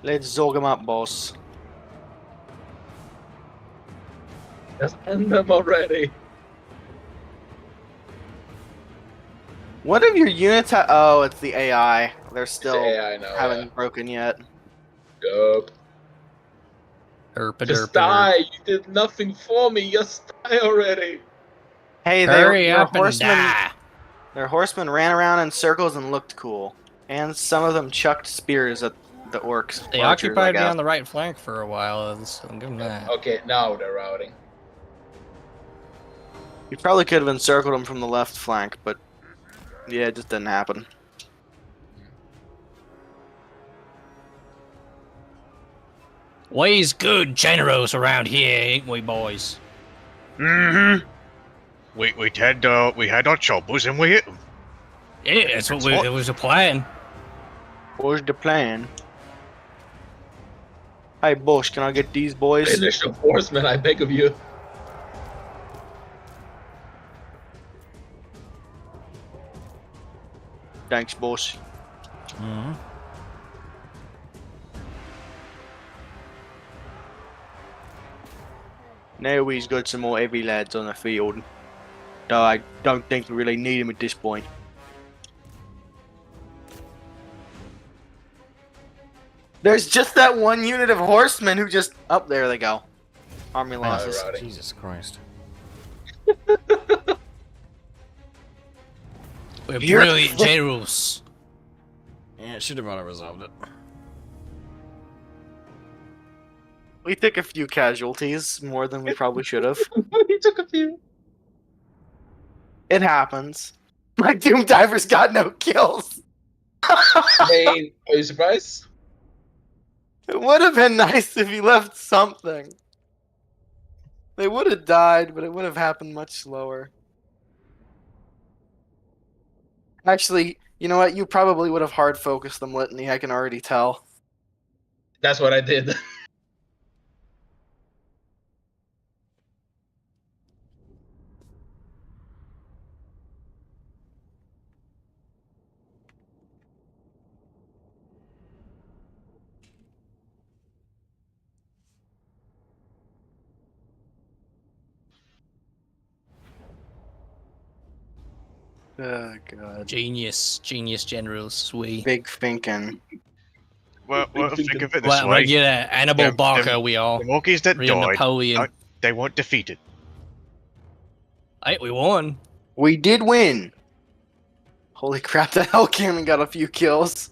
Let's zog them up, boss. Just end them already. What if your units oh, it's the AI. They're still AI now, haven't broken yet. Dope. Just die. You did nothing for me. Just die already. Hey, Hurry their up and horsemen. die. Their horsemen ran around in circles and looked cool. And some of them chucked spears at the orcs. They archers, occupied I me guess. on the right flank for a while, so I'll give them that. Okay, now they're routing. You probably could have encircled them from the left flank, but yeah, it just didn't happen. We's good generals around here, ain't we, boys? Mm-hmm. We had our troubles and we hit them. Yeah, that's what it was a plan. What's the plan? Hey, boss, can I get these boys? Finish the horseman, I beg of you. Thanks, boss. Mm-hmm. Now we've got some more heavy lads on the field. Though I don't think we really need them at this point. There's just that one unit of horsemen who just... Up there they go. Army losses. Rowdy. Jesus Christ. We're You're- brilliant generals. Yeah, should have resolved it. We took a few casualties, more than we probably should have. He took a few. It happens. My Doom Divers got no kills. Hey, are you surprised? It would have been nice if he left something. They would have died, but it would have happened much slower. Actually, you know what? You probably would have hard focused them, Litany. I can already tell. That's what I did. Oh god. Genius generals. We. Big thinking. Well, think of it this Well, way. regular Hannibal Them- Barker, them- we are. The Wookiees that Real died, Napoleon. they weren't defeated. Hey, we won. We did win. Holy crap, that Hell Cannon got a few kills.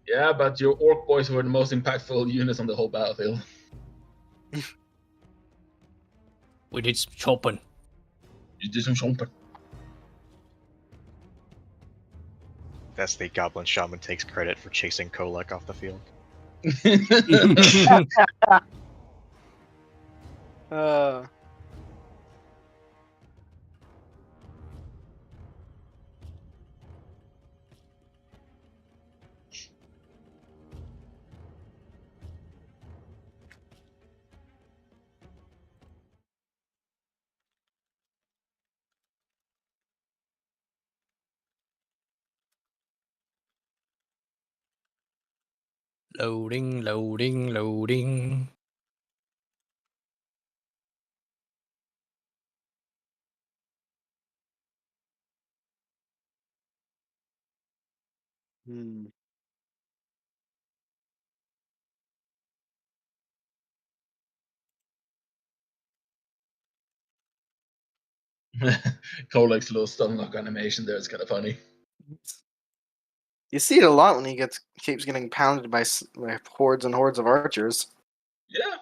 Yeah, but your orc boys were the most impactful units on the whole battlefield. We did some chopping. You did some jumping. That's the Goblin Shaman takes credit for chasing Kolek off the field. Uh, Loading, loading, loading. hmm. Kolek's little stun lock animation there is kind of funny. You see it a lot when he keeps getting pounded by hordes and hordes of archers. Yeah.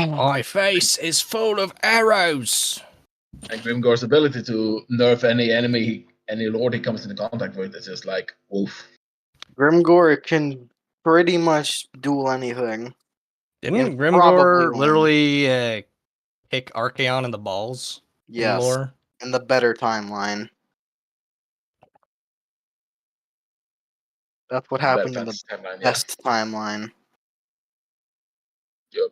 My face is full of arrows. And Grimgor's ability to nerf any enemy, any lord he comes into contact with is just like, oof. Grimgor can pretty much duel anything. Didn't And Grimgor probably won. literally kick Archaon in the balls? in the Yes, lore? in the better timeline. That's what happened in the Timeline, yeah. best timeline. Yep.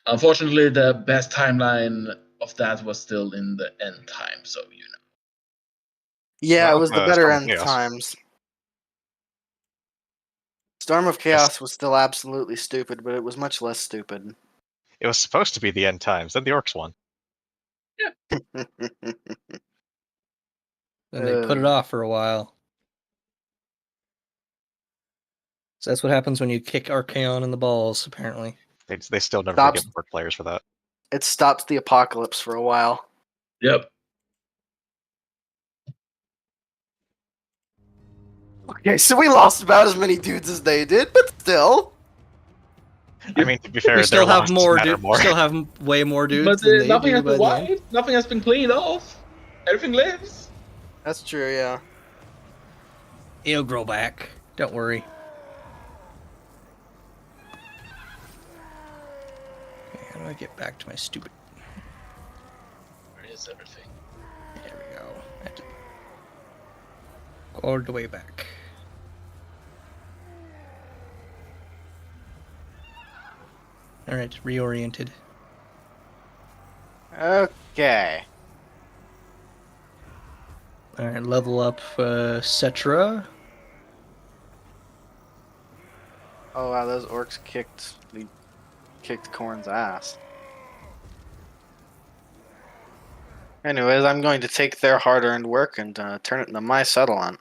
Unfortunately, the best timeline of that was still in the end time, so you know. Yeah, Well, it was the Storm better of end Chaos. times. Storm of Chaos was still absolutely stupid, but it was much less stupid. It was supposed to be the end times, then the orcs won. Then they put it off for a while. So that's what happens when you kick Archaon in the balls, apparently. They still never Stops- forgive orc players for that. It stops the apocalypse for a while. Yep. Okay, so we lost about as many dudes as they did, but still. I mean, to be fair, We still their have losses more. matter more. Still have way more dudes. But than they nothing do has by been the end. wiped. Nothing has been cleaned off. Everything lives. That's true, yeah. It'll grow back. Don't worry. Okay, How do I get back to my stupid... Where is everything? There we go. I have to go all the way back. Alright, reoriented. Okay. Alright, level up Cetra. Oh wow, those orcs kicked Corn's ass. Anyways, I'm going to take their hard-earned work and turn it into my settlement.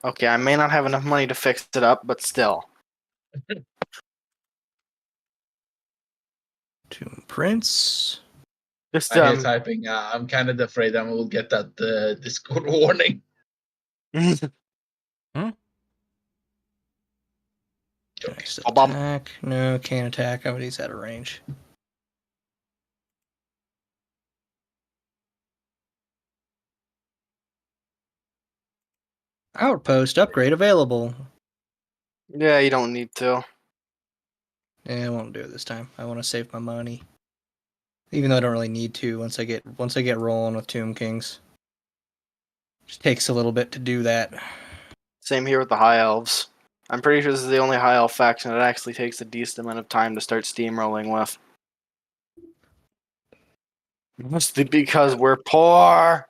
Okay, I may not have enough money to fix it up, but still. Tomb Prince. Just I hear typing. I'm kind of afraid I will get that Discord warning. Next Bob. attack. No, can't attack. He's out of range. Outpost upgrade available. Yeah, you don't need to. Yeah, I won't do it this time. I want to save my money. Even though I don't really need to once I get rolling with Tomb Kings. Just takes a little bit to do that. Same here with the High Elves. I'm pretty sure this is the only High Elf faction that actually takes a decent amount of time to start steamrolling with. Mostly because we're poor.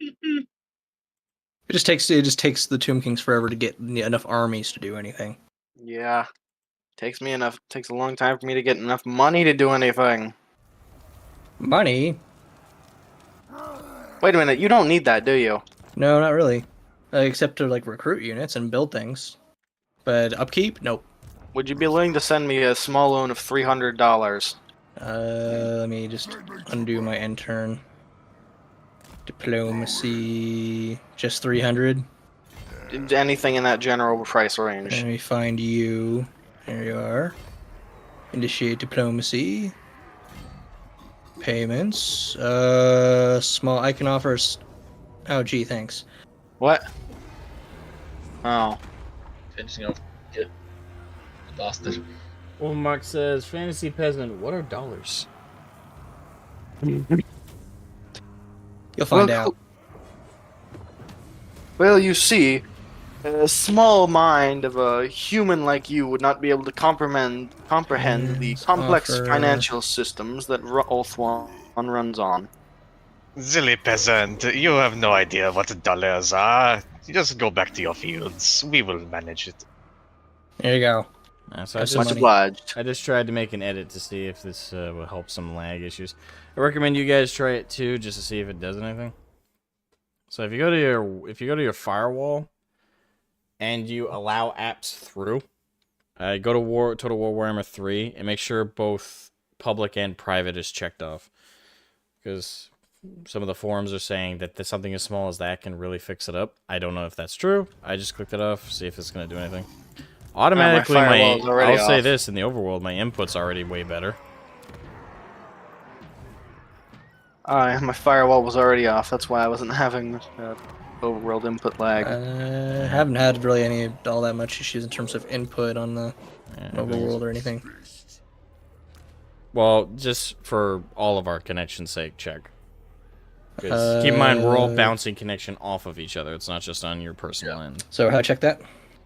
It just takes the Tomb Kings forever to get enough armies to do anything. Yeah. Takes a long time for me to get enough money to do anything. Money? Wait a minute, you don't need that, do you? No, not really. Except to like recruit units and build things. But upkeep? Nope. Would you be willing to send me a small loan of $300? Let me just undo my end turn. Diplomacy, just 300. Anything in that general price range. Let me find you. There you are. Initiate diplomacy. Payments. Small. I can offer. Oh, gee, thanks. What? Oh. Finishing off. Get bastard. Well, Mark says, Fantasy Peasant, what are dollars? You'll find out. Well, you see, a small mind of a human like you would not be able to comprehend the complex offer. financial systems that Ulthuan runs on. Silly peasant, you have no idea what dollars are. You just go back to your fields. We will manage it. There you go. So That's Much money. obliged. I just tried to make an edit to see if this will help some lag issues. I recommend you guys try it too, just to see if it does anything. So if you go to your firewall and you allow apps through, go to Total War Warhammer 3 and make sure both public and private is checked off, because some of the forums are saying that something as small as that can really fix it up. I don't know if that's true. I just clicked it off, see if it's going to do anything. Automatically, firewall's already I'll say off. this, in the overworld, my input's already way better. My firewall was already off. That's why I wasn't having overworld input lag. Haven't had really all that much issues in terms of input on the overworld or anything. Well, just for all of our connection's sake, check. 'Cause keep in mind, we're all bouncing connection off of each other. It's not just on your personal end. So how to check that?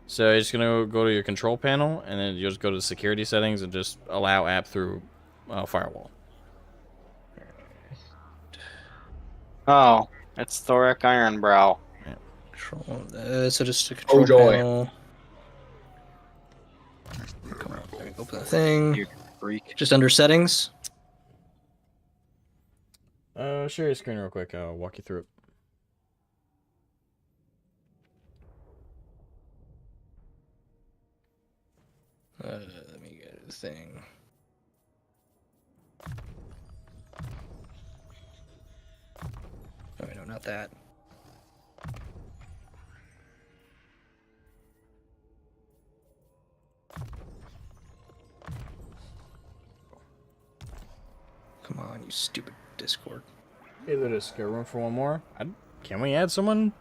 So you're just going to go to your control panel, and then you'll just go to the security settings and just allow app through firewall. Oh, it's Thoric Ironbrow. Control. So just a control joy. panel. Come on, let me open the thing. You freak. Just under settings. Share your screen real quick. I'll walk you through it. Let me get the thing. Oh, no, not that. Come on, you stupid Discord. Hey, there's room for one more. Can we add someone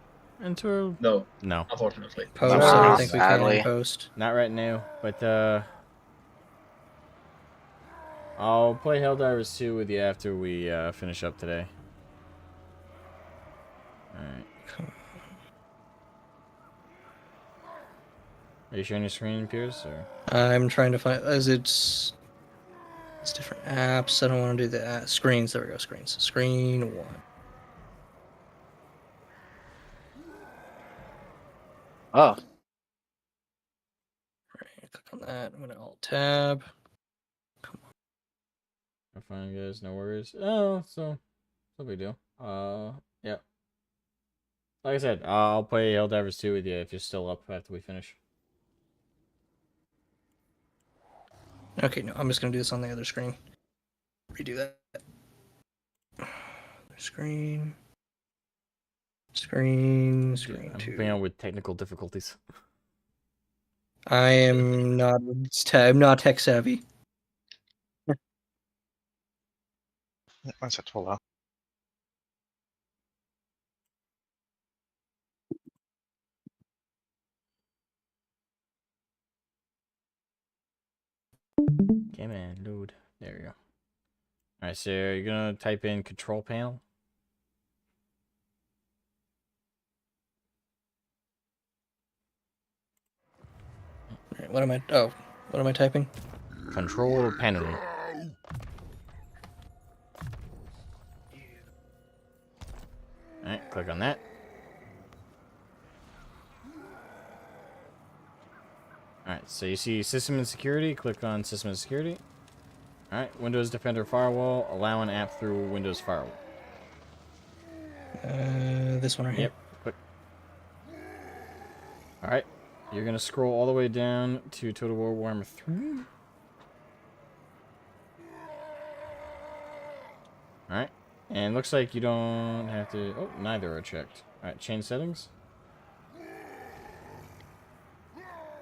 into No, No, unfortunately. Post, I Ah, don't think we can sadly. post. not right now. But I'll play Helldivers 2 with you after we finish up today. Alright. Are you sharing your screen, Pierce? Or? I'm trying to find. It's different apps. I don't want to do the screens. There we go. Screens. Screen 1. Oh, Right, click on that. I'm gonna Alt Tab. I'm fine, guys. No worries. Oh, so no big deal. Yeah. Like I said, I'll play Helldivers 2 with you if you're still up after we finish. Okay, no, I'm just gonna do this on the other screen. Redo that. Screen. Screen. Screen I'm 2. helping out with technical difficulties. I am not. I'm not tech savvy. One set to allow. Okay, man, load. There we go. Alright, so you're gonna type in control panel. Right, what am I? Oh, what am I typing? Control panel. Alright, click on that. Alright, so you see System and Security. Click on System and Security. Alright, Windows Defender Firewall. Allow an app through Windows Firewall. This one right here. Yep, click. Alright, you're going to scroll all the way down to Total War Warhammer 3. Alright, and looks like you don't have to... Oh, neither are checked. Alright, change settings.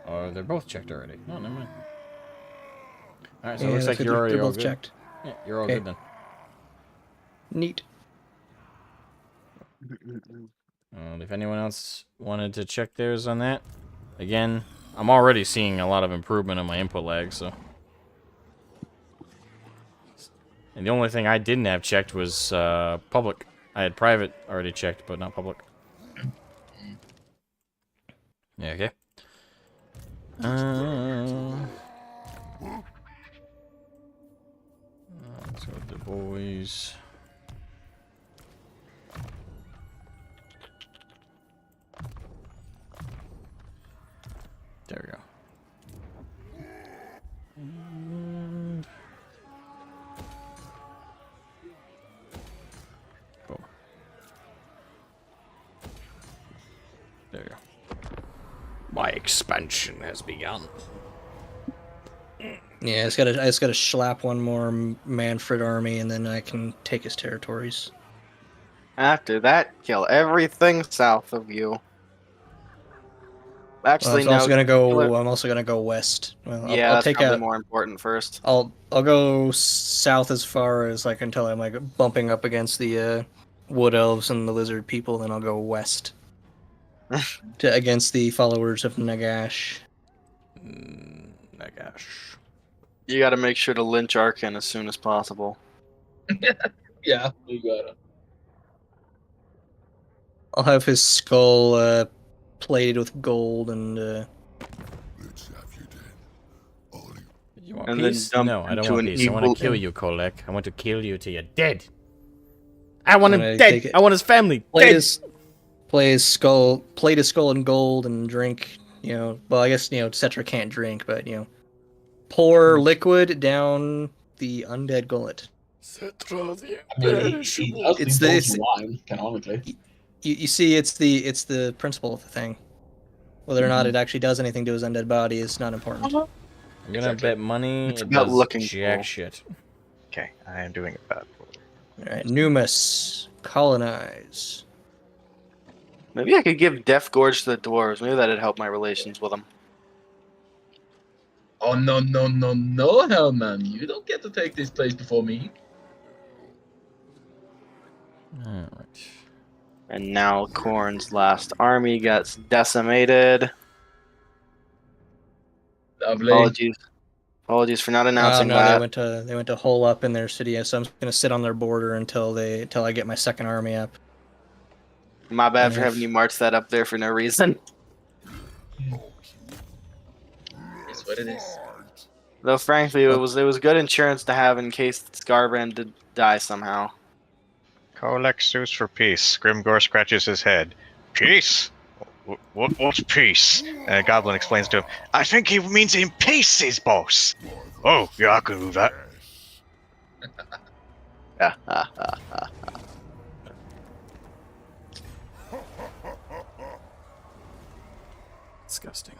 Or they're both checked already. No, never mind. Alright, so it looks like you're already they're all both good. checked. Yeah, you're all Okay. good then. Neat. If anyone else wanted to check theirs on that, again, I'm already seeing a lot of improvement on my input lag, so. And the only thing I didn't have checked was public. I had private already checked, but not public. Yeah, okay. Let's go with the boys. There we go. And... Boom. There you go. My expansion has begun. Yeah, I just gotta slap one more Manfred army, and then I can take his territories. after that, kill everything south of you. Actually, I'm also gonna go. kill it- I'm also gonna go west. Well, yeah, I'll that's take probably out. more important first. I'll go south as far as like until I'm like bumping up against the wood elves and the lizard people. Then I'll go west against the followers of Nagash. Nagash. You got to make sure to lynch Arkan as soon as possible. Yeah, you got it. I'll have his skull plated with gold and. Let's have you then. All you You want And then peace? dump No, I don't into want an peace. I want evil- to kill you, Kolek. I want to kill you till you're dead. I want him Can I dead. take it? I want his family plate dead. his skull in gold and drink, well, I guess, Cetra can't drink, but, pour liquid down the undead gullet. Cetra the I mean, he imperishable. does It's drink the- both wine, canonically. You see, it's the principle of the thing. Whether or not it actually does anything to his undead body is not important. I'm gonna Exactly. bet money It's it about does looking jack cool. shit. Okay, I am doing it bad. Alright, Numus. Colonize. Maybe I could give Death Gorge to the dwarves. Maybe that'd help my relations with them. Oh, no, Hellman. You don't get to take this place before me. Alright. And now Khorne's last army gets decimated. Lovely. Apologies Apologies for not announcing no, that. they went to hole up in their city, so I'm gonna sit on their border until I get my second army up. My bad for If- having you march that up there for no reason. It's what it is. Though frankly, it was good insurance to have in case Scarbrand did die somehow. Kolek sues for peace. Grimgor scratches his head. Peace? What's peace? And Goblin explains to him, I think he means in pieces, boss. Oh, yeah, I can move that. Yeah. Disgusting.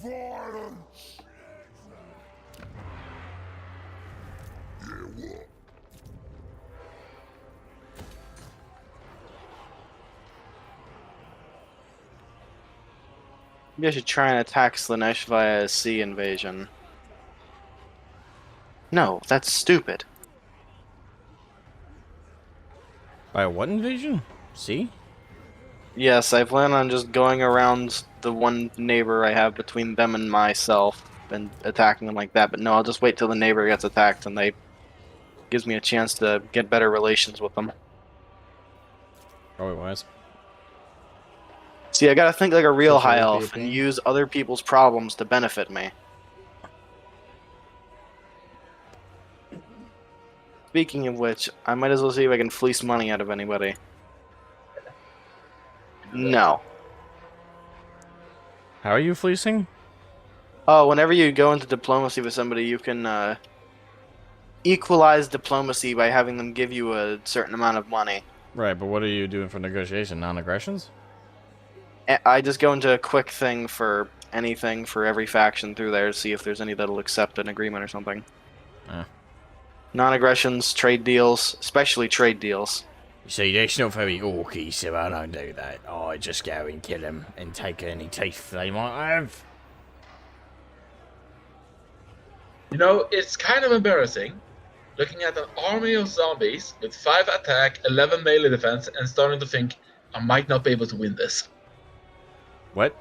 Violence! Yeah, what? Maybe I should try and attack Slanesh via a sea invasion. No, that's stupid. By what invasion? See? Yes, I plan on just going around the one neighbor I have between them and myself and attacking them like that. But no, I'll just wait till the neighbor gets attacked and they gives me a chance to get better relations with them. Probably wise. See, I gotta think like a real Social high would be a elf and pain. use other people's problems to benefit me. Speaking of which, I might as well see if I can fleece money out of anybody. No. How are you fleecing? Oh, whenever you go into diplomacy with somebody, you can equalize diplomacy by having them give you a certain amount of money. Right, but what are you doing for negotiation? Non-aggressions? I just go into a quick thing for anything for every faction through there to see if there's any that'll accept an agreement or something. Ah. Non-aggressions, trade deals, especially trade deals. You see, that's not very orky, so I don't do that. I just go and kill them and take any teeth they might have. You know, it's kind of embarrassing looking at an army of zombies with 5 attack, 11 melee defense, and starting to think I might not be able to win this. What?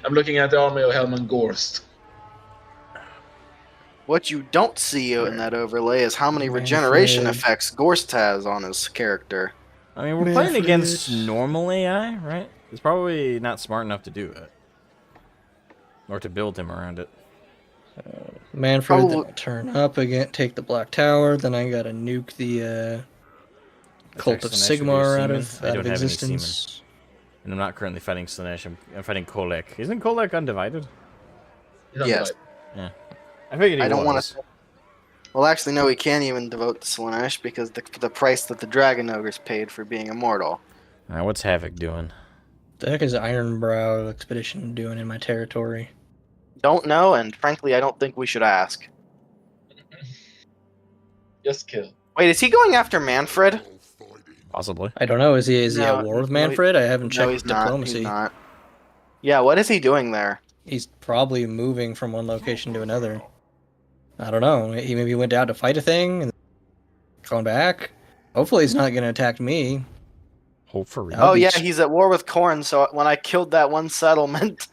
I'm looking at the army of Helman Gorst. What you don't see in that overlay is how many Manfred. regeneration effects Gorst has on his character. I mean, we're playing against normal AI, right? It's probably not smart enough to do it. Or to build him around it. Manfred, Oh. then I'll turn up again, take the Black Tower, then I gotta nuke the Cult of Slanesh with your Sigmar out seamen? of I don't have any existence. And I'm not currently fighting Slanesh, I'm fighting Kolek. Isn't Kolek undivided? You know, Yes. like, I figured he I don't want was. to. Well, actually, no, we can't even devote to Slanesh because the price that the Dragon Ogres paid for being immortal. Alright, what's Havoc doing? The heck is Ironbrow expedition doing in my territory? Don't know, and frankly, I don't think we should ask. just kill. Wait, is he going after Manfred? Possibly. I don't know. Is he No, at war with no, he- Manfred? I haven't No, checked he's not. diplomacy. He's not. Yeah, what is he doing there? He's probably moving from one location to another. I don't know. He maybe went out to fight a thing and coming back. Hopefully, he's not going to attack me. Hope for real. That'll Oh be yeah, ch- he's at war with Khorne, so when I killed that one settlement,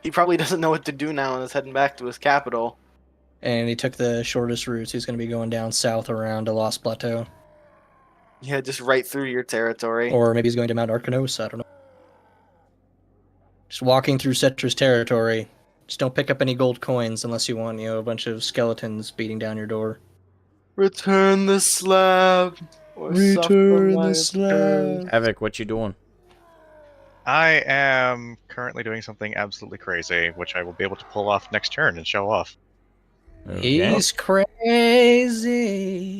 he probably doesn't know what to do now and is heading back to his capital. And he took the shortest routes. He's going to be going down south around to Lost Plateau. Yeah, just right through your territory. Or maybe he's going to Mount Arcanos. I don't know. Just walking through Cetra's territory. Just don't pick up any gold coins unless you want, a bunch of skeletons beating down your door. Return the slab. Or suffer my curse. Havoc, what you doing? I am currently doing something absolutely crazy, which I will be able to pull off next turn and show off. Okay. He's crazy.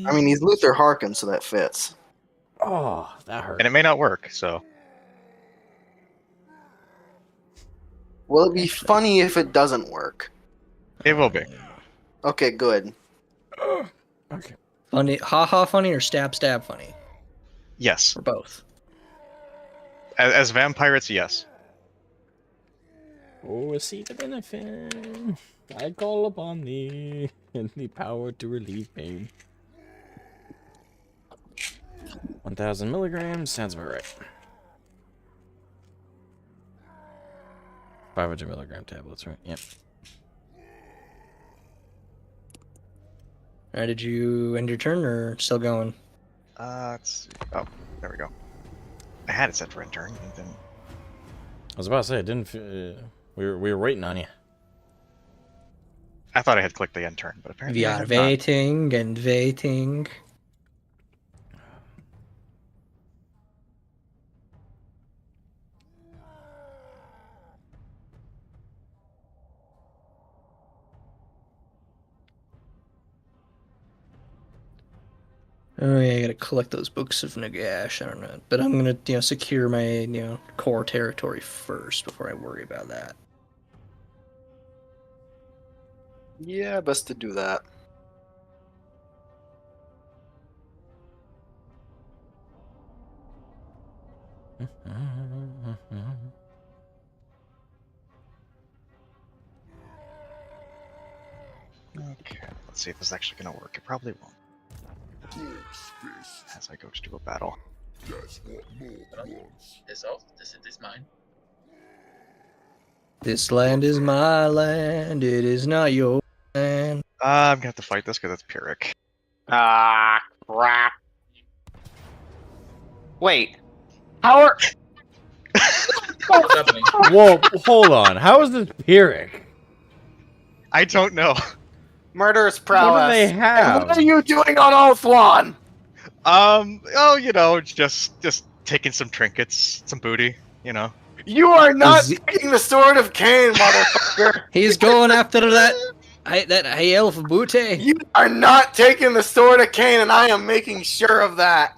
I mean, he's Luther Harkin, so that fits. Oh, that hurt. And it may not work, so. Will it be funny if it doesn't work? It will be. Okay, good. Okay. Funny, ha funny, or stab funny, Yes. or both. As vampires, yes. Oh, see the benefit. I call upon thee and the power to relieve pain. 1,000 milligrams sounds about right. 500 milligram tablets, right? Yep. Alright, did you end your turn or still going? Let's see. Oh, there we go. I had it set for intern, and then I was about to say, it didn't. We were waiting on you. I thought I had clicked the intern, but apparently We I are had not. waiting and waiting. Oh yeah, I gotta collect those books of Nagash. I don't know, but I'm gonna secure my core territory first before I worry about that. Yeah, best to do that. Okay, let's see if this is actually gonna work. It probably won't. Dog's fist. As I go to do a battle. That's what more wants. This off. This is mine. This land is my land. It is not your land. I'm gonna have to fight this because it's Pyrrhic. Ah, crap. Wait. How are... What's happening? Whoa, hold on. How is this Pyrrhic? I don't know. Murderous prowess. What do they And have? what are you doing on Oathwan? Oh, just taking some trinkets, some booty, you know. You are not Is he- taking the sword of Cain, motherfucker. He's going after that high elf booty. You are not taking the sword of Cain, and I am making sure of that.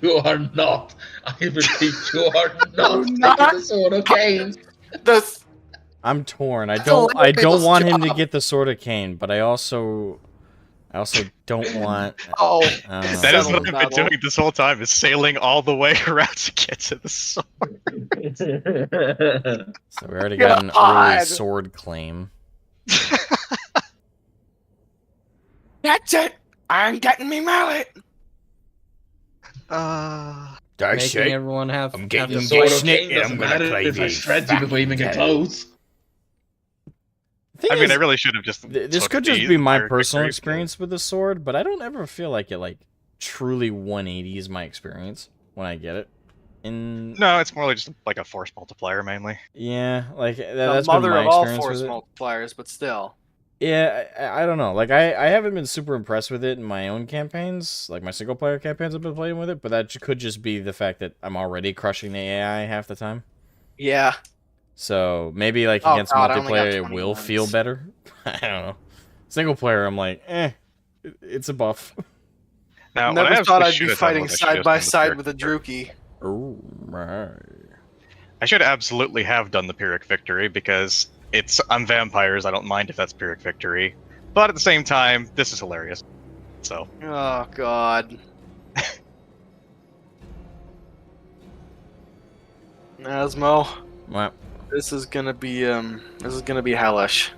You are not. I repeat, you are not Not- taking the sword of Cain. The I'm torn. I That's don't a want people's him to job. get the sword of Cain, but I also don't want. oh, Uh, That is Settle what the I've been battle. doing this whole time, is sailing all the way around to get to the sword. so we already got an early God. sword claim. that's it. I'm getting me mallet. Making everyone have. I'm have getting The to sword of Snake, Cain and I'm doesn't gonna matter play if I the shred you before you even get fucking- close. Thing I mean, is, I really should have just. this took could just the be my Pyrrhic personal victory. experience with the sword, but I don't ever feel like it truly 180s my experience when I get it. In No, it's more like just like a force multiplier mainly. yeah, like The that's been mother my of all experience force with it. multipliers, but still. Yeah, I don't know. Like I haven't been super impressed with it in my own campaigns, like my single player campaigns I've been playing with it, but that could just be the fact that I'm already crushing the AI half the time. Yeah. So maybe like Oh, against God, I only got multiplayer it 20 will feel ones. better. I don't know. Single player I'm like, it's a buff. Now, Never what I thought absolutely I'd should be have done fighting was I should have side by done the side Pyrrhic with a victory. Druki. Oh my. I should absolutely have done the Pyrrhic victory because I'm vampires. I don't mind if that's Pyrrhic victory, but at the same time, this is hilarious. So Oh God. Asmo, Well, this is gonna be hellish.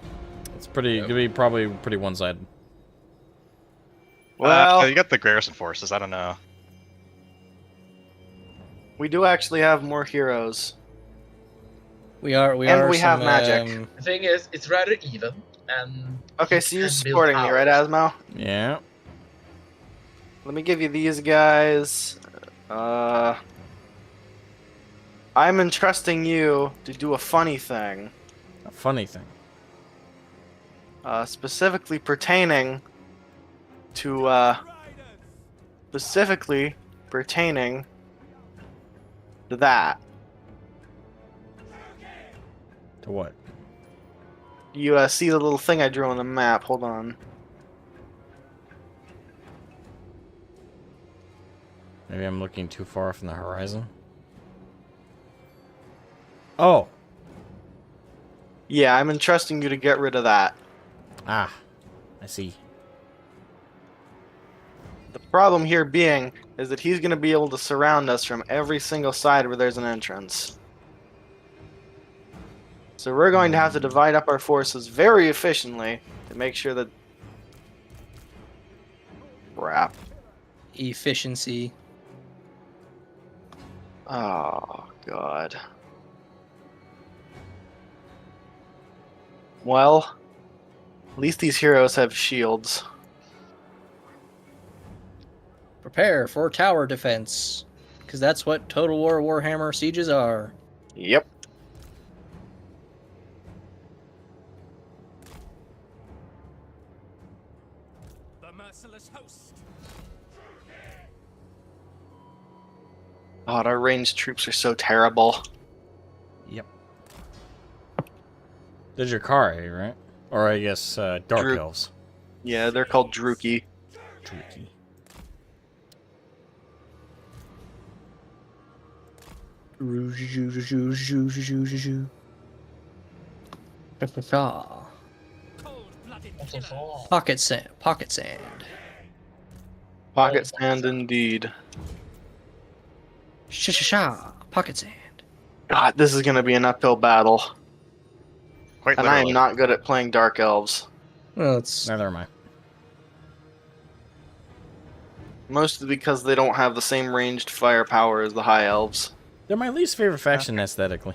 it's gonna be probably pretty one-sided. Well, you got the garrison forces. I don't know. we do actually have more heroes. We are. We And are. we have some, magic. The thing is, it's rather even, and Okay, you so you're can build supporting me, right, towers. Asmo? Yeah. Let me give you these guys. I'm entrusting you to do a funny thing, A funny thing. specifically pertaining to that. To what? You see the little thing I drew on the map. Hold on. Maybe I'm looking too far from the horizon. Oh. Yeah, I'm entrusting you to get rid of that. Ah. I see. The problem here being is that he's going to be able to surround us from every single side where there's an entrance. So we're going to have to divide up our forces very efficiently to make sure that... Crap. efficiency. Oh, God. Well, at least these heroes have shields. Prepare for tower defense, because that's what Total War Warhammer sieges are. Yep. The merciless host. God, our ranged troops are so terrible. Yep. The Drakari, right? Or I guess Dark Dru- Elves. Yeah, they're called Druki. Tricky. Cold-blooded I'm so killer. sorry. Pocket sand. Pocket sand. Pocket sand indeed. Sha. Pocket sand. God, this is gonna be an uphill battle. Quite And I literally. am not good at playing Dark Elves. Well, it's Neither am I. Mostly because they don't have the same ranged firepower as the High Elves. They're my least favorite faction aesthetically.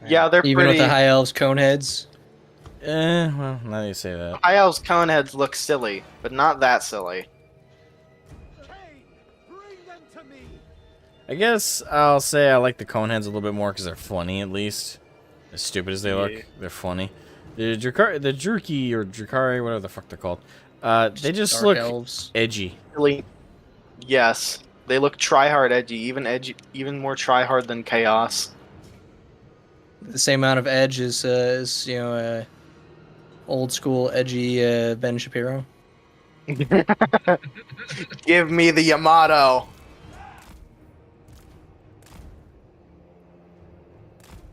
Yeah, they're even pretty... with the high elves cone heads. Well, now that you say that. High Elves coneheads look silly, but not that silly. Hey, bring them to me. I guess I'll say I like the Coneheads a little bit more because they're funny, at least. As stupid as they look, Yeah. they're funny. The Druki or Drakari, whatever the fuck they're called, they just Dark look elves. edgy. Really, yes, they look try-hard edgy, even more try-hard than Chaos. The same amount of edge as old school edgy Ben Shapiro. Give me the Yamato.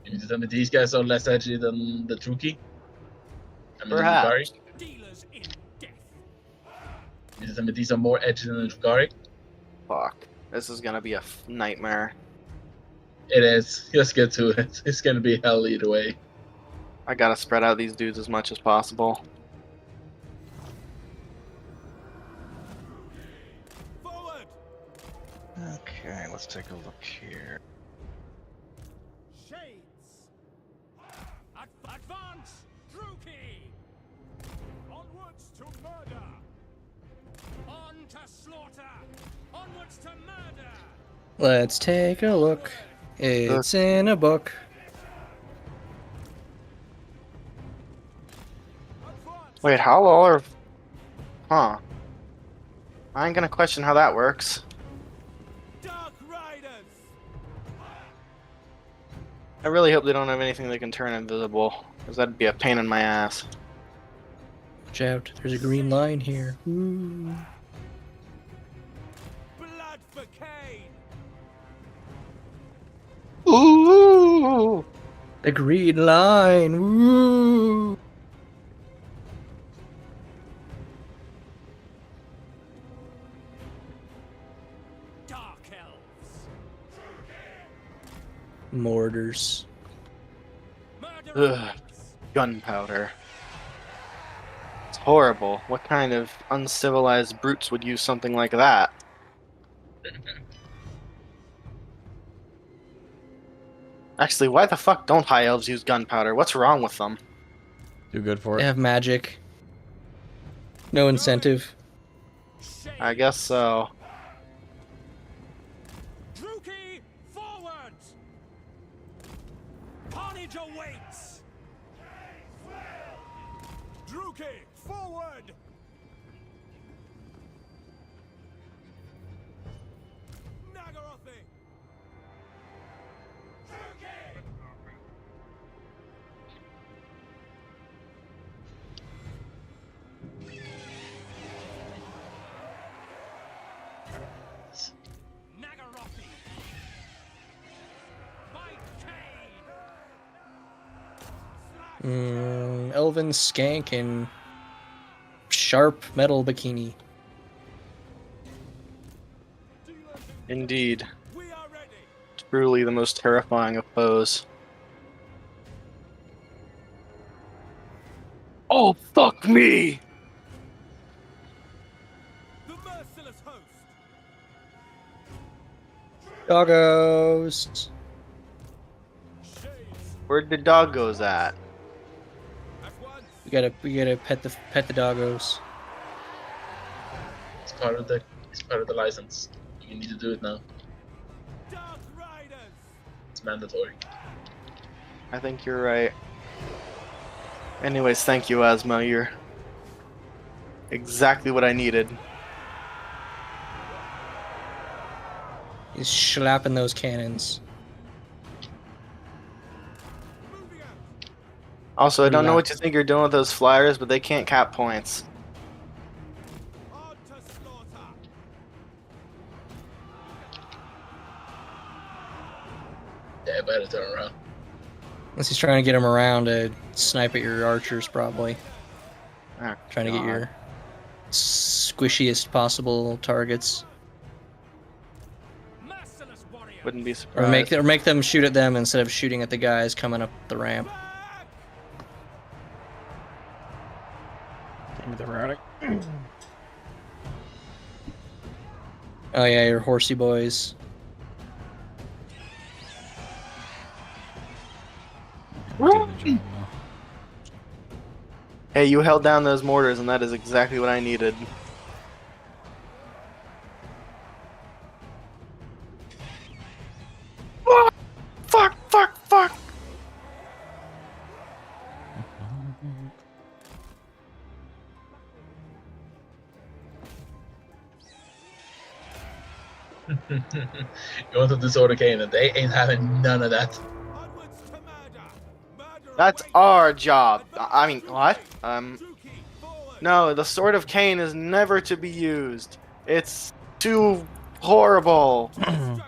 You mean to tell me these guys are less edgy than the Druki? I mean, Perhaps. the Drukhari? Dealers in death. You mean to tell me these are more edgy than the Drukhari? Fuck, this is gonna be a nightmare. It is. Let's get to it. It's gonna be hell either way. I gotta spread out these dudes as much as possible. Forward. Okay, let's take a look here. Shades. Advance. Druki. Onwards to murder. On to slaughter. Onwards to murder. Let's take a look. It's in a book. Advance. Wait, how all are... Huh. I ain't gonna question how that works. Dark Riders. I really hope they don't have anything that can turn invisible, because that'd be a pain in my ass. Watch out. There's a green line here. Ooh. Blood for Cain. Ooh! The green line. Woo! Dark Elves. Mortars. Murder. Ugh. Gunpowder. It's horrible. What kind of uncivilized brutes would use something like that? Actually, why the fuck don't high elves use gunpowder? What's wrong with them? Too good for They it. have magic. No incentive. Shades. I guess so. Druki, forward! Carnage awaits! Druki, forward! Nagarothi! Nagarothi! By Cain! Elven skank in sharp metal bikini. Indeed. We are ready! Truly the most terrifying of foes. Oh, fuck me! Doggos. Where'd the doggos at? We gotta pet the doggos. It's part of the license. You need to do it now. Dark Riders! It's mandatory. I think you're right. Anyways, thank you, Asmo. You're exactly what I needed. He's slapping those cannons. Also, I don't know what you think you're doing with those flyers, but they can't cap points. On to slaughter! Yeah, better turn around. Unless he's trying to get him around to snipe at your archers, probably. Oh, Trying to get God. your squishiest possible targets. Merciless warrior! Wouldn't be Or surprised. make them shoot at them instead of shooting at the guys coming up the ramp. Give me the routing. Oh yeah, your horsey boys. Hey, you held down those mortars, and that is exactly what I needed. Fuck! Fuck! Fuck! You want to disorder Canaan? They ain't having none of that. Onwards to murder! Murder That's awaits! our job. I mean, what? Dookie, forward! No, the Sword of Cain is never to be used. It's too horrible. Destruction!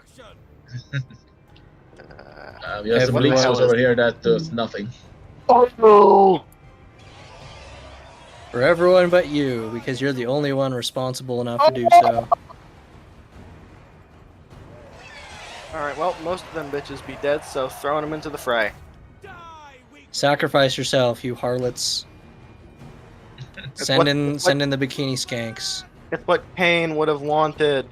We have some Everyone bleak souls is- over here that does nothing. Oh no! For everyone but you, because you're the only one responsible enough to do so. Alright, well, most of them bitches be dead, so throwing them into the fray. Die, weak Sacrifice yourself, you harlots. Send in the bikini skanks. It's what Cain would have wanted.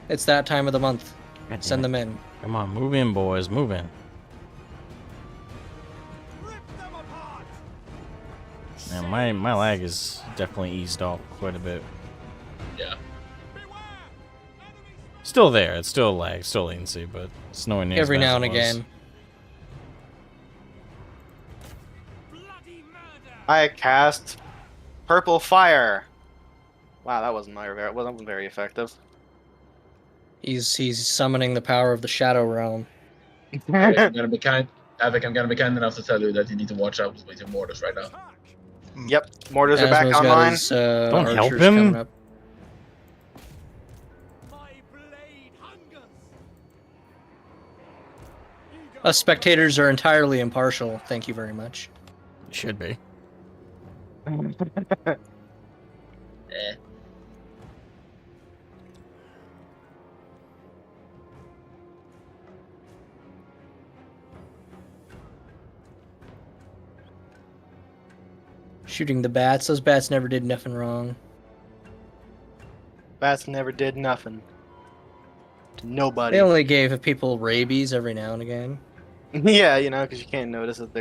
It's that time of the month. God damn Send it. them in. Come on, move in, boys, move in. rip them apart! Man, my lag is definitely eased off quite a bit. Yeah. Beware! Enemy Still there, it's still lag, still latency, but it's nowhere near as Every bad now as and it was. again. bloody murder! I cast Purple Fire. Wow, that wasn't very effective. He's summoning the power of the Shadow Realm. Havoc, I'm gonna be kind enough to tell you that you need to watch out with your mortars right now. Attack! Yep, mortars are back Asmo's got online. his, Don't help archers him. coming up. My blade hungers! Us spectators are entirely impartial. Thank you very much. Should be. Eh. Shooting the bats. Those bats never did nothing wrong. Bats never did nothing. To nobody. They only gave people rabies every now and again. Yeah, you know, because you can't notice that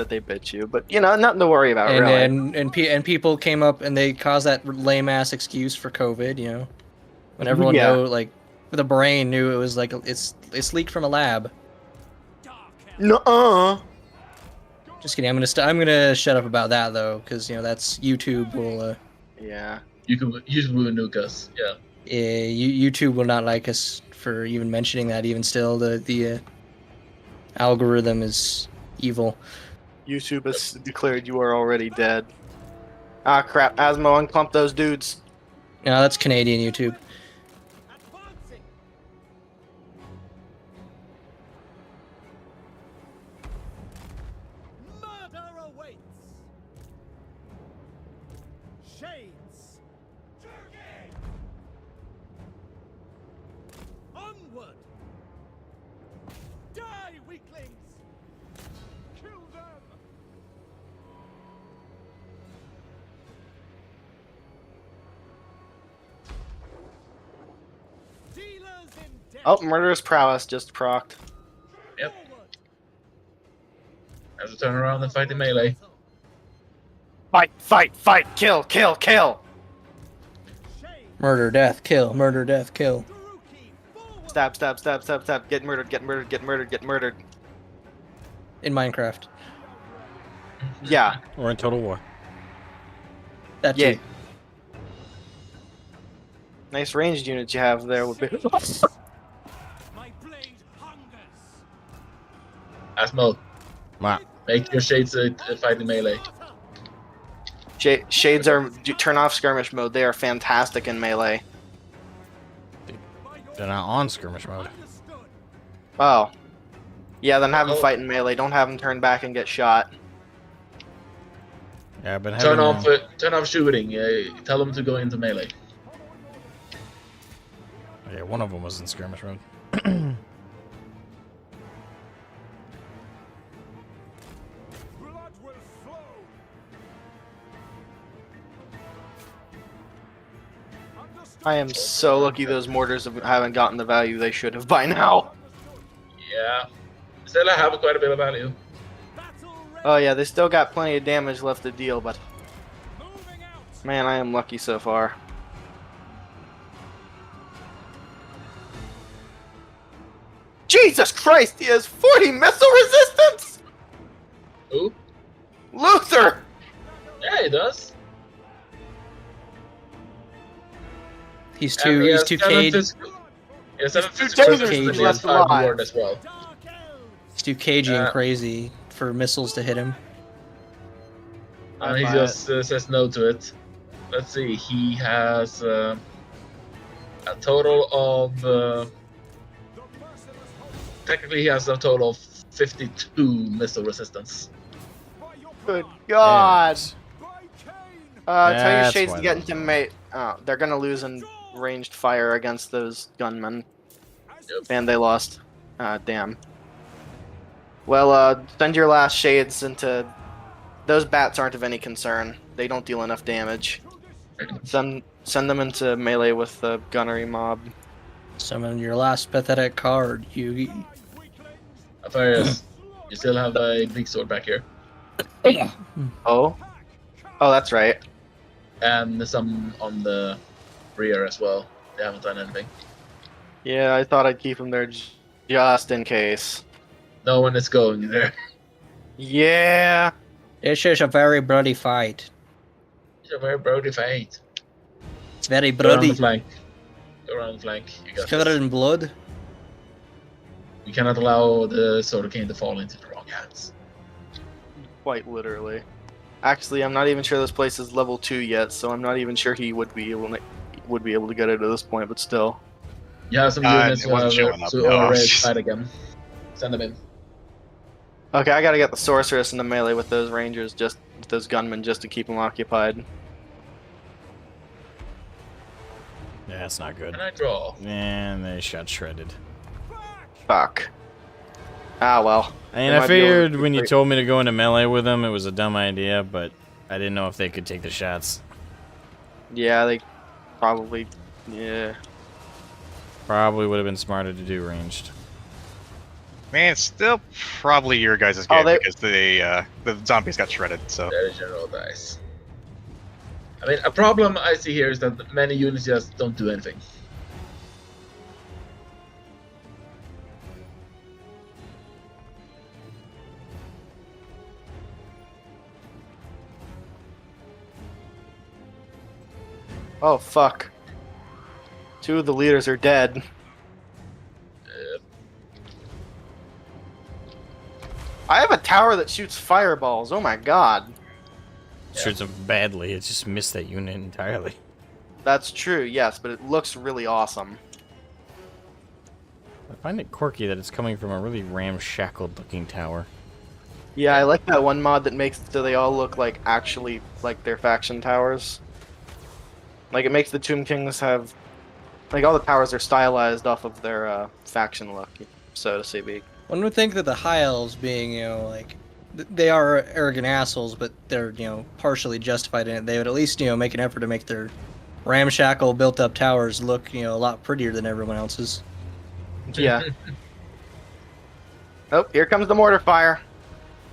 they bit you. But you know, nothing to worry about, And really. and people came up and they caused that lame ass excuse for COVID. You know, when everyone Yeah. the brain knew it was like it's leaked from a lab. Dark Nuh-uh. Just kidding. I'm gonna shut up about that though, because you know that's YouTube will Yeah. You can nuke us. Yeah. YouTube will not like us for even mentioning that. Even still, the algorithm is evil. YouTube has declared you are already dead. Ah, crap. Asmo, unclump those dudes. No, that's Canadian YouTube. advancing! Murder awaits! Shades! Onward! Die, weaklings! Kill them! Oh, Murderous Prowess just procced. Yep. Have to turn around and fight the melee. Fight, fight, fight, kill, kill, kill! Murder, death, kill. Murder, death, kill. Stab, stab, stab, stab, stab. Get murdered, get murdered, get murdered, get murdered. In Minecraft. Yeah. Or in Total War. That Yeah. too. Nice ranged units you have there would be. My blade hungers. Asmo, Wow. make your shades fight the melee. Shades are turn off skirmish mode. They are fantastic in melee. They're not on skirmish mode. Oh. Yeah, then have them fight in melee. Don't have them turn back and get shot. Yeah, I've been Turn having turn off shooting. Tell them to go into melee. Yeah, one of them was in skirmish mode. Blood will flow. Understood. I am so lucky those mortars haven't gotten the value they should have by now. Yeah. Still, I have quite a bit of value. Battle ready. Oh yeah, they still got plenty of damage left to deal, but Moving out. man, I am lucky so far. Jesus Christ, he has 40 missile resistance! Ooh. Luther! Yeah, he does. He's And too he he's has too seven caged. physical- He has 7 Two physical tasers resistance, and he left has 5 alive. ward as well. Dark elves. He's too cagey and Uh, crazy for missiles to hit him. He buy just says no to it. Let's see, he has a total of... technically, he has a total of 52 missile resistance. Good God! Yes. Tell your That's shades why to get those into mate. Oh, they're gonna lose in ranged fire against those gunmen. Yep. And they lost. Damn. Well, send your last shades into... Those bats aren't of any concern. They don't deal enough damage. Send them into melee with the gunnery mob. Summon your last pathetic card, Yugi. Alfarius, you still have a big sword back here. Oh? Oh, that's right. And some on the rear as well. They haven't done anything. Yeah, I thought I'd keep them there just in case. No one is going there. Yeah! This is a very bloody fight. It's a very bloody fight. It's very Go around bloody. the flank. Go around the flank. You It's got covered this. in blood. We cannot allow the Sword King to fall into the wrong hands. Quite literally. Actually, I'm not even sure this place is level 2 yet, so I'm not even sure he would be able to get it at this point, but still. You have some units it wasn't who showing up, are no. already fight again. Send them in. Okay, I gotta get the sorceress in the melee with those rangers, just with those gunmen, just to keep them occupied. Yeah, that's not good. Can I draw? And they shot shredded. Fuck. Ah, well. I mean, They I might be able to figured do when you great. told me to go into melee with them, it was a dumb idea, but I didn't know if they could take the shots. Yeah, they probably... Yeah. Probably would have been smarter to do ranged. Man, it's still probably your guys' game they- because the zombies got shredded. So There is general dice. I mean, a problem I see here is that many units just don't do anything. Oh, fuck. 2 of the leaders are dead. I have a tower that shoots fireballs. Oh my god. Shoots them badly. It just missed that unit entirely. That's true, yes, but it looks really awesome. I find it quirky that it's coming from a really ramshackled looking tower. Yeah, I like that one mod that makes it so they all look like actually like their faction towers. Like it makes the Tomb Kings have like all the towers are stylized off of their faction look, so to speak. One would think that the High Elves being, like, they are arrogant assholes, but they're, partially justified in it. They would at least, make an effort to make their ramshackle built-up towers look, a lot prettier than everyone else's. Yeah. Oh, here comes the mortar fire.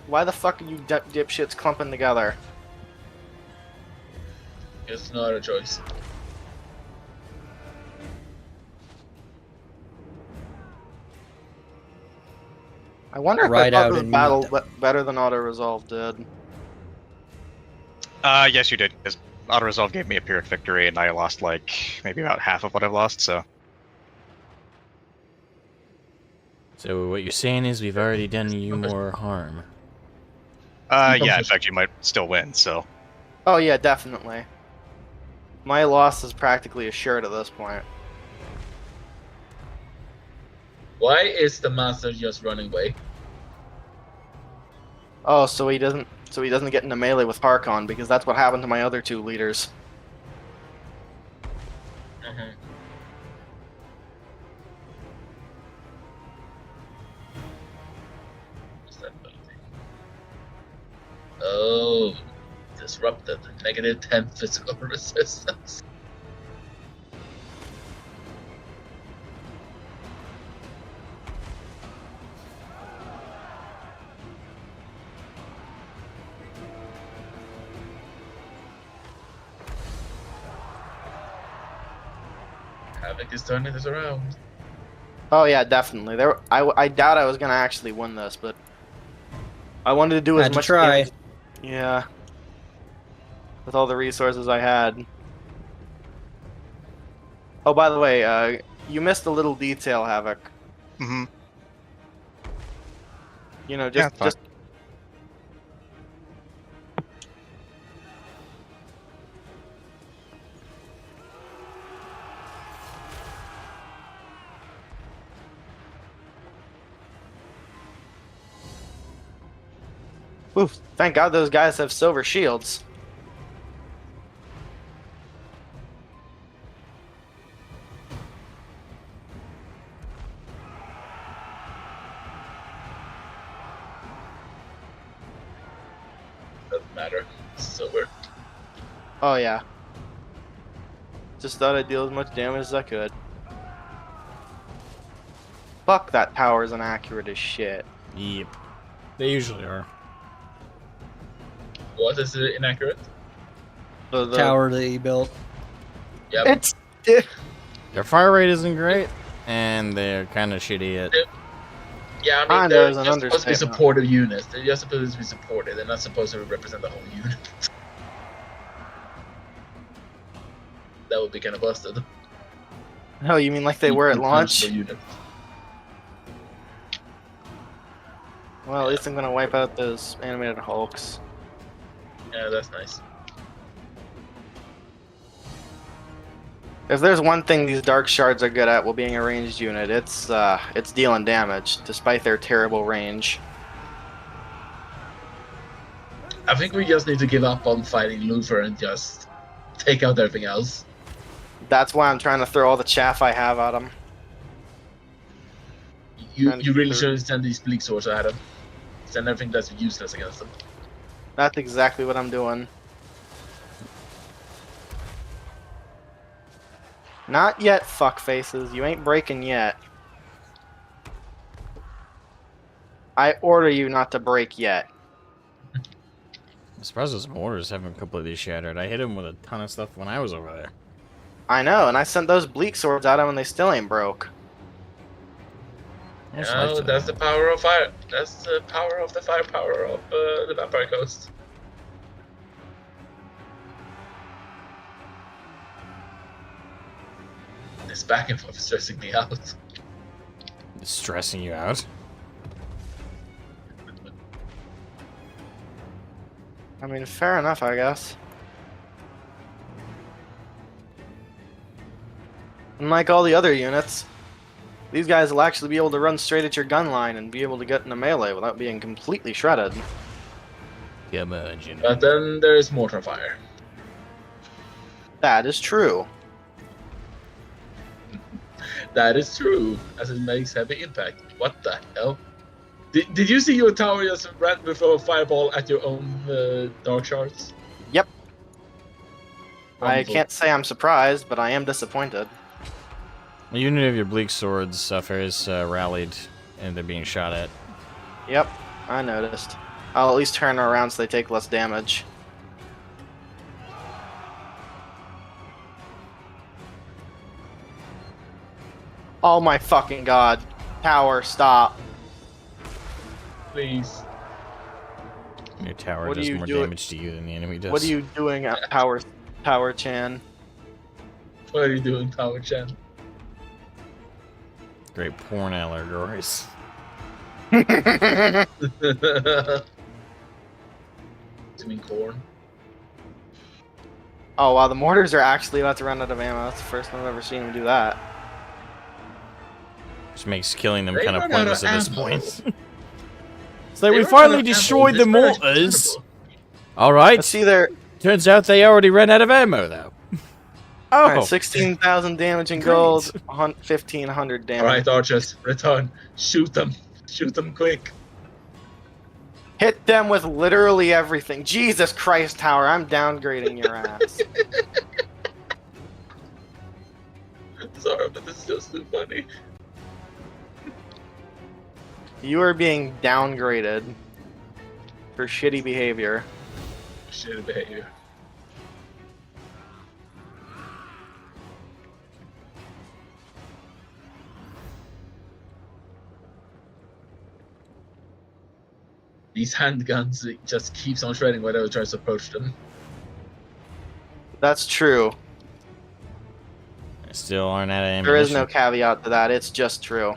Why the fuck are you dipshits clumping together? It's no other choice. I wonder if Ride I thought out this and battle meet them. better than auto resolve did. Yes, you did. Because auto resolve gave me a Pyrrhic victory, and I lost like maybe about half of what I've lost. So So what you're saying is we've already done you more harm. yeah. In fact, you might still win. So Oh yeah, definitely. My loss is practically assured at this point. Why is the master just running away? Oh, so he doesn't get into melee with Harkon, because that's what happened to my other two leaders. Mhm. What's that ability? Oh, disrupted. -10 physical resistance. Havoc is turning this around. Oh yeah, definitely. I doubt I was gonna actually win this, but I wanted to do as Had to much try. damage. Yeah. With all the resources I had. Oh, by the way, you missed a little detail, Havoc. hmm You know, Yeah, just fine. just Oof, thank God those guys have silver shields. Doesn't matter. It's over. Oh yeah. Just thought I'd deal as much damage as I could. Fuck, that tower's inaccurate as shit. Yep. They usually are. What is it inaccurate? The Tower that he built. Yep. It's Their fire rate isn't great, and they're kind of shitty at... Yeah, I mean, Kinda they're is an just supposed to be understatement. supportive units. They're just supposed to be supported. They're not supposed to represent the whole unit. That would be kind of busted. Oh, you mean like they were at launch? Unit. Well, at least I'm gonna wipe out those animated hulks. Yeah, that's nice. If there's one thing these dark shards are good at while being a ranged unit, it's dealing damage, despite their terrible range. I think we just need to give up on fighting Luther and just take out everything else. That's why I'm trying to throw all the chaff I have at them. You And really they're- should send these bleak swords at them. Send everything that's useless against them. That's exactly what I'm doing. Not yet, fuckfaces. You ain't breaking yet. I order you not to break yet. I'm surprised those mortars haven't completely shattered. I hit him with a ton of stuff when I was over there. I know, and I sent those bleak swords at them and they still ain't broke. I just No, like to- that's the power of fire. That's the power of the firepower of the Vampire Coast. This back and forth is stressing me out. It's stressing you out. I mean, fair enough, I guess. Unlike all the other units, these guys will actually be able to run straight at your gun line and be able to get into melee without being completely shredded. Come on, Jimmy. But then there is mortar fire. That is true. That is true, as it makes heavy impact. What the hell? Did you see your tower just randomly throw a fireball at your own dark shards? Yep. I can't say I'm surprised, but I am disappointed. The unit of your bleak swords suffers rallied and they're being shot at. Yep, I noticed. I'll at least turn her around so they take less damage. Oh my fucking god. Tower, stop. Please. Your tower What are does you more doing? damage to you than the enemy does. What are you doing at Tower Chan? What are you doing, Tower Chan? Great porn allegories. You mean corn? Oh wow, the mortars are actually about to run out of ammo. That's the first time I've ever seen them do that. Which makes killing them They kind of run out pointless of at this ammo. point. It's like They we run finally out of ammo. destroyed the This match is mortars. terrible. Alright. Let's see there. Turns out they already ran out of ammo though. Oh, Alright, 16,000 damage in gold, Great. 1,500 damage. Alright, archers, return. Shoot them. Shoot them quick. Hit them with literally everything. Jesus Christ, Tower, I'm downgrading your ass. Sorry, but this is just too funny. You are being downgraded for shitty behavior. Shitty behavior. These handguns, it just keeps on shredding whenever it tries to approach them. That's true. I still aren't out of ammunition. There is no caveat to that. It's just true.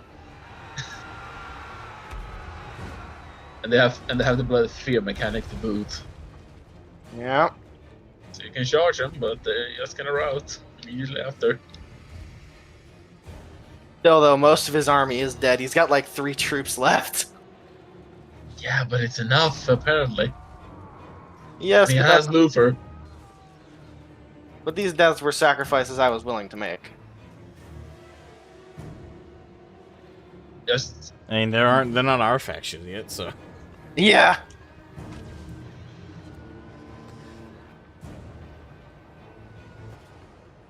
And they have the blood fear mechanic to boot. Yeah. So you can charge them, but they're just gonna rout immediately after. Still, though, most of his army is dead. He's got like 3 troops left. Yeah, but it's enough apparently. Yes, He but, has Luther. but these deaths were sacrifices I was willing to make. Just I mean, they're not our faction yet, so. Yeah.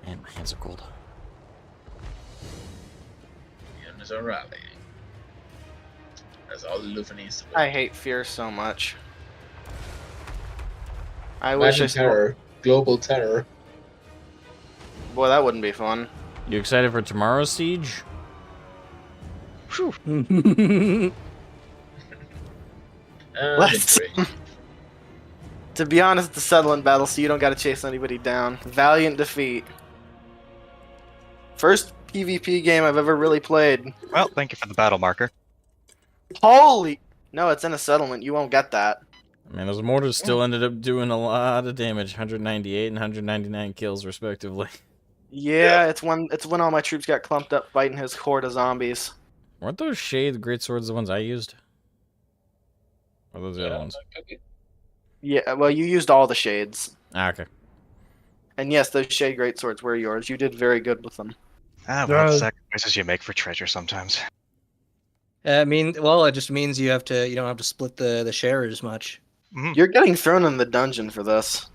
Man, my hands are cold. units are rallying. That's all Luther needs to do. I hate fear so much. I wish I Imagine still... terror. Global terror. Boy, that wouldn't be fun. You excited for tomorrow's siege? Let's- Victory. To be honest, it's a settlement battle, so you don't gotta chase anybody down. Valiant defeat. First PvP game I've ever really played. Well, thank you for the battle marker. Holy... No, it's in a settlement. You won't get that. Man, those mortars still ended up doing a lot of damage. 198 and 199 kills, respectively. Yeah, it's when all my troops got clumped up fighting his horde of zombies. Weren't those Shade Great Swords the ones I used? Or those the other ones? Yeah, well, you used all the shades. Ah, okay. And yes, those shade greatswords were yours. You did very good with them. Ah, well, sacrifices you make for treasure sometimes. I mean, well, it just means you don't have to split the share as much. You're getting thrown in the dungeon for this.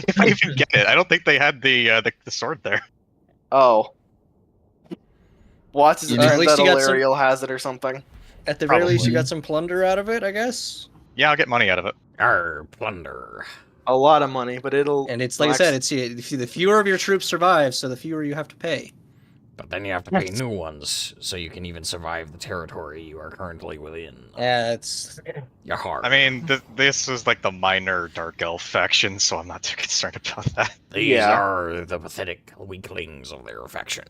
If I even get it, I don't think they had the sword there. Oh. Watch as it At turns least out you got some- Ariel has it or something. At the very least, you Probably. got some plunder out of it, I guess. Yeah, I'll get money out of it. Arr, plunder. A lot of money, but it'll... And it's like I said, it's the fewer of your troops survive, so the fewer you have to pay. But then you have to pay new ones, so you can even survive the territory you are currently within. Yeah, it's You're hard. I mean, this is like the minor Dark Elf faction, so I'm not too concerned about that. These Yeah. are the pathetic weaklings of their faction.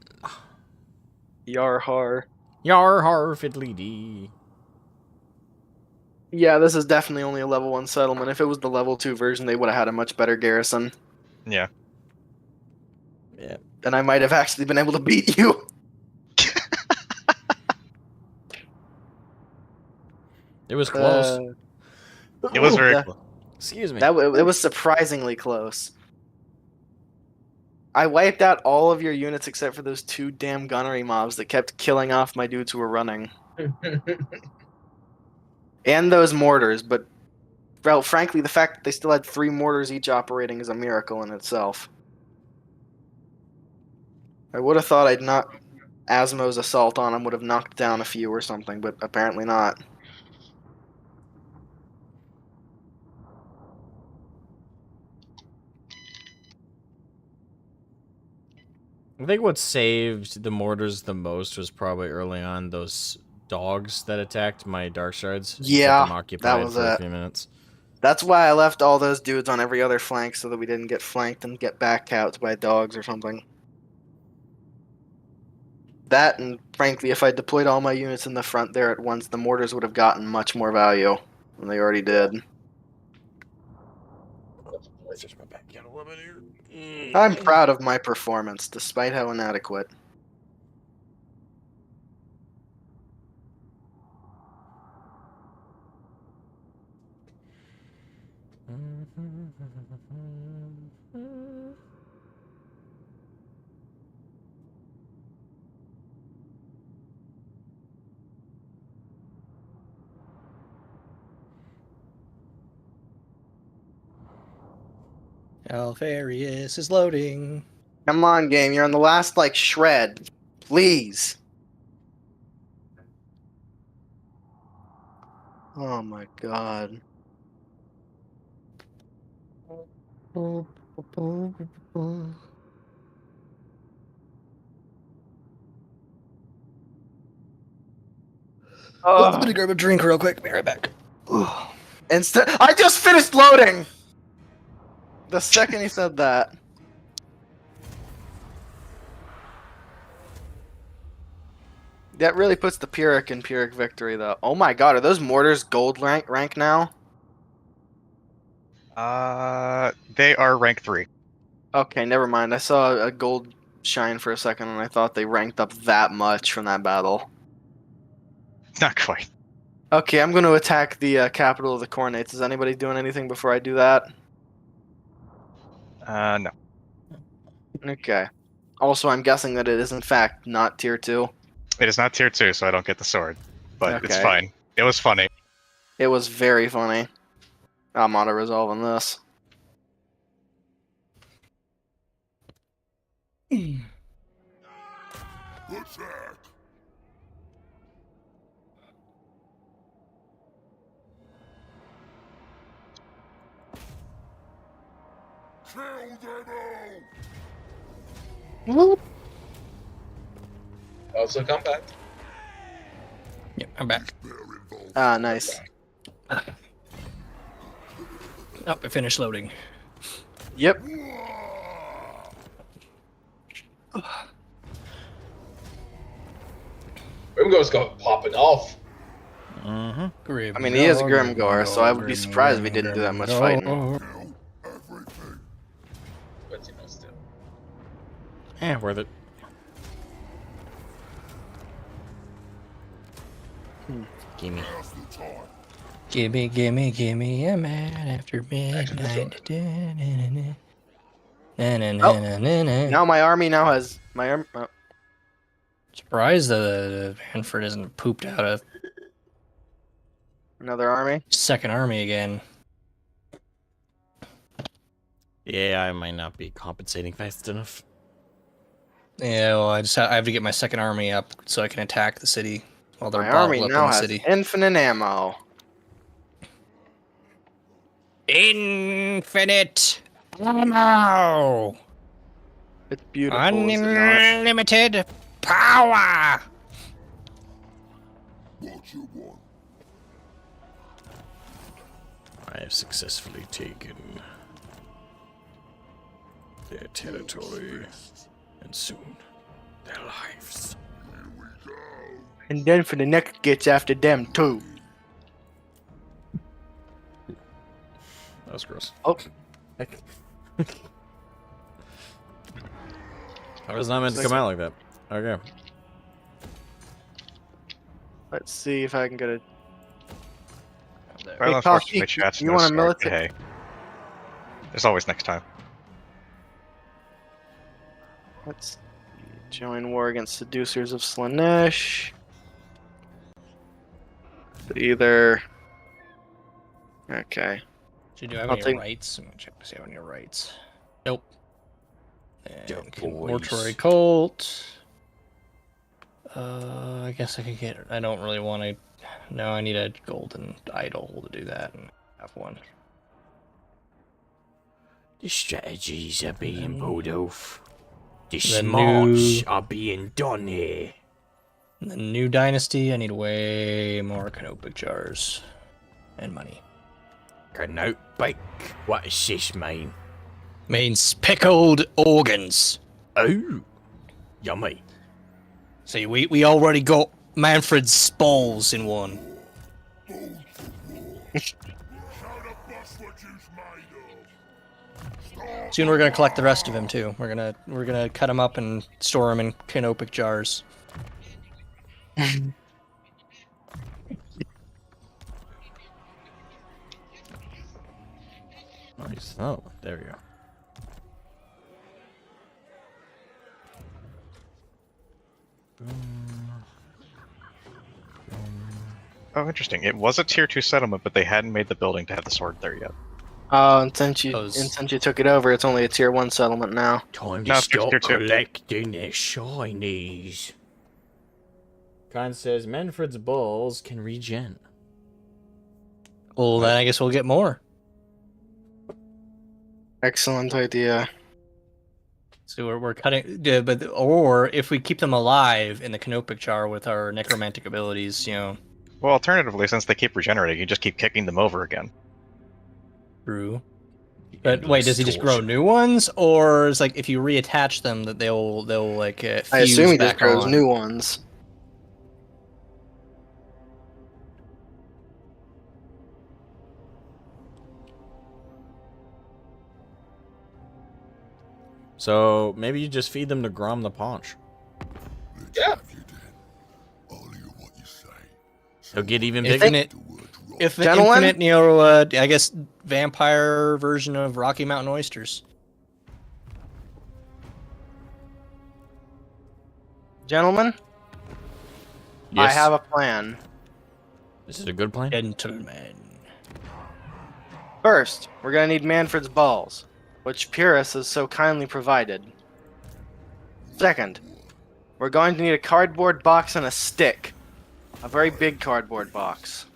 Yarhar. Yar har fiddly dee. Yeah, this is definitely only a level 1 settlement. If it was the level 2 version, they would have had a much better garrison. Yeah. Yeah. Then I might have actually been able to beat you. It was close. It was very that- close. Excuse me. It was surprisingly close. I wiped out all of your units except for those 2 damn gunnery mobs that kept killing off my dudes who were running. And those mortars, but well, frankly, the fact that they still had 3 mortars each operating is a miracle in itself. I would have thought I'd not Asmo's assault on him would have knocked down a few or something, but apparently not. I think what saved the mortars the most was probably early on those dogs that attacked my dark shards. And Yeah, kept them occupied that was for a it. few minutes. That's why I left all those dudes on every other flank so that we didn't get flanked and get back out by dogs or something. That, and frankly, if I deployed all my units in the front there at once, the mortars would have gotten much more value than they already did. I'm proud of my performance, despite how inadequate. Alfarius is loading. Come on, game, you're on the last, like, shred. Please. Oh my god. I'm gonna grab a drink real quick. Be right back. I just finished loading! The second he said that. That really puts the Pyrrhic in Pyrrhic victory, though. Oh my god, are those mortars gold rank now? They are rank 3. Okay, never mind. I saw a gold shine for a second, and I thought they ranked up that much from that battle. Not quite. Okay, I'm going to attack the capital of the Cornates. Is anybody doing anything before I do that? No. Okay. Also, I'm guessing that it is in fact not tier 2. It is not tier 2, so I don't get the sword. But it's Okay. fine. It was funny. It was very funny. I'm auto-resolving this. Attack! Kill them all! Also come back. Yep, I'm back. Ah, nice. Oh, I finished loading. Yep. Grimgore's got popping off. I mean, he is a Grimgore, so I would be surprised if he didn't do that much fighting. Kill everything! But you know, still. Worth it. Gimme. Now's the time! Gimme a man after midnight. Now my army now has my arm. Surprised the Manfred isn't pooped out of Another army. second army again. Yeah, I might not be compensating fast enough. Yeah, well, I have to get my second army up so I can attack the city while they're My army bottled up now in the has city. infinite ammo. Infinite ammo. It's beautiful. Is it not? Unlimited power. What you want? I have successfully taken their territory and soon their lives. Here we go! And then for the next gets after them too. That was gross. Oh, I was not meant to come out like that. Okay. let's see if I can get a. Well, Hey, unfortunately, Coffee, chat's you no want a start, military- but hey. There's always next time. Let's see. Join war against seducers of Slanesh. Either. Okay. So do I have I'll any take- rights? I'm gonna check to see if I have any rights. Nope. And Good mortuary boys. cult. I guess I could get. I don't really want to. No, I need a golden idol to do that, and have one. The strategies are being Then- pulled off. The The smarts new- are being done here. In the new dynasty, I need way more canopic jars and money. Cannote bake. What does this mean? Means pickled organs. Oh, yummy. See, we already got Manfred's balls in one. Show the boss what you's made of. Soon we're gonna collect the rest of him too. We're gonna cut him up and store him in canopic jars. Nice. Oh, there we go. Oh, interesting. It was a tier 2 settlement, but they hadn't made the building to have the sword there yet. Oh, and since Those- you took it over, it's only a tier 1 settlement now. Time to No, it's stop tier two. collecting their shinies. Khan says Manfred's balls can regen. Well, then I guess we'll get more. Excellent idea. So we're cutting, yeah, or if we keep them alive in the canopic jar with our necromantic abilities, Well, alternatively, since they keep regenerating, you just keep kicking them over again. True. But wait, does he just grow new ones, or is like if you reattach them that they'll like fuse I assume he just back grows on? new ones. So maybe you just feed them to Grom the Paunch. Yeah. Have you then? I'll hear what you say. He'll get even bigger. Infinite, The word rock. if Gentlemen? infinite, I guess vampire version of Rocky Mountain oysters. Gentlemen, Yes. I have a plan. This is a good plan. Gentlemen. First, we're gonna need Manfred's balls, which Pyrrhus has so kindly provided. Second, we're going to need a cardboard box and a stick. A very big cardboard box.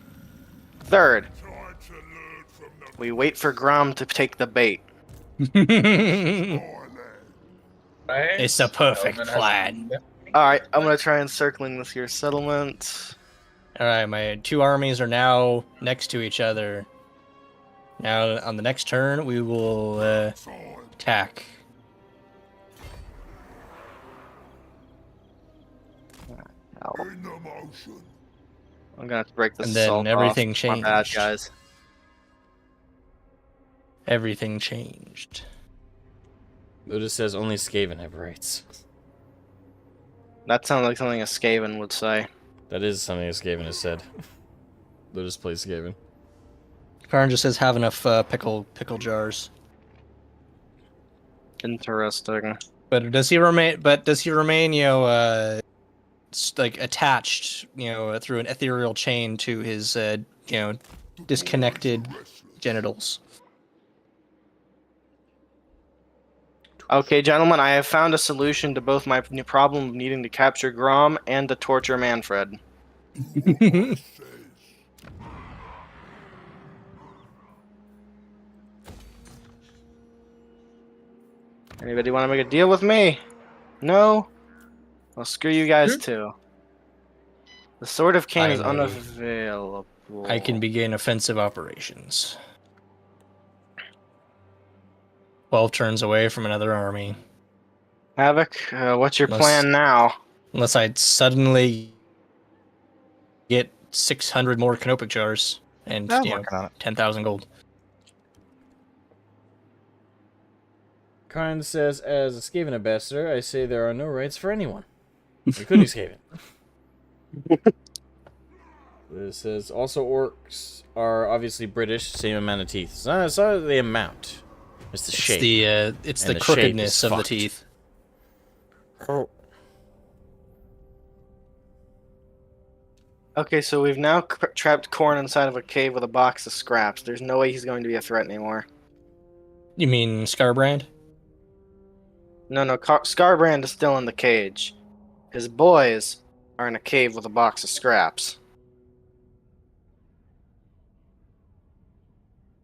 Third, Time to learn from the we wait for Grom to take the bait. Thailand. Right? It's a perfect Gentlemen has- plan. Alright, I'm gonna try encircling this here settlement. All right, my two armies are now next to each other. Now, on the next turn, we will Time. attack. In the motion. I'm gonna have to break this And then assault everything off. My bad, changed. guys. Everything changed. Lotus says only Skaven have rights. That sounds like something a Skaven would say. That is something a Skaven has said. Lotus plays Skaven. Karn just says have enough pickle jars. Interesting. But does he remain? Like attached, through an ethereal chain to his, disconnected genitals. Okay, gentlemen, I have found a solution to both my problem of needing to capture Grom and to torture Manfred. Anybody want to make a deal with me? No? Well, screw you guys too. The Sword of Cain is Finally. unavailable. I can begin offensive operations. 12 turns away from another army. Havoc, what's your Unless- plan now? Unless I suddenly get 600 more canopic jars and I'm working on it. 10,000 gold. Karn says, as a Skaven ambassador, I say there are no rights for anyone, including Skaven. This says, also orcs are obviously British, same amount of teeth. It's not the amount. It's the shape. It's And the the shape crookedness is of the fucked. teeth. Okay, so we've now trapped Corn inside of a cave with a box of scraps. There's no way he's going to be a threat anymore. You mean Scarbrand? No, Scarbrand is still in the cage. His boys are in a cave with a box of scraps.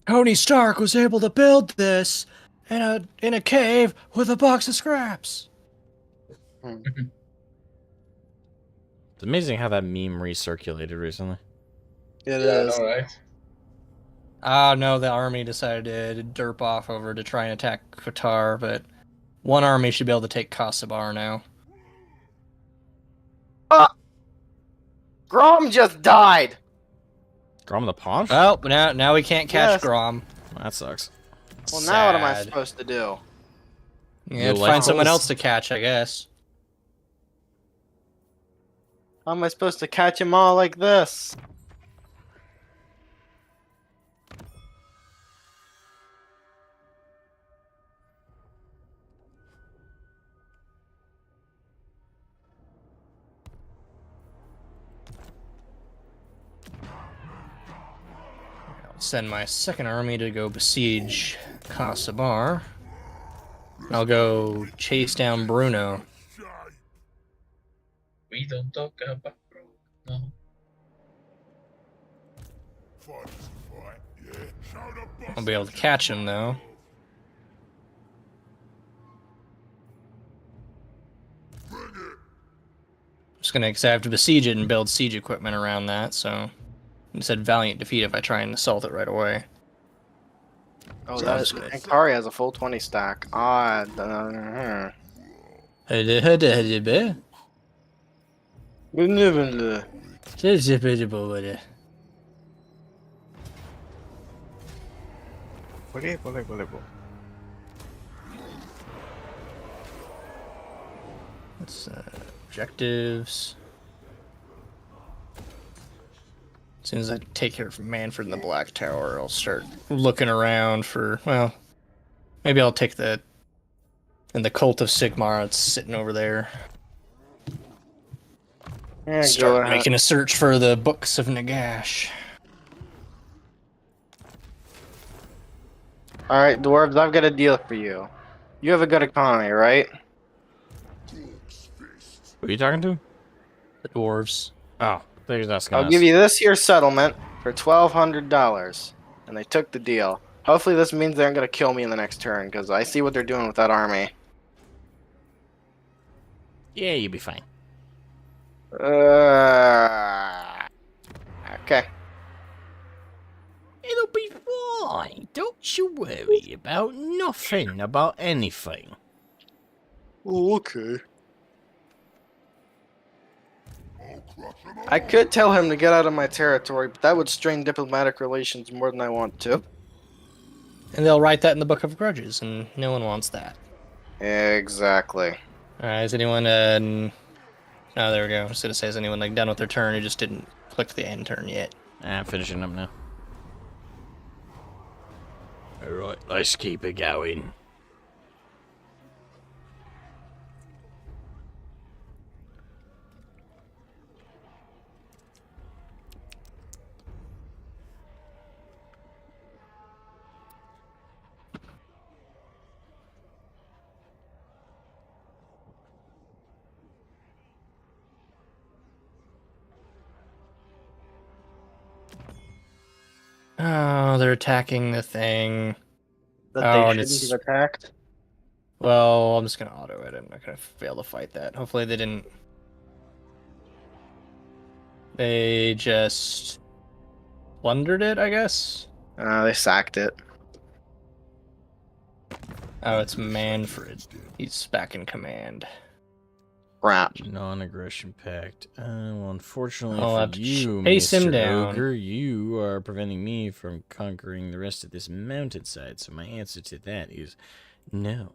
Tony Stark was able to build this in a cave with a box of scraps. It's amazing how that meme recirculated recently. It Yeah, I is. know, right? Ah, no, the army decided to derp off over to try and attack Qatar, but one army should be able to take Kasabar now. Grom just died! Grom the Pawn? Well, now we can't catch Yes. Grom. That sucks. Well, now what am I Sad. supposed to do? Yeah, You find someone like- else to catch, I guess. How am I supposed to catch them all like this? I'll send my second army to go besiege Kasabar. I'll go chase down Bruno. We don't talk about no. Fight is a fight, yeah. Show the boss. I'll be able to catch him, though. Just gonna, because I have to besiege it and build siege equipment around that, so. It said valiant defeat if I try and assault it right away. Oh, So that I'm is. just gonna- Ankari has a full 20 stack. Let's objectives. As soon as I take care of Manfred in the Black Tower, I'll start looking around for, well, maybe I'll take the Cult of Sigmar that's sitting over there. Yeah, go Start ahead. making a search for the Books of Nagash. Alright, dwarves, I've got a deal for you. You have a good economy, right? Who are you talking to? The dwarves. Oh, they're just asking I'll us. give you this here settlement for $1,200. And they took the deal. Hopefully this means they aren't going to kill me in the next turn, because I see what they're doing with that army. Yeah, you'll be fine. Okay. It'll be fine. Don't you worry about nothing, about anything. Oh, okay. I could tell him to get out of my territory, but that would strain diplomatic relations more than I want to. And they'll write that in the Book of Grudges, and no one wants that. Exactly. Alright, is anyone, oh, there we go. I was gonna say, is anyone, like, done with their turn who just didn't click the end turn yet? I'm finishing up now. Alright, let's keep it going. Oh, they're attacking the thing. That Oh, they and shouldn't it's- have attacked. Well, I'm just gonna auto it. I'm not gonna fail to fight that. Hopefully they didn't. They just plundered it, I guess. They sacked it. Oh, it's Manfred. He's back in command. Crap. Non-aggression pact. Well, unfortunately I'll have for to you, chase him Mr. down. Ogre, you are preventing me from conquering the rest of this mountainside. So my answer to that is no.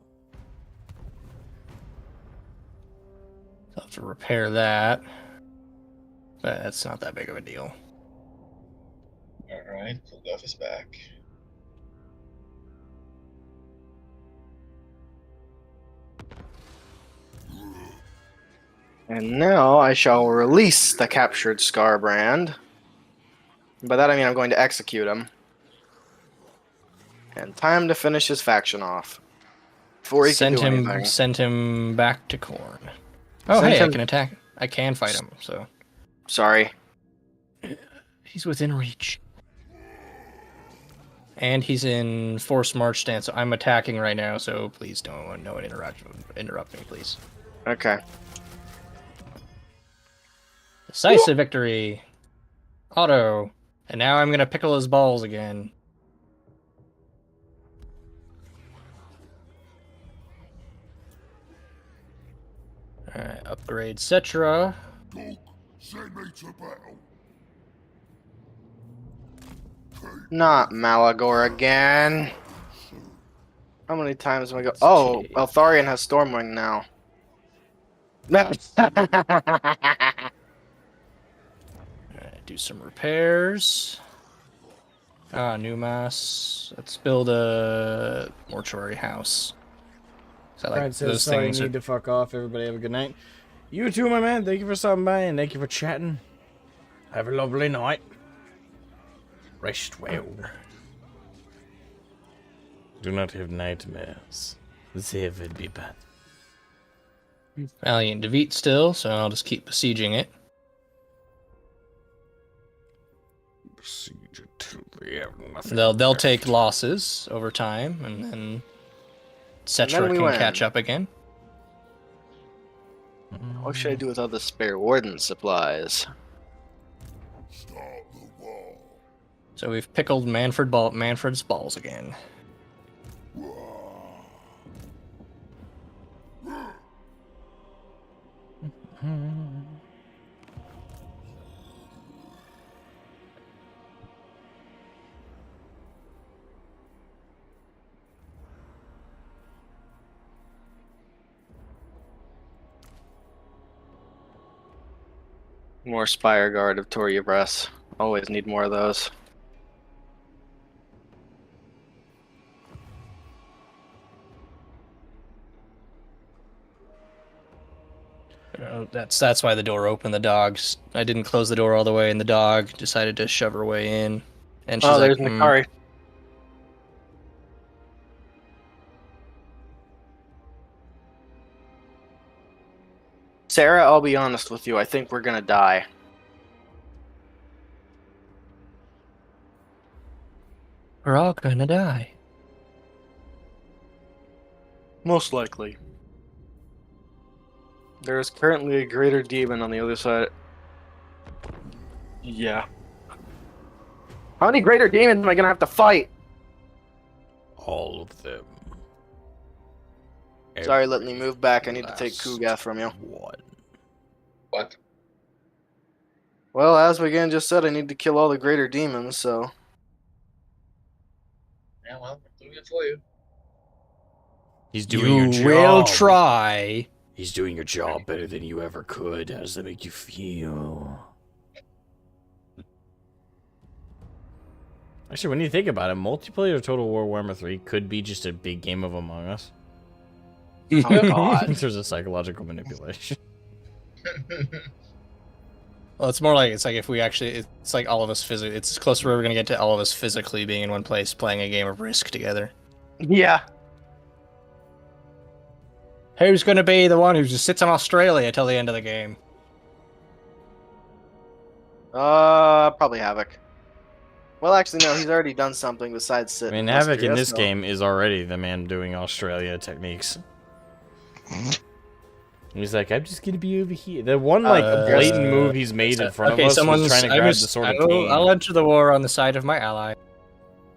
I'll have to repair that. But that's not that big of a deal. Alright, Kulgaf is back. And now I shall release the captured Scarbrand. By that I mean I'm going to execute him. And time to finish his faction off. Before he can do anything. Send him back to Corn. Oh, Send hey, I him- can attack. I can fight him, so. Sorry. He's within reach. And he's in forced march stance, so I'm attacking right now, so please don't no one interrupt me, please. Okay. Decisive victory. Auto. And now I'm gonna pickle his balls again. Alright, upgrade Cetra. Dog, send me to battle. Not Malagor again. How many times am I go? Oh, Eltharion has Stormwing now. Alright, do some repairs. New mass. Let's build a mortuary house. So like Alright, so those sorry, things you need to fuck off. Everybody have a good night. You too, my man. Thank you for stopping by and thank you for chatting. Have a lovely night. Rest well. Do not have nightmares. They will be bad. Valiant defeat still, so I'll just keep besieging it. Besiege it till they have nothing They'll left. take losses over time, and then Cetra we can win. catch up again. What should I do with all the spare warden supplies? Start the war. So we've pickled Manfred's balls again. More Spire Guard of Toria Breath. Always need more of those. That's why the door opened. The dogs. I didn't close the door all the way, and the dog decided to shove her way in. And she's Oh, like, there's Nikari. Sarah, I'll be honest with you. I think we're gonna die. "We're all gonna die." Most likely. There is currently a greater demon on the other side. Yeah. How many greater demons am I gonna have to fight? All of them. Sorry, let me move back. I need to take Last Kugath from you. one. What? Well, Asmogan just said I need to kill all the greater demons, so... Yeah, well, I'm doing it for you. He's doing You your will job. try. He's doing your job better than you ever could. How does that make you feel? Actually, when you think about it, multiplayer Total War Warhammer 3 could be just a big game of Among Us. Oh, God. There's a psychological manipulation. Well, it's more like if we actually, it's like all of us physically. It's as close as we're ever gonna get to all of us physically being in one place playing a game of Risk together. Yeah. Who's gonna be the one who just sits in Australia till the end of the game? Probably Havoc. Well, actually, no, he's already done something besides sit. I mean, in Havoc Austria, in this so- game is already the man doing Australia techniques. He's like, I'm just gonna be over here. The one blatant move he's made in front of us was trying to grab the sword of Cain. I'll enter the war on the side of my ally.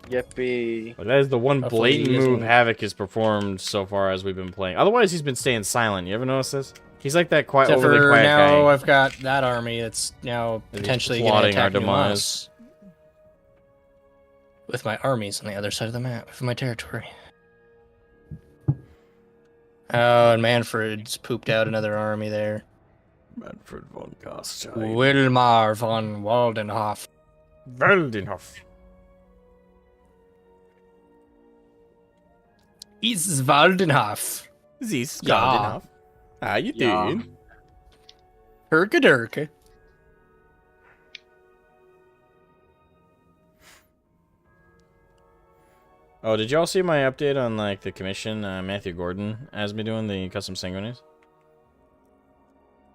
Yippee. But that is the one Hopefully blatant he move isn't- Havoc has performed so far as we've been playing. Otherwise, he's been staying silent. You ever notice this? He's like that quiet, Except overly for quiet now, guy. I've got that army that's now That he's potentially going to plotting our attack demise. us. With my armies on the other side of the map, of my territory. Oh, and Manfred's pooped out another army there. Manfred von Gastein. Wilmar von Waldenhof. Waldenhof. Is Waldenhof. This Ja. Waldenhof. How you Ja. doing? Herka-durka. Oh, did y'all see my update on like the commission Matthew Gordon has me doing the custom sanguinies?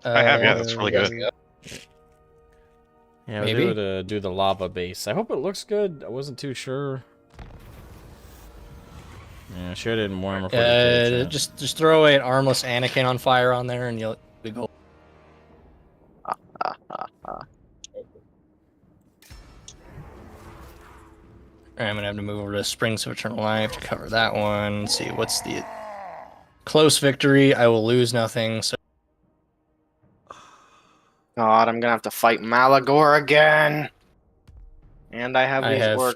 I have, yeah, that's really good. Yeah, I was Maybe. able to do the lava base. I hope it looks good. I wasn't too sure. Yeah, I shared it in Warhammer 40K chat. Just throw away an armless Anakin on fire on there, and you'll be gold. I'm gonna have to move over to Springs of Eternal Life to cover that one. Let's see, what's the close victory? I will lose nothing. So God, I'm gonna have to fight Malagor again. And I have these orcs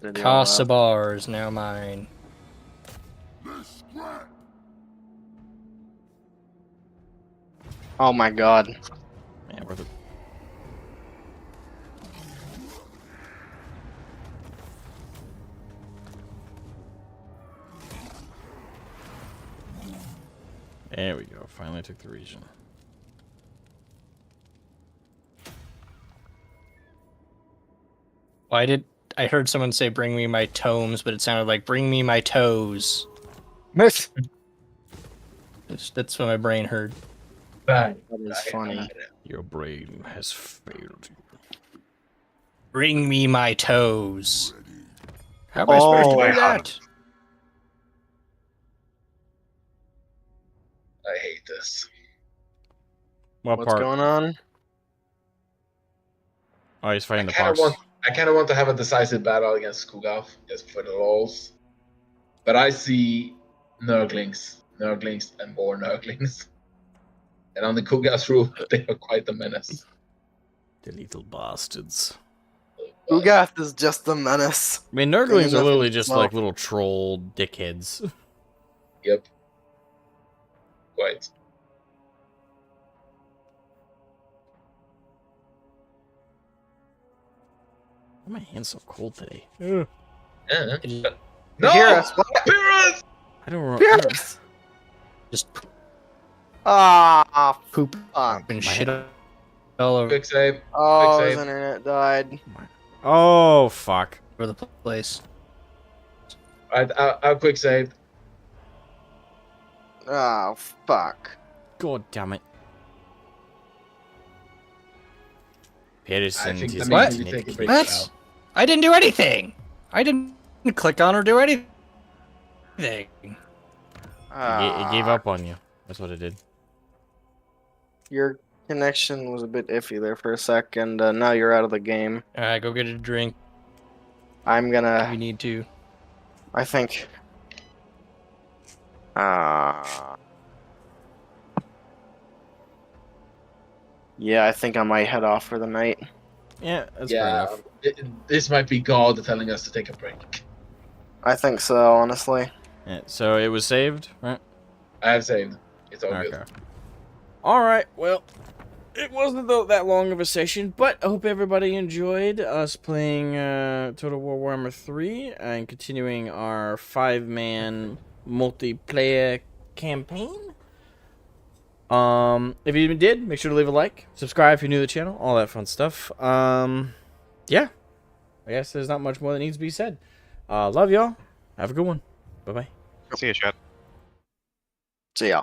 to deal with. Kasabar is now mine. Oh my god. Yeah, worth it. There we go. Finally took the region. Why did I heard someone say "bring me my tomes," but it sounded like "bring me my toes." Miss. That's what my brain heard. Bang. That is funny. Your brain has failed you. Bring me my toes. How am I supposed to Oh. do that? I hate this. What What's part? going on? Oh, he's fighting the I kind fox. of want to have a decisive battle against Skugaf, just for the lols. But I see Nurglings, and more Nurglings. And on the Kugaf's roof, they are quite a menace. The little bastards. Ugath is just a menace. I mean, Nurglings are nothing literally to just smell. like little troll dickheads. Yep. Quite. Why are my hands so cold today? Yeah. It- No! Pyrrhus! Pyrrhus! I don't remember. Pyrrhus! Just Ah, poop fuck. and shit all over Quick save. Oh, Quick his save. internet died. Oh, fuck. the place. Alright, I'll quick save. Oh, fuck. God damn it. I Pearson think is that What? means we take a break What? now. I didn't do anything. I didn't click on or do anything. It gave up on you. That's what it did. Your connection was a bit iffy there for a second. Now you're out of the game. All right, go get a drink I'm if gonna. you need to. I think. Yeah, I think I might head off for the night. Yeah, that's fair Yeah, enough. this might be God telling us to take a break. I think so, honestly. Yeah, so it was saved, right? I have saved. It's all Okay. good. Alright, well, it wasn't that long of a session, but I hope everybody enjoyed us playing Total War Warhammer 3 and continuing our 5-man multiplayer campaign. If you did, make sure to leave a like, subscribe if you're new to the channel, all that fun stuff. Yeah, I guess there's not much more that needs to be said. Love y'all. Have a good one. Bye-bye. See you, chat. See ya.